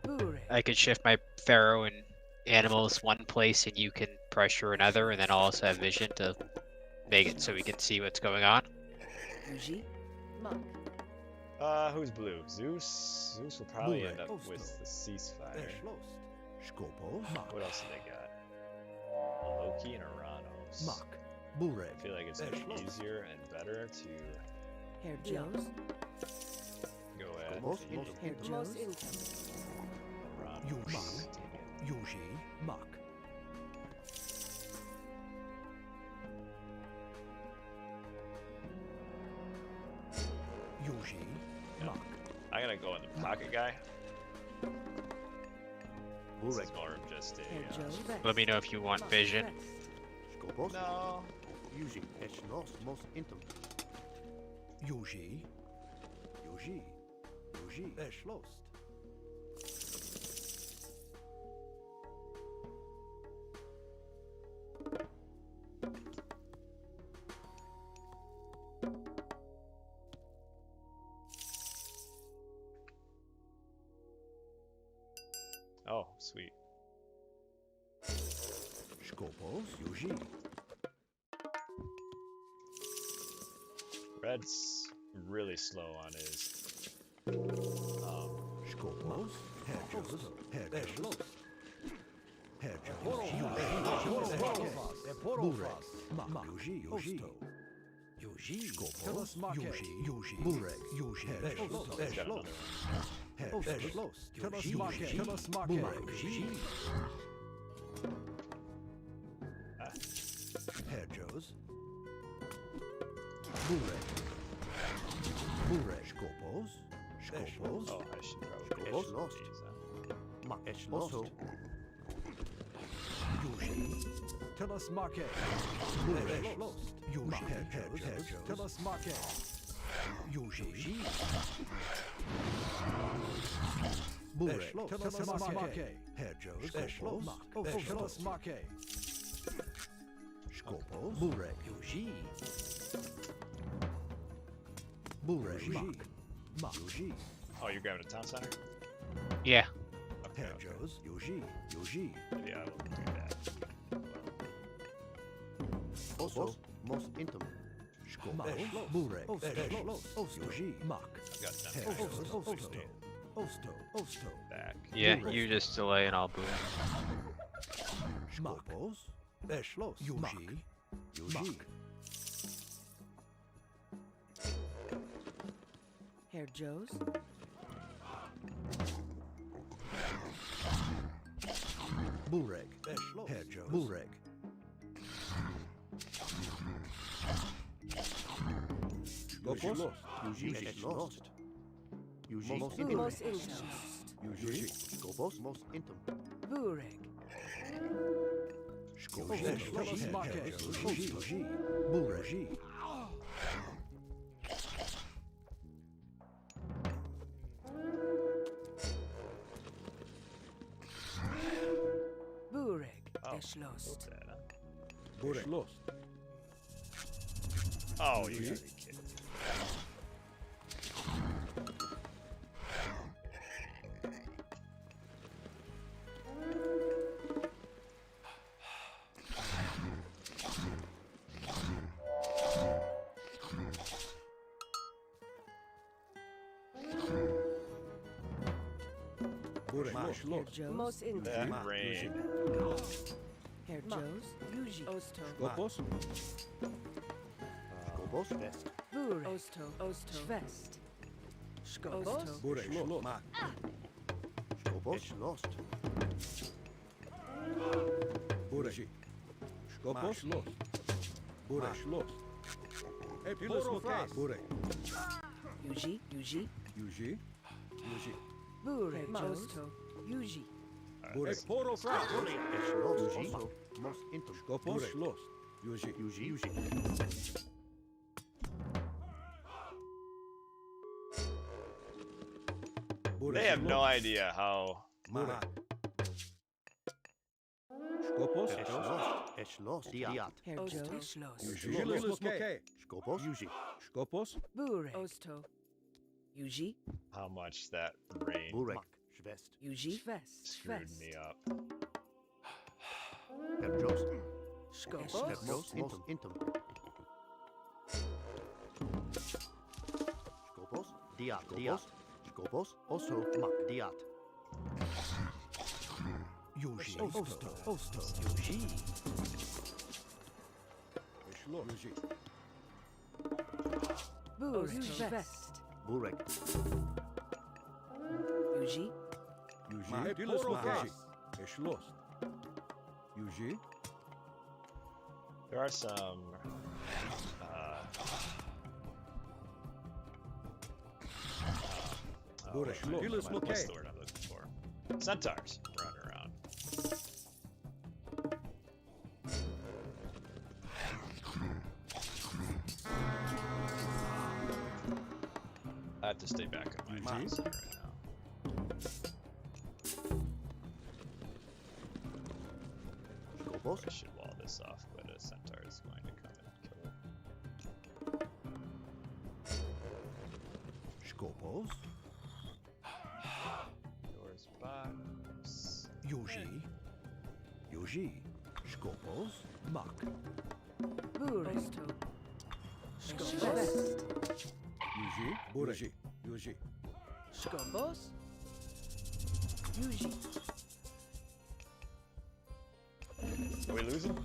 Bure, I could shift my pharaoh and animals one place and you can pressure another, and then I'll also have vision to make it so we can see what's going on. Yuji, Mak, Who's blue? Zeus? Zeus will probably end up with the ceasefire. Skopos. What else do they got? A Loki and a Kronos. Mak. Burek. I feel like it's gonna be easier and better to Hedgehogs, go at Most the Hedgehogs, Mos Intam, Kronos. Yuji. Mak. Yuji. Mak. I'm gonna go in the pocket guy. This Burek. is more of just a. Hedgehogs, Let me know if you want vision. Skopos. No. Yuji. Eshlos. Most intim. Yuji. Yuji. Yuji. Eshlost. Oh, sweet. Skopos. Yuji. Red's really slow on his. Skopos. Hedgehogs. Hedgehogs. Hedgehogs. Burek. Mak. Yuji. Yuji. Yuji. Skopos. Yuji. Yuji. Burek. Yuji. Hedgehogs. He's got another one. Hedgehogs. Yuji. Burek. Yuji. Ah, Hedgehogs. Burek. Burek. Skopos. Skopos. oh, I should probably Skopos. go these, huh? Mak. Also. Yuji. Tell us Marke. Burek. Yuji. Hedgehogs. Tell us Marke. Yuji. Burek. Tell us Marke. Hedgehogs. Eshlos. Oh, tell us Marke. Skopos. Burek. Yuji. Burek. Mak. Yuji. Oh, you're grabbing a town center? Yeah. Okay, okay. Hedgehogs. Yuji. Yuji. Maybe I will do that. Also. Most intim. Skopos. Burek. Eshlos. Yuji. Mak. I've got that Hedgehogs. Osto. back. Yeah, Burek. you just delay and I'll boom. Skopos. Eshlos. Yuji. Yuji. Hedgehogs, Burek. Hedgehogs. Burek. Skopos. Yuji. Eshlos. Yuji. Mos Intam, Yuji. Skopos. Most intim. Burek, Yuji. Burek. Burek, Oh, Eshlos, what's that, huh? Burek. Oh, you gotta be kidding. Burek. Herr Schloss. Joes. Mos That Inter. rain. Herr Joes. Yuji. Osto. Skopos. Skopos. West. Burek. Osto. Osto. Schwest. Osto. Burek. Schloss. Mak. Skopos. Lost. Burek. Skopos. Schloss. Burek. Schloss. Tilis Mokay. Burek. Yuji. Yuji. Yuji. Yuji. Burek. Osto. Yuji. Burek. Schloss. Also. Most intom. Skopos. Schloss. Yuji. Yuji. Burek. They have no idea how. Mak. Skopos. Schloss. Diat. Herr Joes. Schloss. Yuji. Tilis Mokay. Skopos. Yuji. Skopos. Burek. Osto. Yuji. How much that rain Burek. Schwest. Yuji. Schwest. screwed Schwest. me up. Herr Joes. Skopos. Herr Joes. Most intom. Skopos. Diat. Diat. Skopos. Also. Mak. Diat. Yuji. Osto. Osto. Yuji. Schloss. Yuji. Burek. Schwest. Burek. Yuji. Yuji. Tilis Mokay. Schloss. Yuji. There are some. Burek. Tilis What's Mokay. the word I'm looking for? Centaurs running around. I have to stay back on my feet right now. Skopos. I should wall this off, but a centaur is going to come and kill it. Skopos. Doors box. Yuji. Yuji. Skopos. Mak. Burek. Osto. Skopos. Schwest. Yuji. Burek. Yuji. Skopos. Yuji. Are we losing?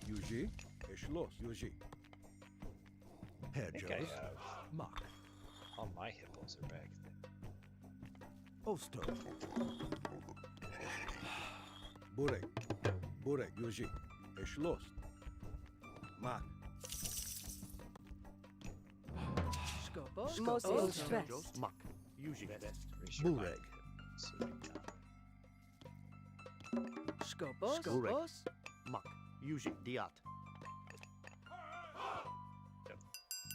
Yuji. Schloss. Yuji. I think I Hedges. have. Mak. All my hippos are back there. Osto. Burek. Burek. Yuji. Schloss. Mak. Skopos. Mos Inter. Schwest. Mak. Yuji. West. Pretty sure mine Burek. are so we can- Skopos. Burek. Skopos. Mak. Yuji. Diat.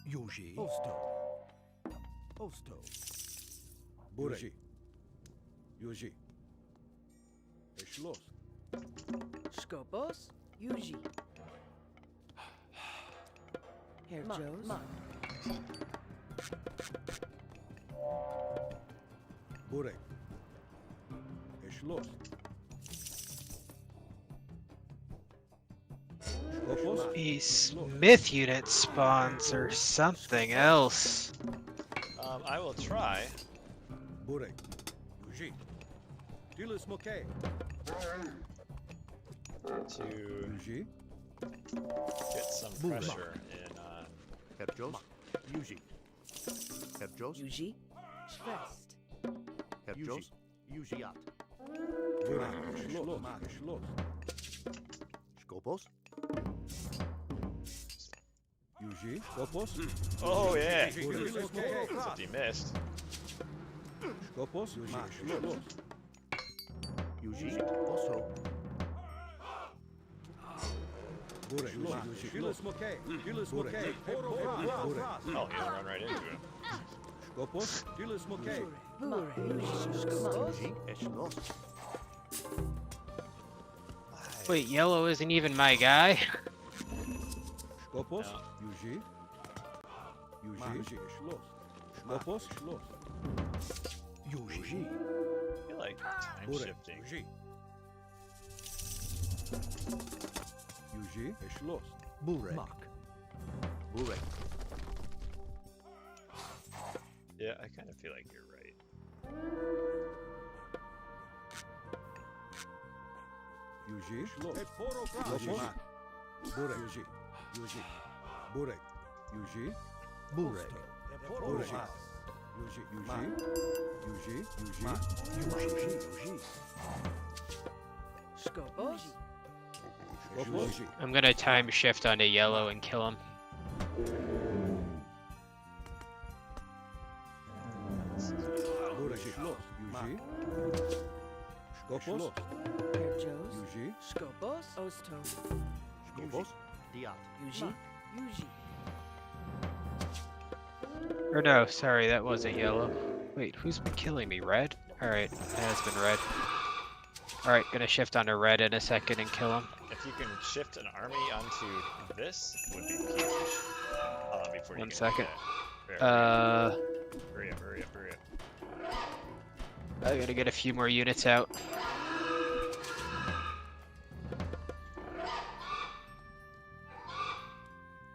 Yuji. Osto. Osto. Burek. Yuji. Schloss. Skopos. Yuji. Herr Joes. Burek. Schloss. Skopos. These myth unit spawns or something else. I will try. Burek. Yuji. Tilis Mokay. To Yuji. get some Burek. pressure in on. Herr Joes. Yuji. Herr Joes. Yuji. Schwest. Herr Joes. Yujiat. Burek. Schloss. Mak. Schloss. Skopos. Yuji. Skopos. Oh yeah! Tilis Mokay. Except he missed. Skopos. Mak. Schloss. Yuji. Also. Burek. Yuji. Tilis Mokay. Tilis Mokay. Burek. Oh, he'll run right into him. Skopos. Tilis Mokay. Burek. Skopos. Yuji. Schloss. Wait, yellow isn't even my guy? Skopos. No. Yuji. Yuji. Schloss. Skopos. Schloss. Yuji. I feel like time Burek. shifting. Yuji. Yuji. Schloss. Burek. Mak. Burek. Yeah, I kind of feel like you're right. Yuji. Et poro Yuji. Burek. Yuji. Yuji. Burek. Yuji. Burek. Burek. Yuji. Yuji. Yuji. Yuji. Skopos. Yuji. I'm gonna time shift onto yellow and kill him. Burek. Yuji. Skopos. Herjos. Yuji. Skopos. Osto. Skopos. Diat. Yuji. Yuji. Or no, sorry, that wasn't yellow. Wait, who's been killing me? Red? Alright, it has been red. Alright, gonna shift onto red in a second and kill him. If you can shift an army onto this, would be huge. Before you One can second. do that. Hurry Hurry up. I gotta get a few more units out.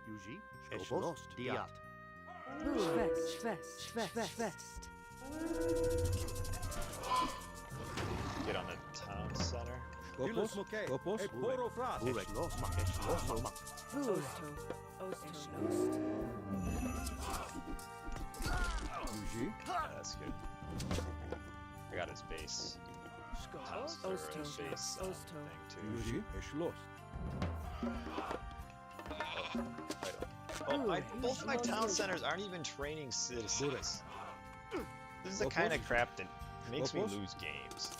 Yuji. Skopos. Diat. Schwest. Get on the town center. Skopos. Skopos. Et poro fras. Burek. Los. Mak. Osto. Ost. Yuji. Yeah, that's good. I got his base. House, Skopos. or Osto. his base Osto. thing too. Yuji. Schloss. Both my town centers aren't even training citizens. This is the kind of crap that makes me lose games.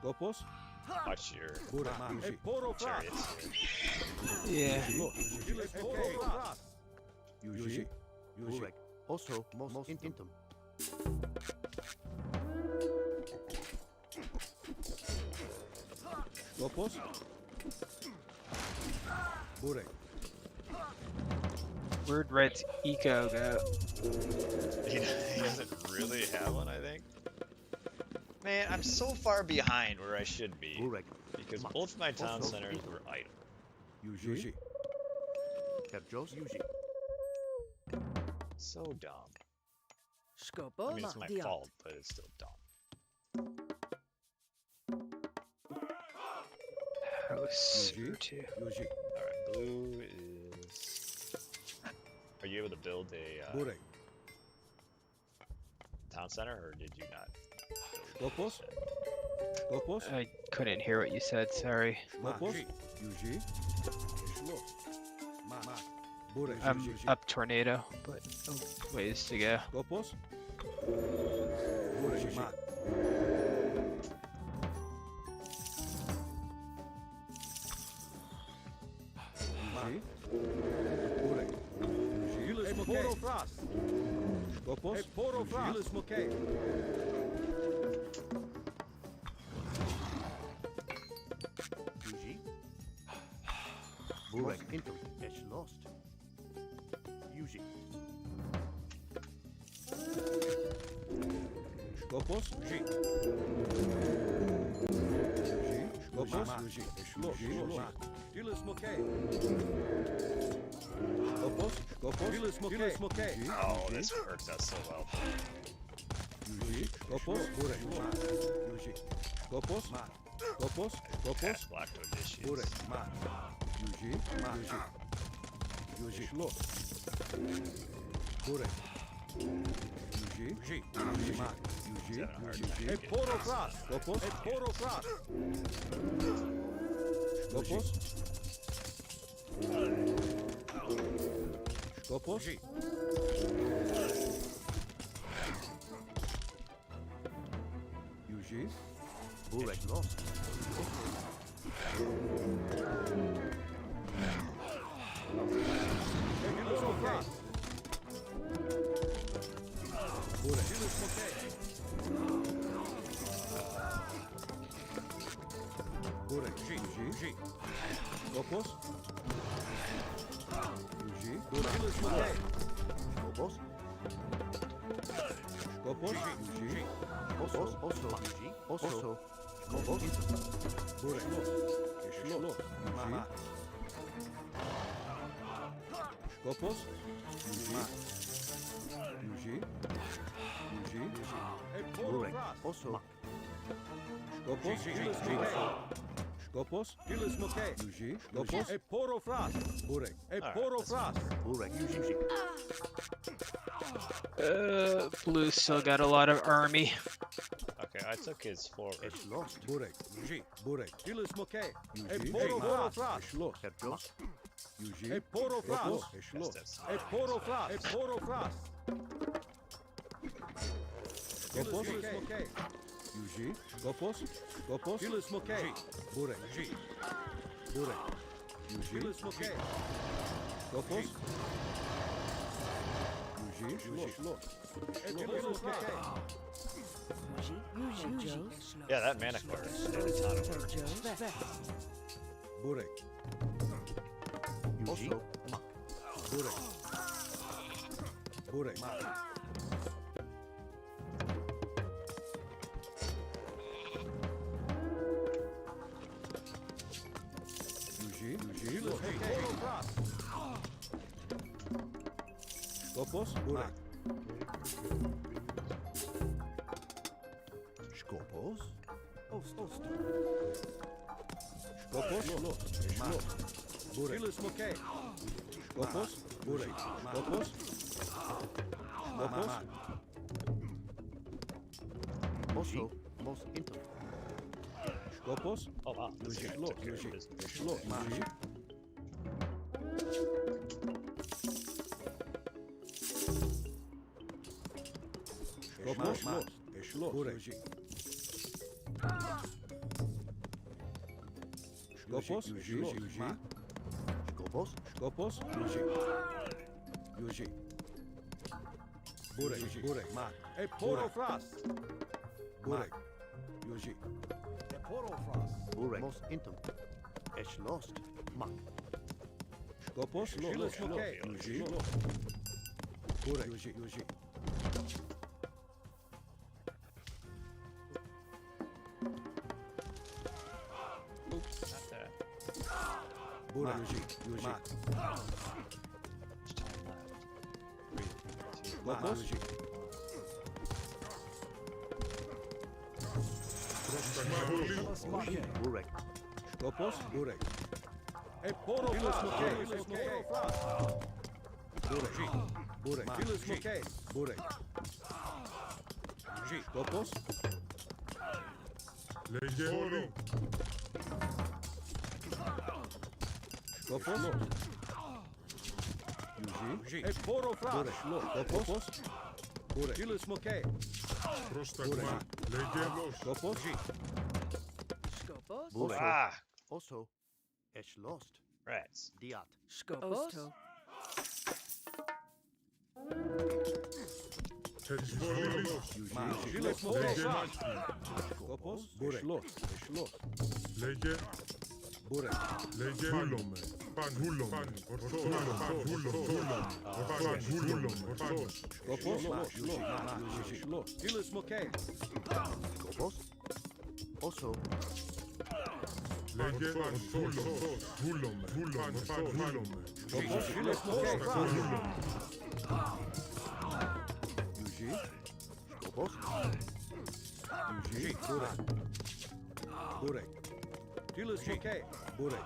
Skopos. Watch your Burek. Et poro fras. chariots here. Yeah. Et poro fras. Yuji. Burek. Oso. Most intum. Skopos. Burek. Where'd Red's eco go? He doesn't really have one, I think. Man, I'm so far behind where I should be Burek. because both my town centers were idle. Yuji. Herjos. Yuji. So dumb. Skopos. I mean, it's my fault, but it's still dumb. House Yuji. 2. Yuji. All right, blue is. Are you able to build a Burek. town center, or did you not? Skopos. Skopos. I couldn't hear what you said, sorry. Skopos. Yuji. Schloss. Burek. I'm Yuji. up tornado, but ways to go. Skopos. Burek. Yuji. Burek. Yuji. Et poro fras. Skopos. Et poro fras. Yuji. Smokey. Yuji. Burek. Intum. Esh lost. Yuji. Skopos. Yuji. Skopos. Yuji. Schloss. Stille Smokey. Skopos. Skopos. Smokey. Oh, this worked out so well. Yuji. Skopos. Burek. Yuji. Skopos. Skopos. Skopos. Past black issues. Burek. Yuji. Yuji. Yuji. Schloss. Burek. Yuji. Yuji. Yuji. Yuji. Et poro fras. Skopos. Et poro fras. Skopos. Skopos. Yuji. Burek lost. Poro fras. Burek. Stille Smokey. Burek. Yuji. Skopos. Yuji. Stille Smokey. Skopos. Skopos. Yuji. Oso. Oso. Yuji. Oso. Skopos. Burek. Schloss. Yuji. Skopos. Yuji. Yuji. Yuji. Burek. Also. Skopos. Skopos. Yuji. Skopos. A poro fras. Burek. A poro fras. Burek. Yuji. Blue still got a lot of army. Okay, I took his forward. It's lost. Burek. Yuji. Burek. Ilis moke. A Yuji. poro fras. Schloss. Herjos. Yuji. A poro fras. Schloss. A poro fras. A poro fras. Skopos. Yuji. Skopos. Skopos. Ilis moke. Burek. Burek. Yuji. Ilis moke. Skopos. Yuji. Schloss. Ilis moke. Yeah, that mana card is a ton of work. Burek. Also. Burek. Burek. Yuji. Yuji. Skopos. Burek. Skopos. Skopos. Schloss. Burek. Skopos. Burek. Skopos. Skopos. Also. Most into. Skopos. Oh wow, this Yuji. guy Schloss. took care of Yuji. business. Schloss. Yuji. Skopos. Schloss. Burek. Skopos. Yuji. Skopos. Skopos. Yuji. Yuji. Burek. Burek. A poro fras. Burek. Yuji. A poro fras. Burek. Most into. It's lost. Mak. Skopos. Schloss. Yuji. Burek. Yuji. Oops, not that. Burek. Yuji. Much time left. 3, 2, Skopos. Burek. Skopos. Burek. A poro fras. Burek. Burek. Burek. Skopos. Skopos. Yuji. A poro fras. Burek. Skopos. Burek. Burek. Skopos. Skopos. Burek. Ah, Also. It's lost. rats. Diat. Skopos. Yuji. Skopos. Burek. Schloss. Burek. Skopos. Yuji. Schloss. Skopos. Also. Yuji. Skopos. Yuji. Burek. Burek.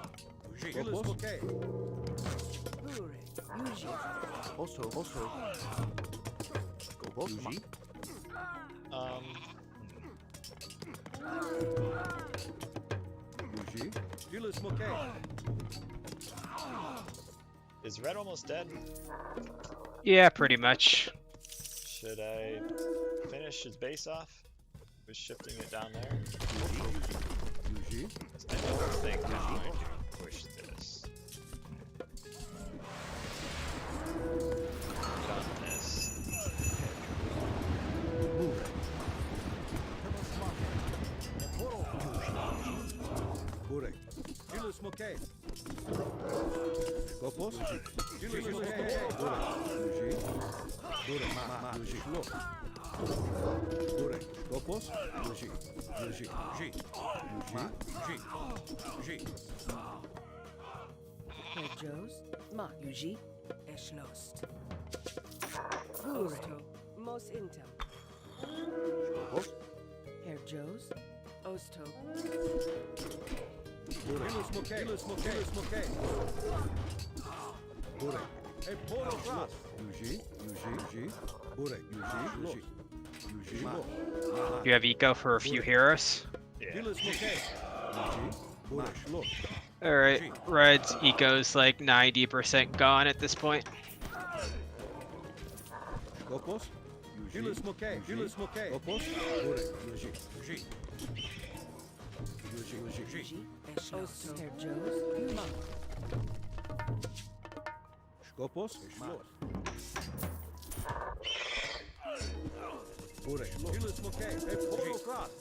Skopos. Burek. Yuji. Also. Skopos. Yuji. Yuji. Is Red almost dead? Yeah, pretty much. Should I finish his base off? Was shifting it down there? Yuji. I don't think I'm going to push this. Done this. Burek. Skopos. Yuji. Burek. Yuji. Schloss. Burek. Skopos. Yuji. Herjos. Mak. Yuji. Eschlost. Osto. Mos Intel. Skopos. Herr Joes. Osto. Ilus Mokay. Ilus Mokay. Ilus Mokay. Burek. E poro fras. Yuji. Burek. Yuji. You have eco for a few heroes. Yeah. Ilus Mokay. Yuji. Burek. Look. Alright, Red's eco's like 90% gone at this point. Skopos. Ilus Mokay. Ilus Mokay. Skopos. Burek. Yuji. Osto. Herr Joes. Monk. Skopos. Burek. Ilus Mokay. E poro fras.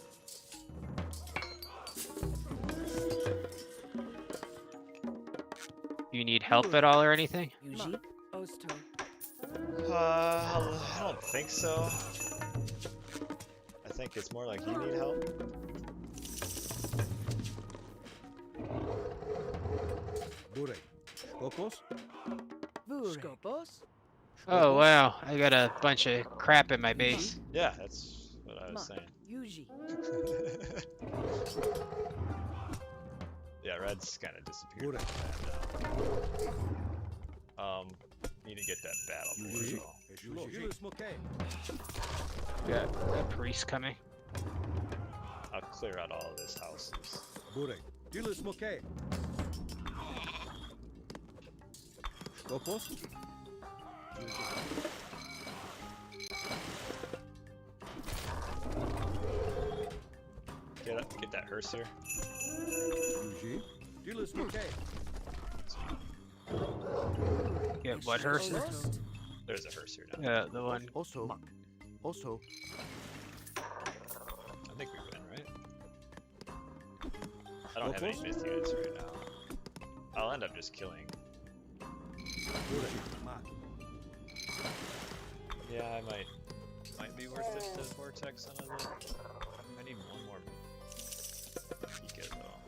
You need help at all or anything? Yuji. Osto. I don't think so. I think it's more like you need help. Burek. Skopos. Skopos. Oh wow, I got a bunch of crap in my base. Yeah, that's what I was Monk. saying. Yuji. Yeah, Red's kind of disappeared. Burek. Need to get that battle board. Yuji. though. Ilus Mokay. Got a priest coming. I'll clear out all of his houses. Burek. Ilus Mokay. Skopos. Get that hearse here. Yuji. Ilus Mokay. Get what hearse? Osto. There's a hearse here now. Yeah, the one. Osto. Osto. I think we win, right? I don't have any Skopos? myth units right now. I'll end up just killing. Burek. Yeah, I might be worth it to vortex another. I need one more Pika though.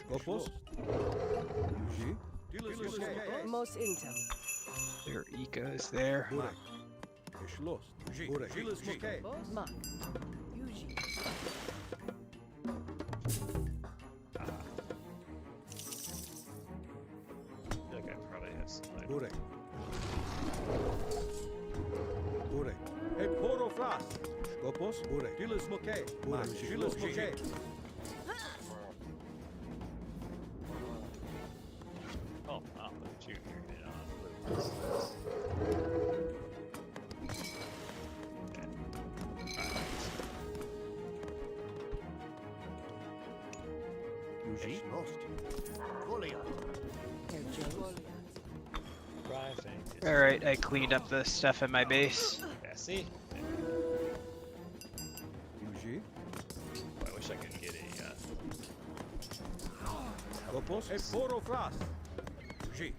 Skopos. Yuji. Ilus Mokay. Mos Intel. Their eco's there. Burek. Schloss. Burek. Ilus Mokay. Monk. Yuji. I feel like I probably have some like Burek. Burek. E poro fras. Skopos. Burek. Ilus Mokay. Burek. Ilus Mokay. oh wow, look at you here getting on blue. Yuji. Lost. Golia. Herr Joes. RyFang is Alright, I cleaned up the stuff in my base. yeah, see? Yuji. I wish I could get a Skopos. E poro fras. Yuji.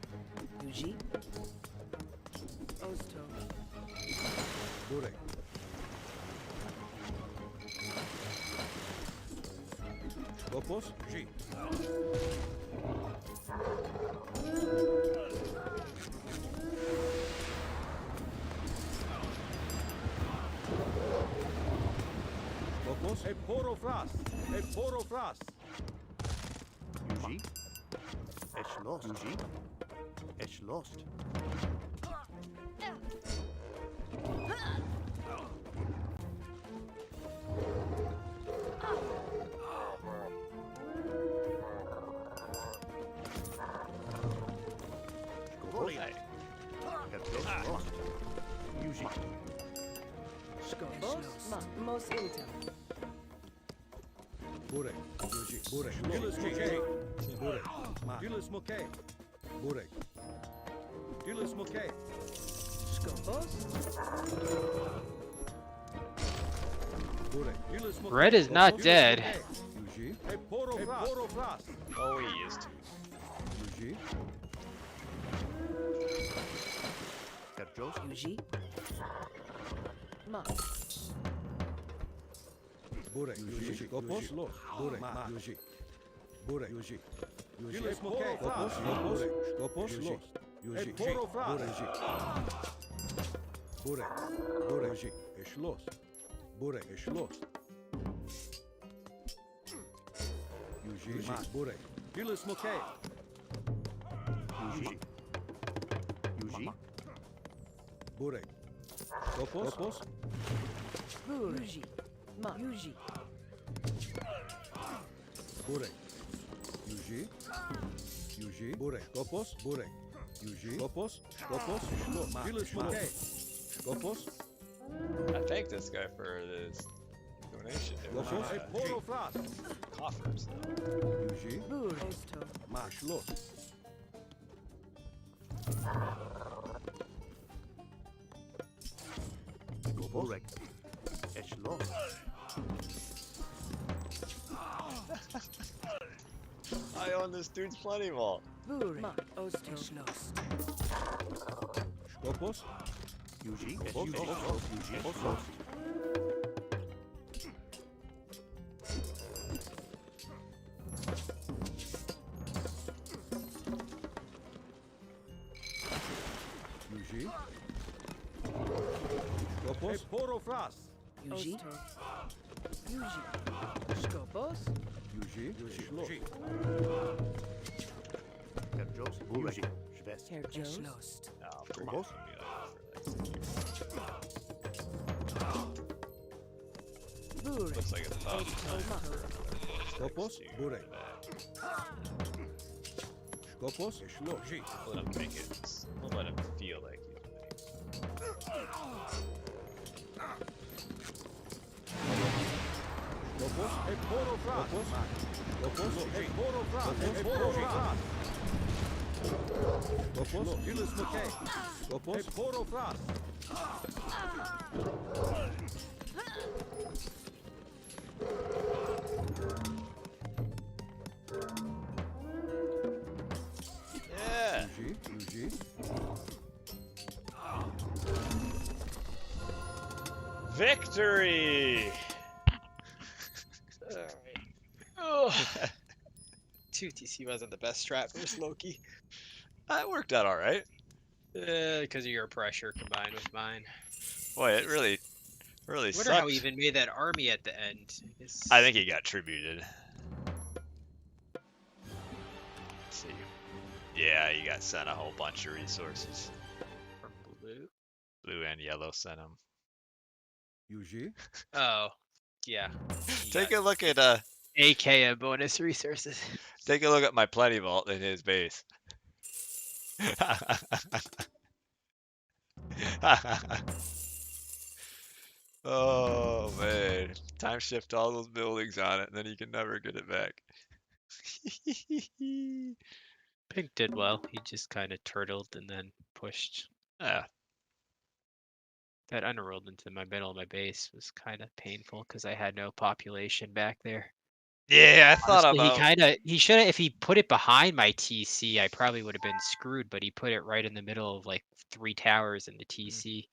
Yuji. Osto. Burek. Skopos. Yuji. Skopos. E poro fras. E poro fras. Yuji. It's lost. Yuji. It's lost. Golia. It's lost. Yuji. Skopos. Monk. Mos Intel. Burek. Yuji. Burek. Ilus Mokay. Burek. Ilus Mokay. Burek. Ilus Mokay. Skopos. Burek. Ilus Mokay. Red is not Ilus dead. Mokay. Yuji. E poro fras. oh, he is too. Yuji. Kerjos. Yuji. Monk. Burek. Yuji. Skopos. Burek. Yuji. Bure. Yuji. Yuji. Skopos. Skopos. Skopos. Yuji. Yuji. Bure. Bure. Yuji. Es los. Bure. Es los. Yuji. Mas. Bure. Hilis Mokay. Yuji. Yuji. Bure. Skopos. Skopos. Yuji. Ma. Yuji. Bure. Yuji. Yuji. Bure. Skopos. Bure. Yuji. Skopos. Skopos. Shlo. Ma. Hilis Mokay. Skopos. I thank this guy for this donation. Skopos. Coffers. Yuji. Bure. Osto. Ma. Shlo. Skopos. Es los. I own this dude's plenty vault. Bure. Ma. Osto. Schloss. Skopos. Yuji. Es Yuji. Yuji. Es los. Yuji. Skopos. Porofras. Yuji. Yuji. Skopos. Yuji. Yuji. Herjos. Yuji. Schwest. Herr Schloss. No, Skopos. Bure. Looks like it's about Skopos. Bure. Skopos. Shlo. We'll let him make it. We'll let him feel like he's winning. Skopos. Porofras. Skopos. Porofras. Porofras. Skopos. Hilis Mokay. Skopos. Porofras. Yeah. Yuji. Victory! Oh. 2TC wasn't the best strat versus Loki. That worked out all right. Because of your pressure combined with mine. Boy, it really I wonder sucked. how he even made that army at the end. I think he got tributed. Let's see. Yeah, he got sent a whole bunch of resources. From blue. Blue and yellow sent him. Yuji. Oh, yeah. Take a look at AK bonus resources. take a look at my plenty vault in his base. Oh man, time shift all those buildings on it, and then you can never get it back. Pink did well. He just kind of turtled and then pushed. Yeah, That underworld into my middle of my base was kind of painful because I had no population back there. yeah. I thought Honestly, he should have, if he put it behind my TC, I probably would have been screwed, but he put it right in the middle of like 3 towers in the TC.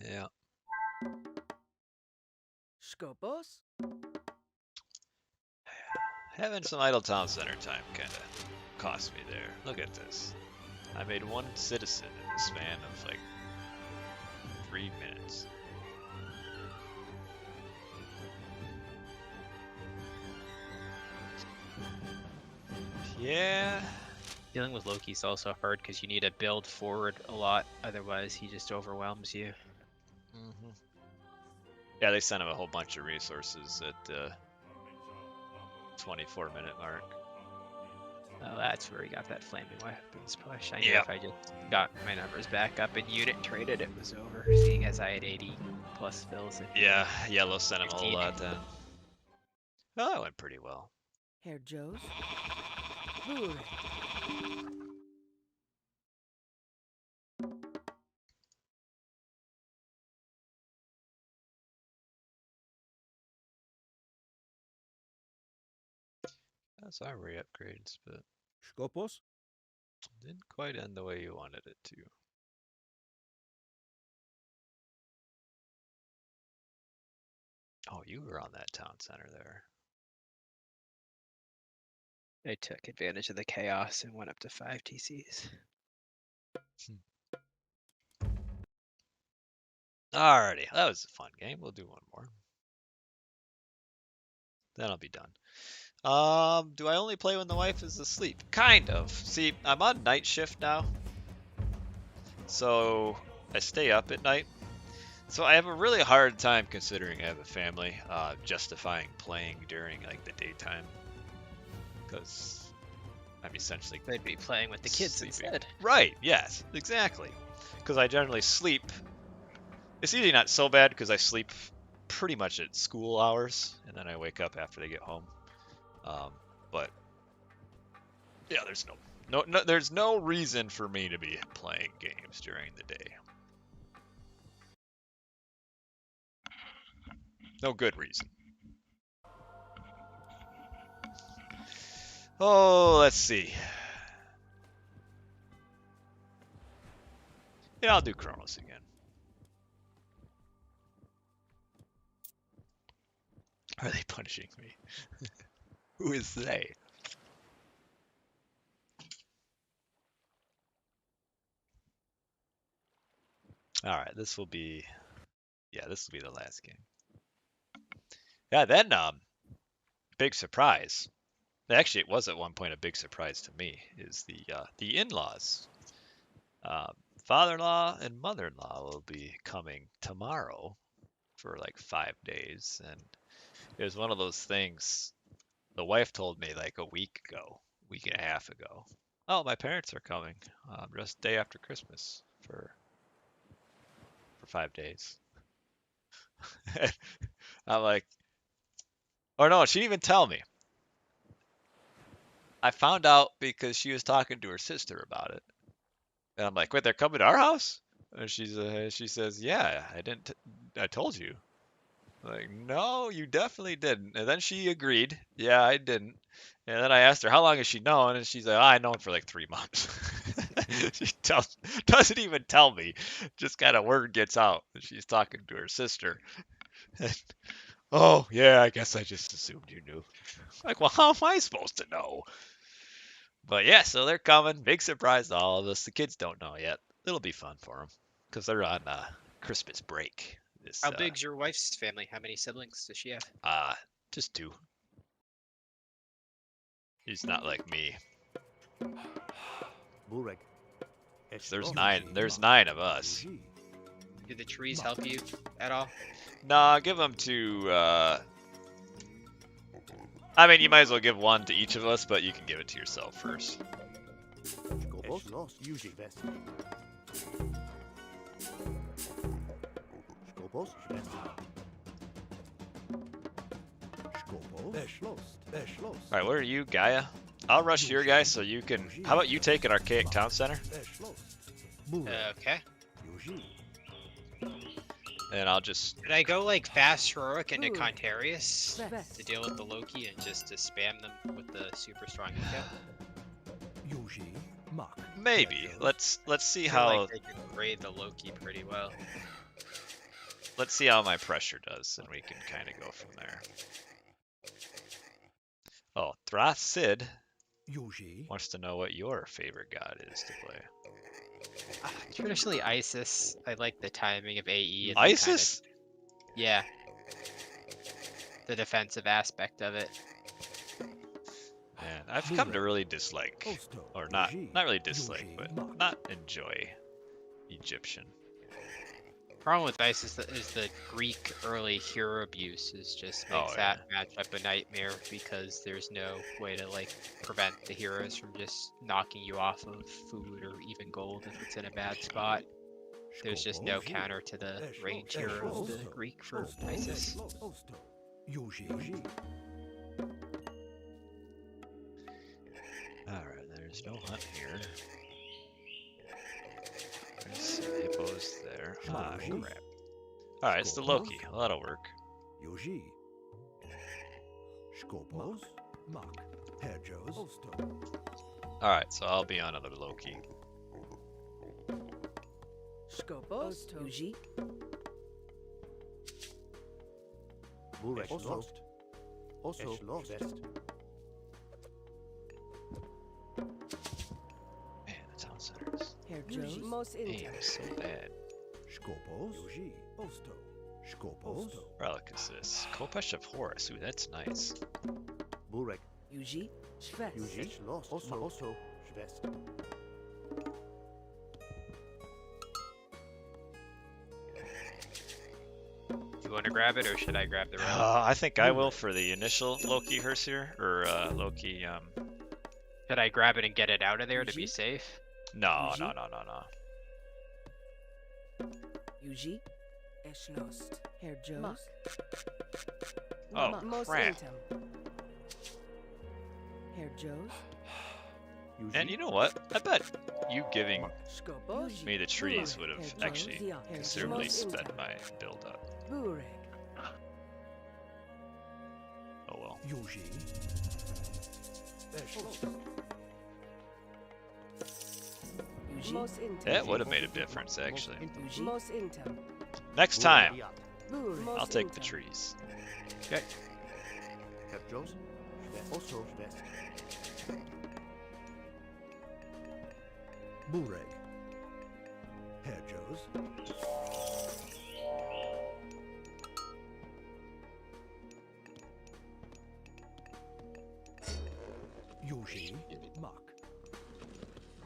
Yeah. Skopos. Having some idle town center time kind of cost me there. Look at this. I made one citizen in the span of like 3 minutes. Yeah. Dealing with Loki's also hard because you need to build forward a lot, otherwise he just overwhelms you. Mm-hmm. Yeah, they sent him a whole bunch of resources at the 24-minute mark. Oh, that's where he got that flaming weapons push. I knew if I just got my numbers back up and unit traded, it was over, seeing as I had 80 plus fills. Yeah, yellow sent him a whole 15. lot then. Well, that went pretty well. Herr Joes. Bure. That's our re-upgrades, but Skopos. didn't quite end the way you wanted it to. Oh, you were on that town center there. I took advantage of the chaos and went up to 5 TCs. Alrighty, that was a fun game. We'll do one more. Then I'll be done. Do I only play when the wife is asleep? Kind of. See, I'm on night shift now, so I stay up at night. So I have a really hard time, considering I have a family, justifying playing during like the daytime, because I'm essentially They'd be playing with the kids sleeping. instead. Right? Yes, exactly. Because I generally sleep. It's usually not so bad because I sleep pretty much at school hours, and then I wake up after they get home. But yeah, there's no reason for me to be playing games during the day. No good reason. Oh, let's see. Yeah, I'll do Kronos again. Are they punishing me? Who is they? All right, this will be the last game. Yeah, then big surprise. Actually, it was at one point a big surprise to me. Is the in-laws, father-in-law and mother-in-law will be coming tomorrow for like 5 days, and it was one of those things. The wife told me like a week and a half ago. Oh, my parents are coming, just day after Christmas for 5 days. I'm like, or no, she didn't even tell me. I found out because she was talking to her sister about it. And I'm like, wait, they're coming to our house? And she says, yeah, I told you. I'm like, no, you definitely didn't. And then she agreed, yeah, I didn't. And then I asked her, how long has she known? And she's like, oh, I've known for like 3 months. She doesn't even tell me. Just kind of word gets out. She's talking to her sister. Oh, yeah, I guess I just assumed you knew. Like, well, how am I supposed to know? But yeah, so they're coming. Big surprise to all of us. The kids don't know yet. It'll be fun for them because they're on Christmas break. How big's your wife's family? How many siblings does she have? Just 2. She's not like me. Burek. There's 9. There's 9 of us. Do the trees help you at all? Nah, give them to. I mean, you might as well give one to each of us, but you can give it to yourself first. Alright, where are you, Gaia? I'll rush your guy so you can. How about you take an archaic town center? Okay. And I'll just. Did I go like fast heroic into Contarius to deal with the Loki and just to spam them with the super strong eco? Maybe. Let's see I feel how. like they can raid the Loki pretty well. Let's see how my pressure does, and we can kind of go from there. Oh, Thrasid wants to know what your favorite god is to play. Traditionally Isis. I like the timing of AE. And Isis? Yeah. The defensive aspect of it. Man, I've come to really dislike, or not really dislike, but not enjoy Egyptian. Problem with Isis is the Greek early hero abuse just makes that matchup a nightmare because there's no way to like prevent the heroes from just knocking you off of food or even gold if it's in a bad spot. There's just no counter to the range hero of the Greek for Isis. Alright, there's no hunt here. There's some hippos there. Ah, crap. Alright, it's the Loki. Well, that'll work. Alright, so I'll be on another Loki. Skopos, Yuji. Burek lost. Also lost. Herr Jones. Most Aim is so bad. Skopos. Yuji. Osto. Skopos. Relic is this? Kopesh of Horus. Ooh, that's nice. Burek. Yuji. Schwest. Yuji. Los. Oso. Schwest. You want to grab it, or should I grab the relic? I think I will for the initial Loki Herseer, or Loki. Should I grab it and get it out of there to be safe? No. Yuji. Eschlost. Herr Jones. Oh, Most crap. Intem. Herr Jones. And you know what? I bet you giving Skopos. me the trees would have Herr actually Jones. Herr considerably Jones. sped my build up. Burek. Oh well. Yuji. Yuji. Most Intem. That would have made a difference, actually. Yuji. Most Intem. Next time, Burek. I'll Most take the Intem. trees. Okay. Herr Jones. Schwest. Oso. Schwest. Burek. Herr Jones. Yuji. Mach.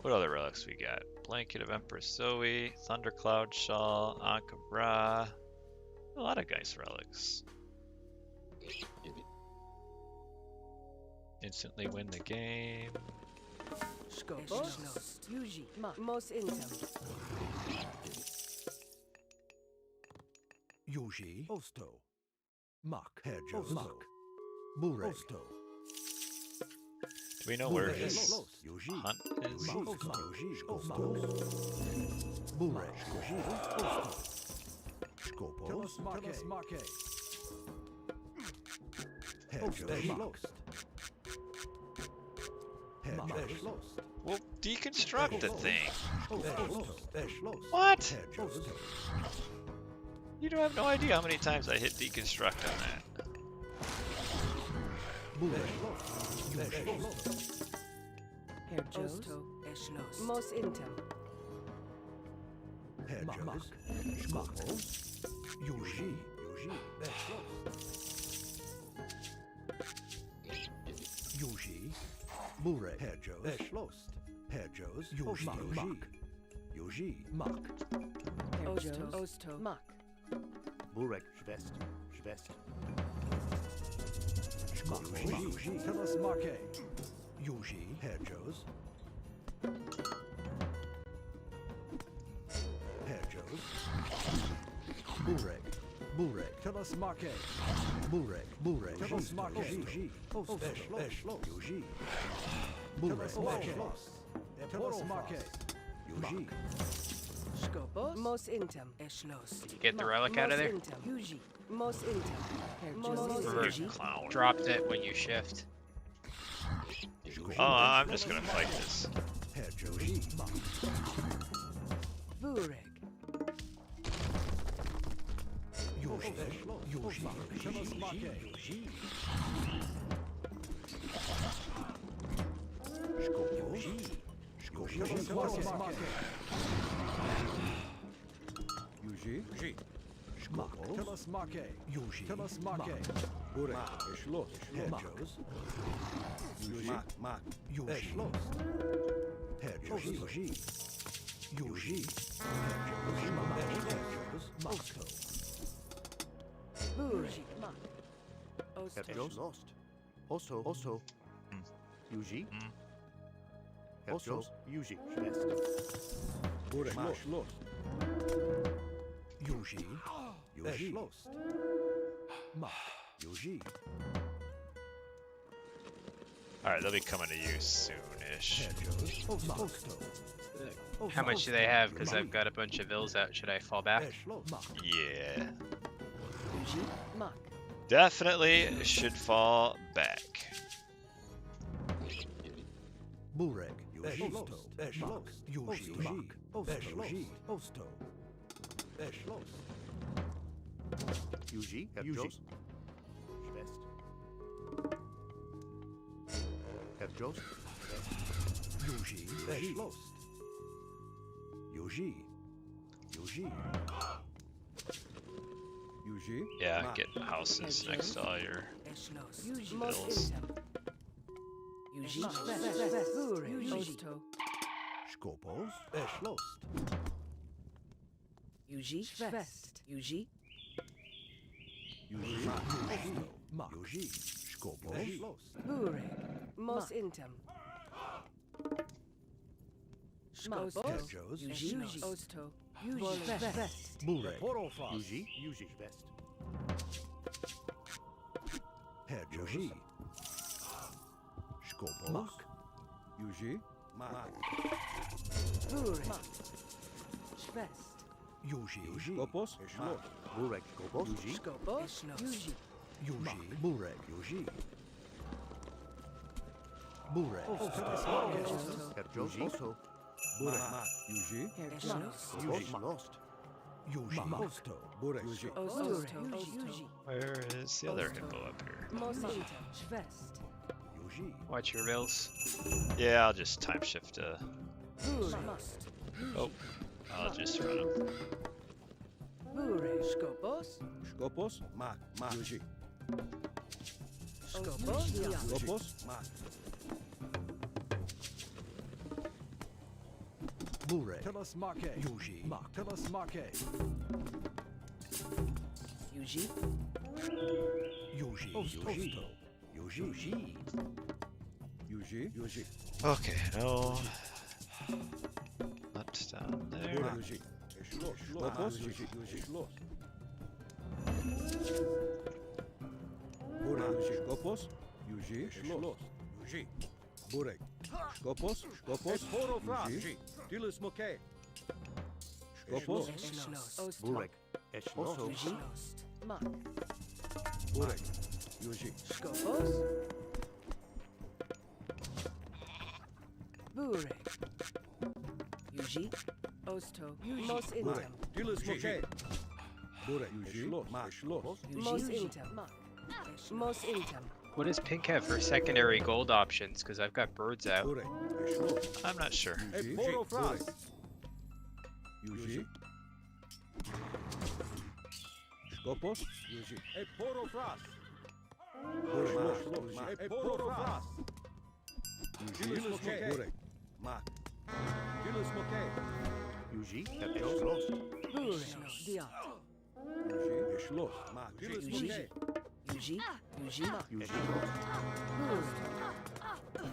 What other relics we got? Blanket of Empress Zoe, Thundercloud Shawl, Ankh of Ra. A lot of Geist relics. Instantly win the game. Skopos. Yuji. Most Intem. Yuji. Osto. Mach. Herr Jones. Mach. Burek. Osto. Do we know where Burek. his Yuji. hunt is? Yuji. Osto. Burek. Yuji. Osto. Skopos. Marke. Herr Jones. Herr Jones. Well, deconstruct the thing. What? What? You don't have no idea how many times I hit deconstruct on that. Herr Jones. Eschlost. Most Intem. Yuji. Yuji. Burek. Herr Jones. Herr Jones. Yuji. Yuji. Mach. Herr Jones. Osto. Mach. Burek. Schwest. Schwest. Yuji. Tell us Marke. Yuji. Herr Jones. Herr Jones. Burek. Tell us Marke. Burek. Tell us Marke. Yuji. Yuji. Burek. Tell us Marke. Yuji. Skopos. Most Intem. Eschlost. Did you get the relic out of there? Yuji. Most Intem. Herr Jones. Remember, Yuji. Clown. dropped it when you shift. Oh, I'm just gonna fight this. Herr Joji. Burek. Yuji. Tell us Marke. Yuji. Skopos. Tell us Marke. Yuji. Skopos. Tell us Marke. Yuji. Tell us Marke. Burek. Eschloss. Herr Jones. Yuji. Yuji. Herr Joji. Yuji. Herr Jones. Moscow. Burek. Herr Jones. Lost. Oso. Yuji. Oso. Yuji. Schwest. Burek. Lost. Yuji. Lost. Mach. Yuji. Alright, they'll be coming to you soon-ish. Herr Jones. Moscow. How much do they have? Because I've got a bunch of ills out. Should I fall back? Yeah. Yuji. Mach. Definitely should fall back. Burek. Osto. Yuji. Osto. Yuji. Herr Jones. Schwest. Herr Jones. Yuji. Yuji. Yuji. Yuji. Yeah, get houses next to all your Eschlos. Bills. Most intem. Yuji. Vest. Bure. Osto. Skopos. Schlost. Yuji. Vest. Yuji. Yuji. Mak. Yuji. Skopos. Schlost. Bure. Mos intem. Skopos. Herjos. Yuji. Osto. Yuji. Vest. Murek. Porofrost. Yuji. Yuji best. Herjos. Yuji. Skopos. Mak. Yuji. Mak. Bure. Vest. Yuji. Skopos. Mak. Murek. Skopos. Yuji. Skopos. Yuji. Yuji. Murek. Yuji. Murek. Herjos. Also. Burek. Yuji. Herjos. Yuji. Schlost. Yuji. Osto. Burek. Yuji. Osto. Yuji. Where is the other hippo up here? Mos intem. Vest. Yuji. Watch your bills. Yeah, I'll just time shift. Bure. Oh, I'll just run him. Bure. Skopos. Skopos. Mak. Yuji. Skopos. Skopos. Mak. Burek. Telas Marke. Yuji. Mak. Telas Marke. Yuji. Yuji. Osto. Yuji. Yuji. Yuji. Yuji. Okay, no. Not down there. Burek. Yuji. Skopos. Yuji. Yuji. Schloss. Burek. Yuji. Skopos. Yuji. Schloss. Yuji. Burek. Skopos. Skopos. Yuji. Dilis Moke. Skopos. Eschlos. Osto. Murek. Also. Yuji. Mak. Burek. Yuji. Skopos. Bure. Yuji. Osto. Mos intem. Dilis Moke. Burek. Yuji. Mak. Schloss. Mos intem. Mos intem. What does pink have for secondary gold options? Because I've got birds out. Burek. Schloss. I'm not sure. Yuji. Burek. Yuji. Skopos. Yuji. Burek. Yuji. Burek. Mak. Yuji. Herjos. Schlost. Bure. Diat. Yuji. Schloss. Mak. Yuji. Yuji. Yuji. Mak. Yuji. Schlost. Bure.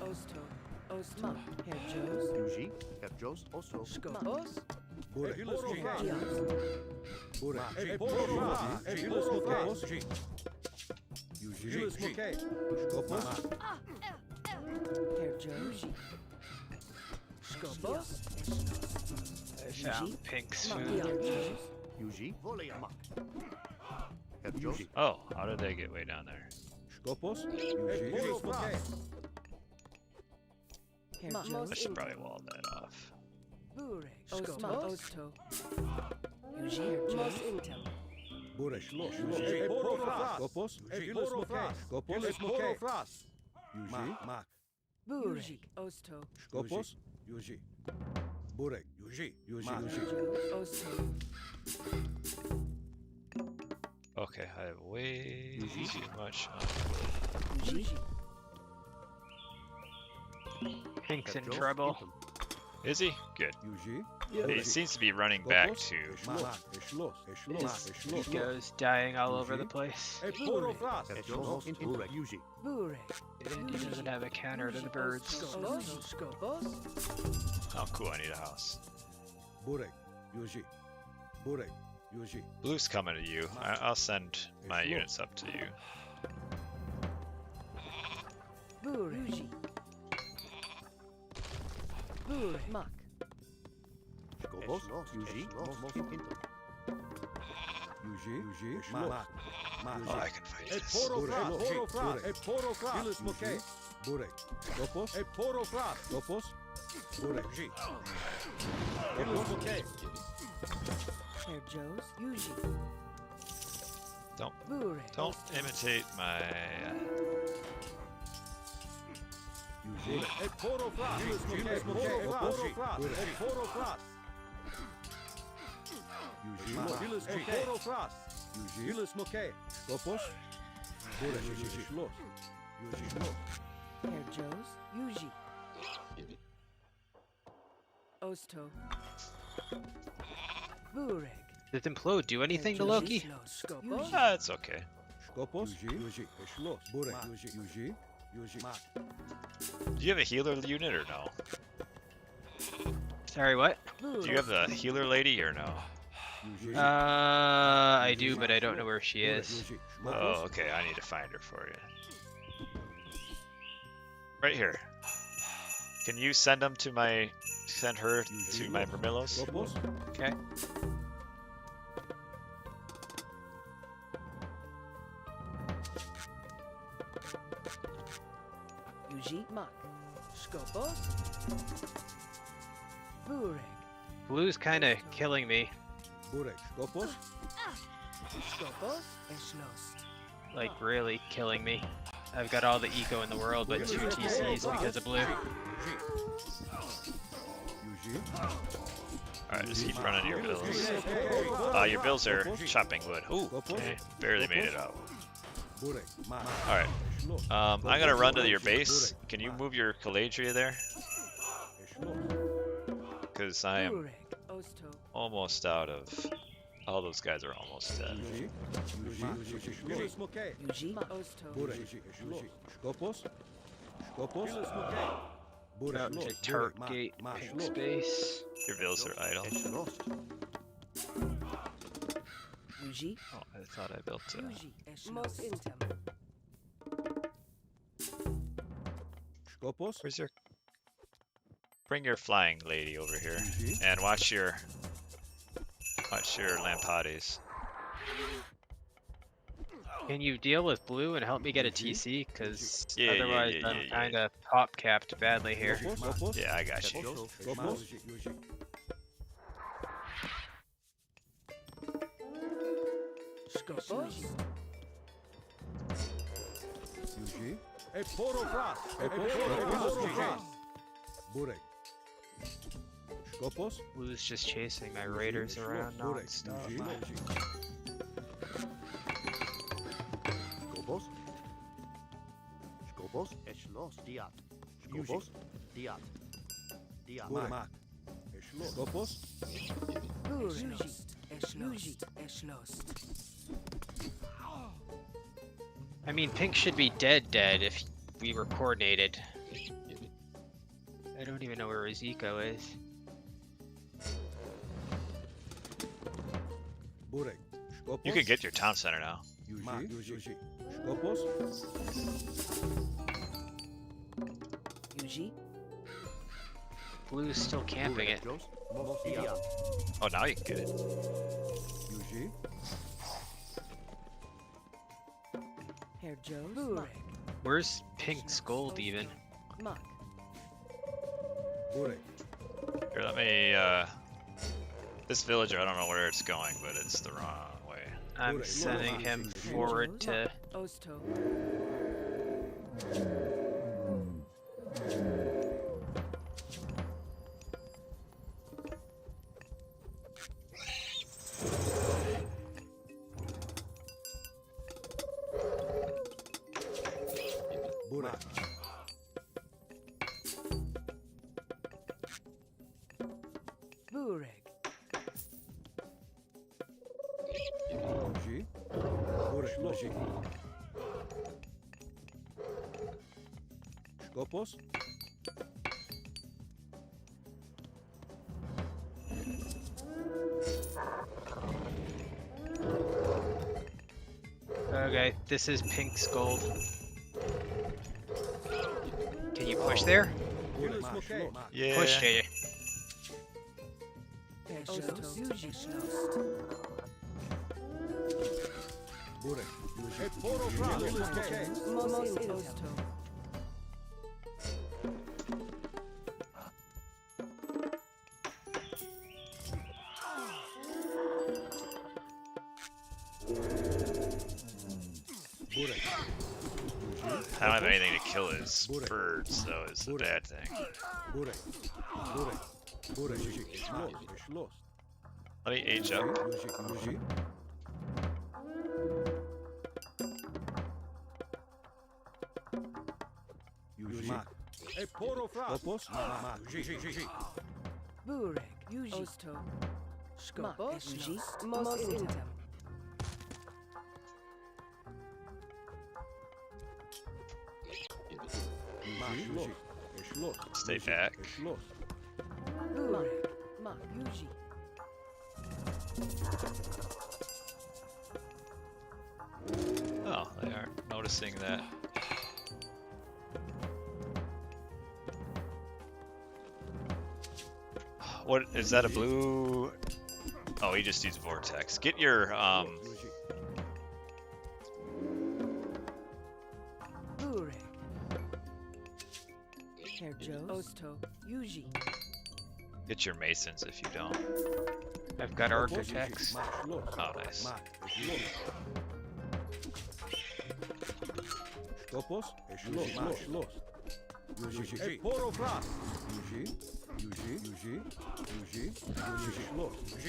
Osto. Osto. Mak. Herjos. Yuji. Herjos. Also. Skopos. Burek. Diat. Burek. Yuji. Skopos. Herjos. Skopos. I found pink's Mak. food. Diat. Yuji. Mak. Herjos. Oh, how did they get way down there? Skopos. Yuji. Herjos. I should probably wall that off. Bure. Osto. Osto. Yuji. Mos intem. Burek. Skopos. Skopos. Yuji. Mak. Bure. Osto. Skopos. Yuji. Burek. Yuji. Yuji. Osto. Okay, I have way too much on. Yuji. Pink's in Herjos. trouble. Intem. Is he? Good. Yuji. He seems to be running back to. His ego's dying all over the place. Herjos. Intem. Murek. Yuji. Bure. He doesn't have a counter to the birds. Skopos. Skopos. Oh, cool, I need a house. Burek. Yuji. Burek. Yuji. Blue's coming to you. I'll send my units up to you. Bure. Yuji. Bure. Mak. Skopos. Yuji. Intem. Yuji. Mak. Oh, I can fight this. Burek. Skopos. Skopos. Burek. Herjos. Yuji. Don't Bure. don't imitate my. Yuji. Jules Poro Fras. Jules Moke. Skopos. Bure Schloss. Schloss. Herr Joes, Yuji. Osto. Bureg. Did Implode do anything to Loki? Skopos. Ah, it's okay. Skopos. Yuji. Schloss. Bure. Yuji. Yuji. Do you have a healer unit or no? Sorry, what? Do you have the healer lady or no? I do, but I don't know where she is. Oh, okay. I need to find her for you. Right here. Can you send her to my Mermillos? Okay. Yuji. Mak. Skopos. Bureg. Blue's kind of killing me. Bure. Skopos. Skopos. Schloss. Like, really killing me. I've got all the eco in the world, but 2 TCs because of Blue. Yuji. Alright, just keep running your bills. Your bills are chopping wood. Ooh, okay. Barely made it out. Bure. Alright. I'm gonna run to your base. Can you move your Caladria there? Because I am Bureg. Osto. almost out of... All those guys are almost dead. Jules Moke. Yuji. Osto. Bure. Skopos. Skopos. Bure. Out to turret gate, pink space. Your bills are idle. Schloss. Yuji. Oh, I thought I built a... Yuji. Mos intem. Skopos. Where's your... Bring your flying lady over here. Yuji. And watch your Lampades. Can you deal with Blue and help me get a TC? Because Yeah, otherwise yeah, I'm yeah. kind of pop capped badly here. Skopos. Yeah, I got you. Skopos. Skopos. Yuji. E Poro Fras. E Poro Fras. Bure. Skopos. Blue's just chasing my raiders around Bure. non-stop. Yuji. Skopos. Skopos. Schloss. Diat. Skopos. Diat. Diat. Mak. Skopos. Bureg. Yuji. Schloss. I mean, Pink should be dead if we were coordinated. I don't even know where his eco is. Bure. Skopos. You can get your town center now. Yuji. Skopos. Yuji. Blue's still camping it. Diat. Oh, now you can get it. Yuji. Herr Joes. Bureg. Where's Pink's gold even? Mak. Bure. Here, let me, this villager, I don't know where it's going, but it's the wrong way. I'm sending him forward to... Osto. Bure. Bureg. Yuji. Bure. Yuji. Skopos. Okay, this is Pink's gold. Can you push there? Jules Moke. Yeah. Push, JJ. Herr Joes. Yuji. Schloss. Bure. Yuji. E Poro Fras. Mos intem. Bure. I don't have anything to kill his birds, though, is the bad thing. Bure. Bure. Bure. Yuji. Schloss. Let me age up. Yuji. Yuji. E poro fras. Kopos. Yuji. Burek. Yuji. Osto. Skopos. Yuji. Mos intem. Stay back. Burek. Ma. Yuji. Oh, they aren't noticing that. What is that? A blue? Oh, he just used vortex. Get your Burek. Herr Joes. Osto. Yuji. get your masons if you don't. I've got architects. Oh, nice. Kopos. Yuji. E poro fras. Yuji.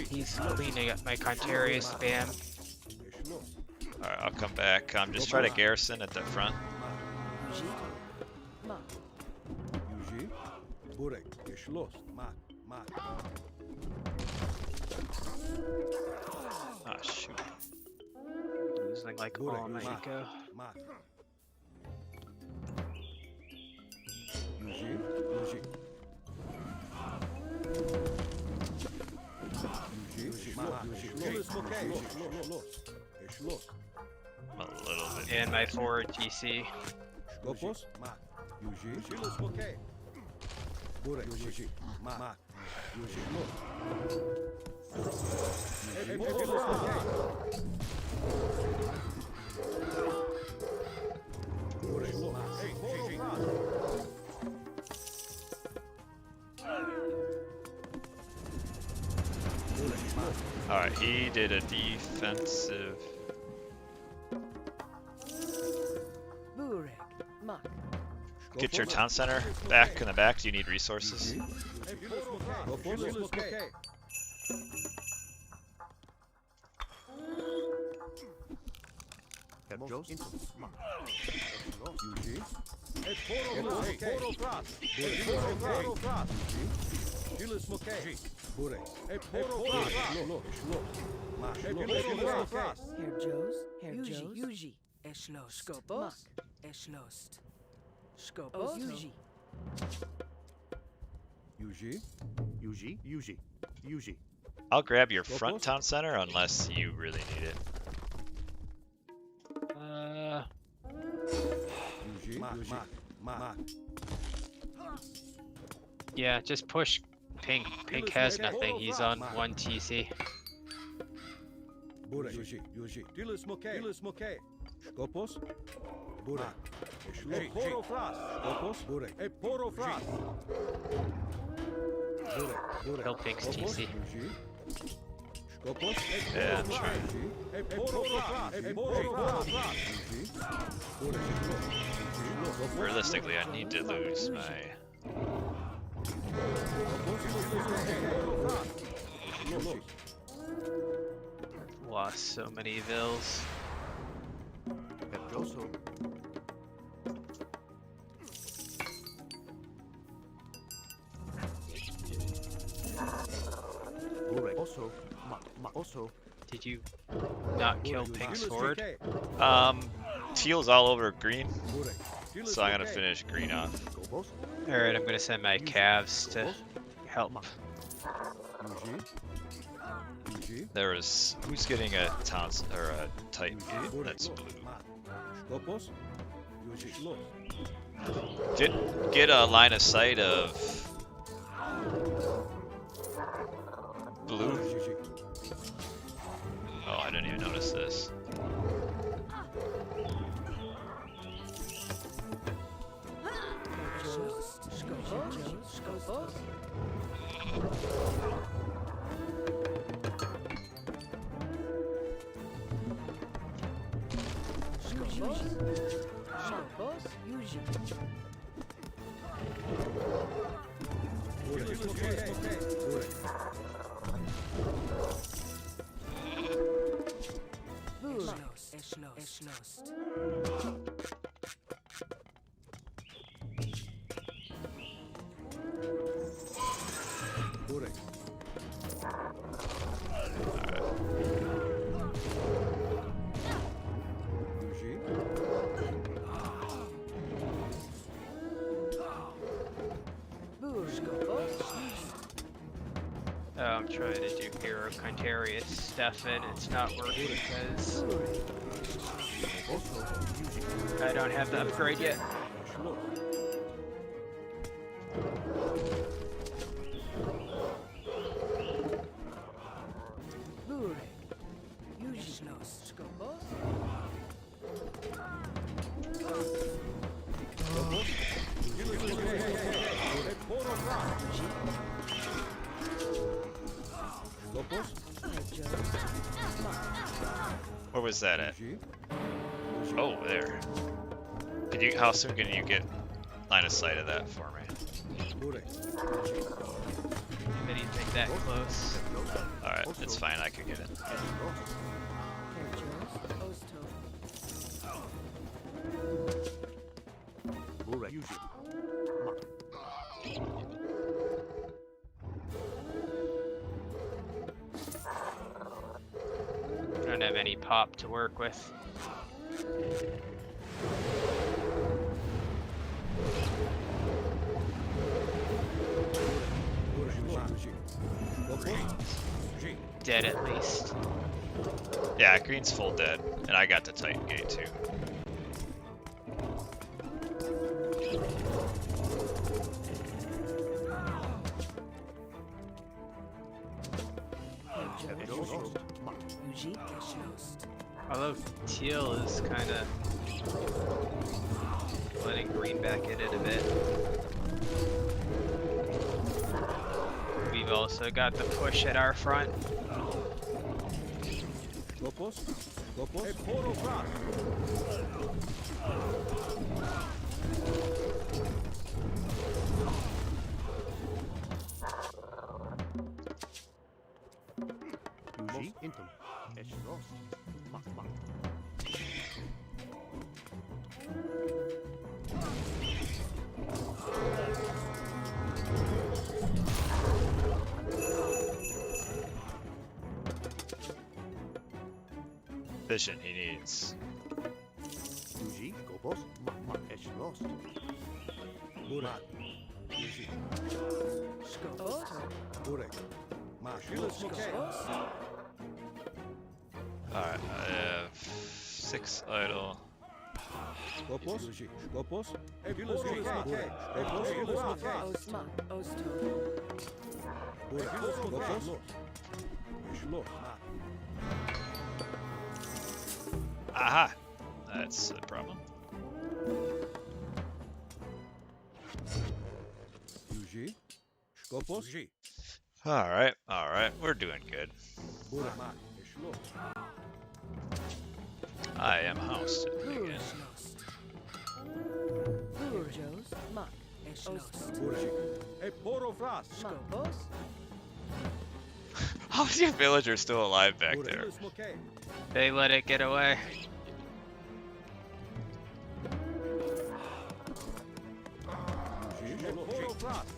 He's cleaning up my Contraria spam. Alright, I'll come back. Just try to garrison at the front. Yuji. Ma. Yuji. Burek. Geschlossen. Mak. Oh shoot. Losing like all my eco. Mak. Yuji. I'm a little bit. And my forward GC. Kopos. Mak. Yuji. Burek. Yuji. Mak. Alright, he did a defensive. Burek. Ma. Get your town center back in the back. Do you need resources? Herr Joes. Yuji. Eschlost. Skopos. Eschlost. Skopos. Yuji. I'll grab your front town center unless you really need it. Yeah, just push Pink. Pink has nothing. He's on 1 TC. Yuji. Skopos. Burek. E poro fras. Skopos. Burek. E poro fras. Burek. Kill Pink's TC. Skopos. Yeah, I'm trying. E poro fras. E poro fras. Realistically, I need to lose my. Lost so many vills. Did you not kill Pink's sword? Teal's all over green, so I'm gonna finish green off. Alright, I'm gonna send my calves to help. There is who's getting a town or a titan gate? That's blue. Get a line of sight of blue. Oh, I didn't even notice this. Skopos. Yuji. Erschlossen. Burek. Yuji. Oh, I'm trying to do Hero Contarius stuff and it's not working because I don't have the upgrade yet. Where was that at? Oh, there. Can you? How soon can you get line of sight of that for me? Anything that close. All right, it's fine. I could get it. Burek. Yuji. I don't have any pop to work with. Dead at least. Yeah, green's full dead, and I got the Titan Gate too. Although teal is kind of letting green back in it a bit. We've also got the push at our front. Lopos. Lopos. Poro Frost. Yuji. Intim. Erschlossen. Mach. Vision he needs. Yuji. Gobos. Mach. Erschlossen. Burek. Yuji. Burek. Marsh. Alright, I have 6 idle. Skopos. Skopos. Skopos. Aha! That's the problem. Yuji. Skopos. Alright, we're doing good. Burek. I am housed again. Poro Frost. How's your villager still alive back there? They let it get away. Poro Frost.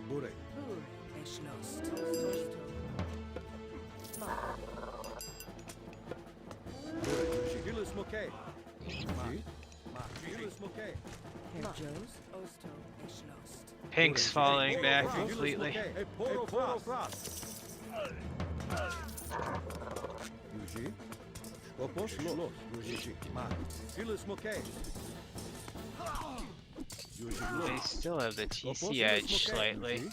Burek. Pink's falling back completely. They still have the TC edge slightly.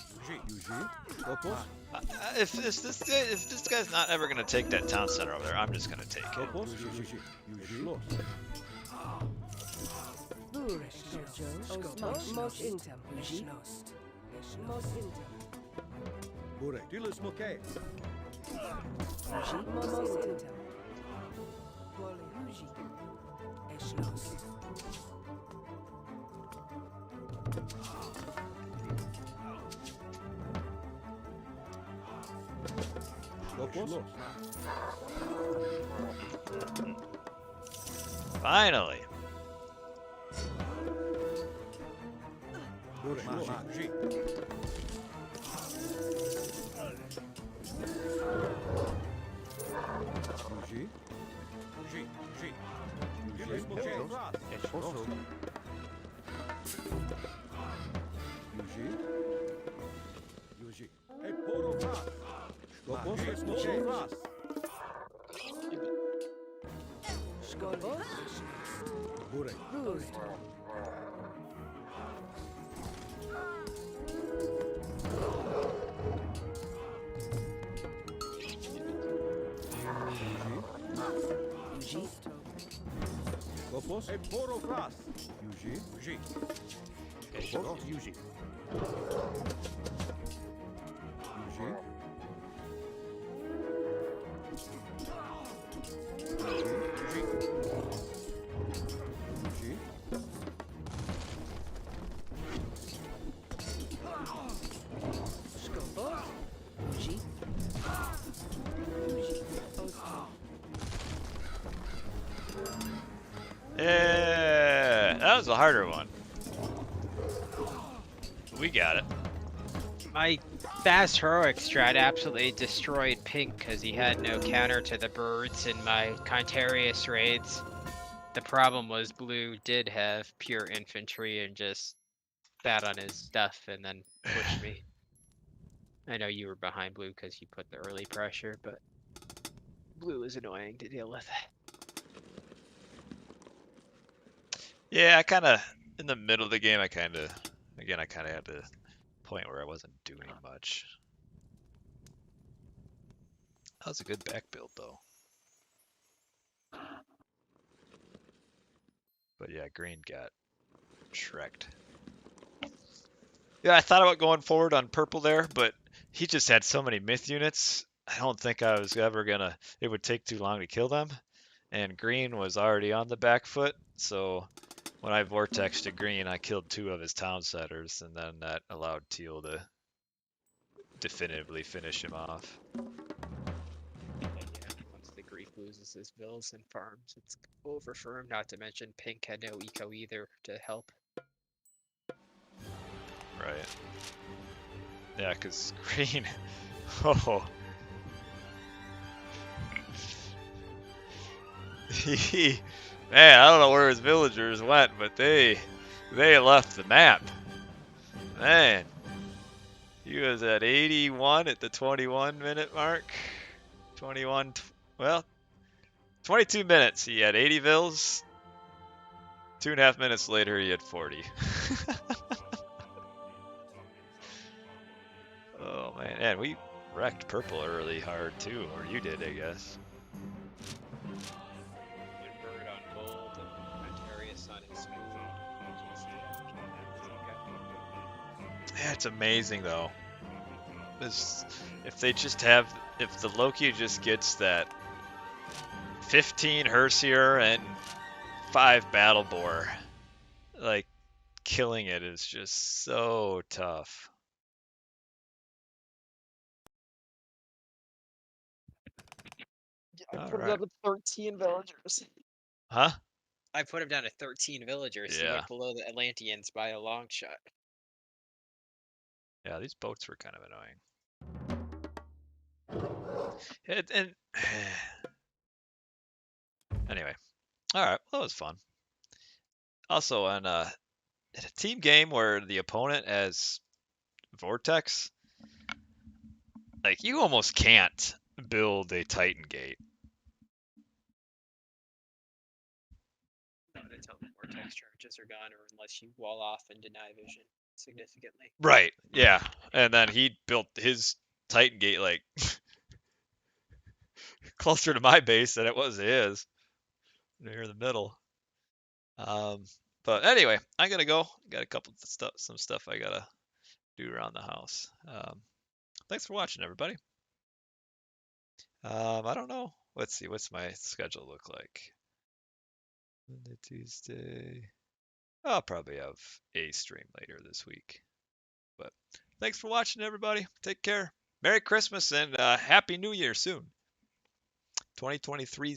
If this guy's not ever gonna take that town center over there, I'm just gonna take it. Skopos. Finally. Burek. Ži. Ži. Ži. Ži. Ži. Also, Yuji. Yuji. Hey, poro fast. Skopos. Skopos fast. Skopos. Burek. Boost. Yuji. Skopos. Hey, poro fast. Yuji. Yuji. Skopos, Yuji. Yuji. Yuji. Skopos. Yuji. Yuji. Osto. Yeah, that was a harder one. We got it. My fast heroic strat absolutely destroyed Pink because he had no counter to the birds in my Contarius raids. The problem was Blue did have pure infantry and just sat on his stuff and then pushed me. I know you were behind Blue because you put the early pressure, but Blue is annoying to deal with. Yeah, I kind of, in the middle of the game, I kind of had the point where I wasn't doing much. That was a good back build, though. But yeah, green got shreked. Yeah, I thought about going forward on purple there, but he just had so many myth units. I don't think I was ever gonna, it would take too long to kill them. And green was already on the back foot, so when I vortexed to green, I killed 2 of his town setters, and then that allowed teal to definitively finish him off. Yeah, once the Greek loses his bills and farms, it's over for him. Not to mention Pink had no eco either to help. Right. Yeah, because green, oh. Man, I don't know where his villagers went, but they left the map. Man, he was at 81 at the 21-minute mark. 21, well, 22 minutes. He had 80 vills. 2.5 minutes later, he had 40. Oh man, and we wrecked purple early hard too, or you did, I guess. Bird on gold and Contarius on his food. Yeah, it's amazing though. If they just have, if the Loki just gets that 15 Hersier and 5 Battle Boar, like killing it is just so tough. I All put him right. down to 13 villagers. Huh? I put him down to 13 villagers. He Yeah. went below the Atlanteans by a long shot. Yeah, these boats were kind of annoying. And anyway, all right, well, that was fun. Also, in a team game where the opponent has Vortex, like you almost can't build a Titan Gate. Not until the vortex charges are gone, or unless you wall off and deny vision significantly. Right. Yeah. And then he built his Titan Gate like closer to my base than it was his. Near the middle. But anyway, I'm gonna go. Got a couple of some stuff I gotta do around the house. Thanks for watching, everybody. I don't know. Let's see. What's my schedule look like? Monday, Tuesday. I'll probably have a stream later this week. But thanks for watching, everybody. Take care. Merry Christmas and Happy New Year soon. 2023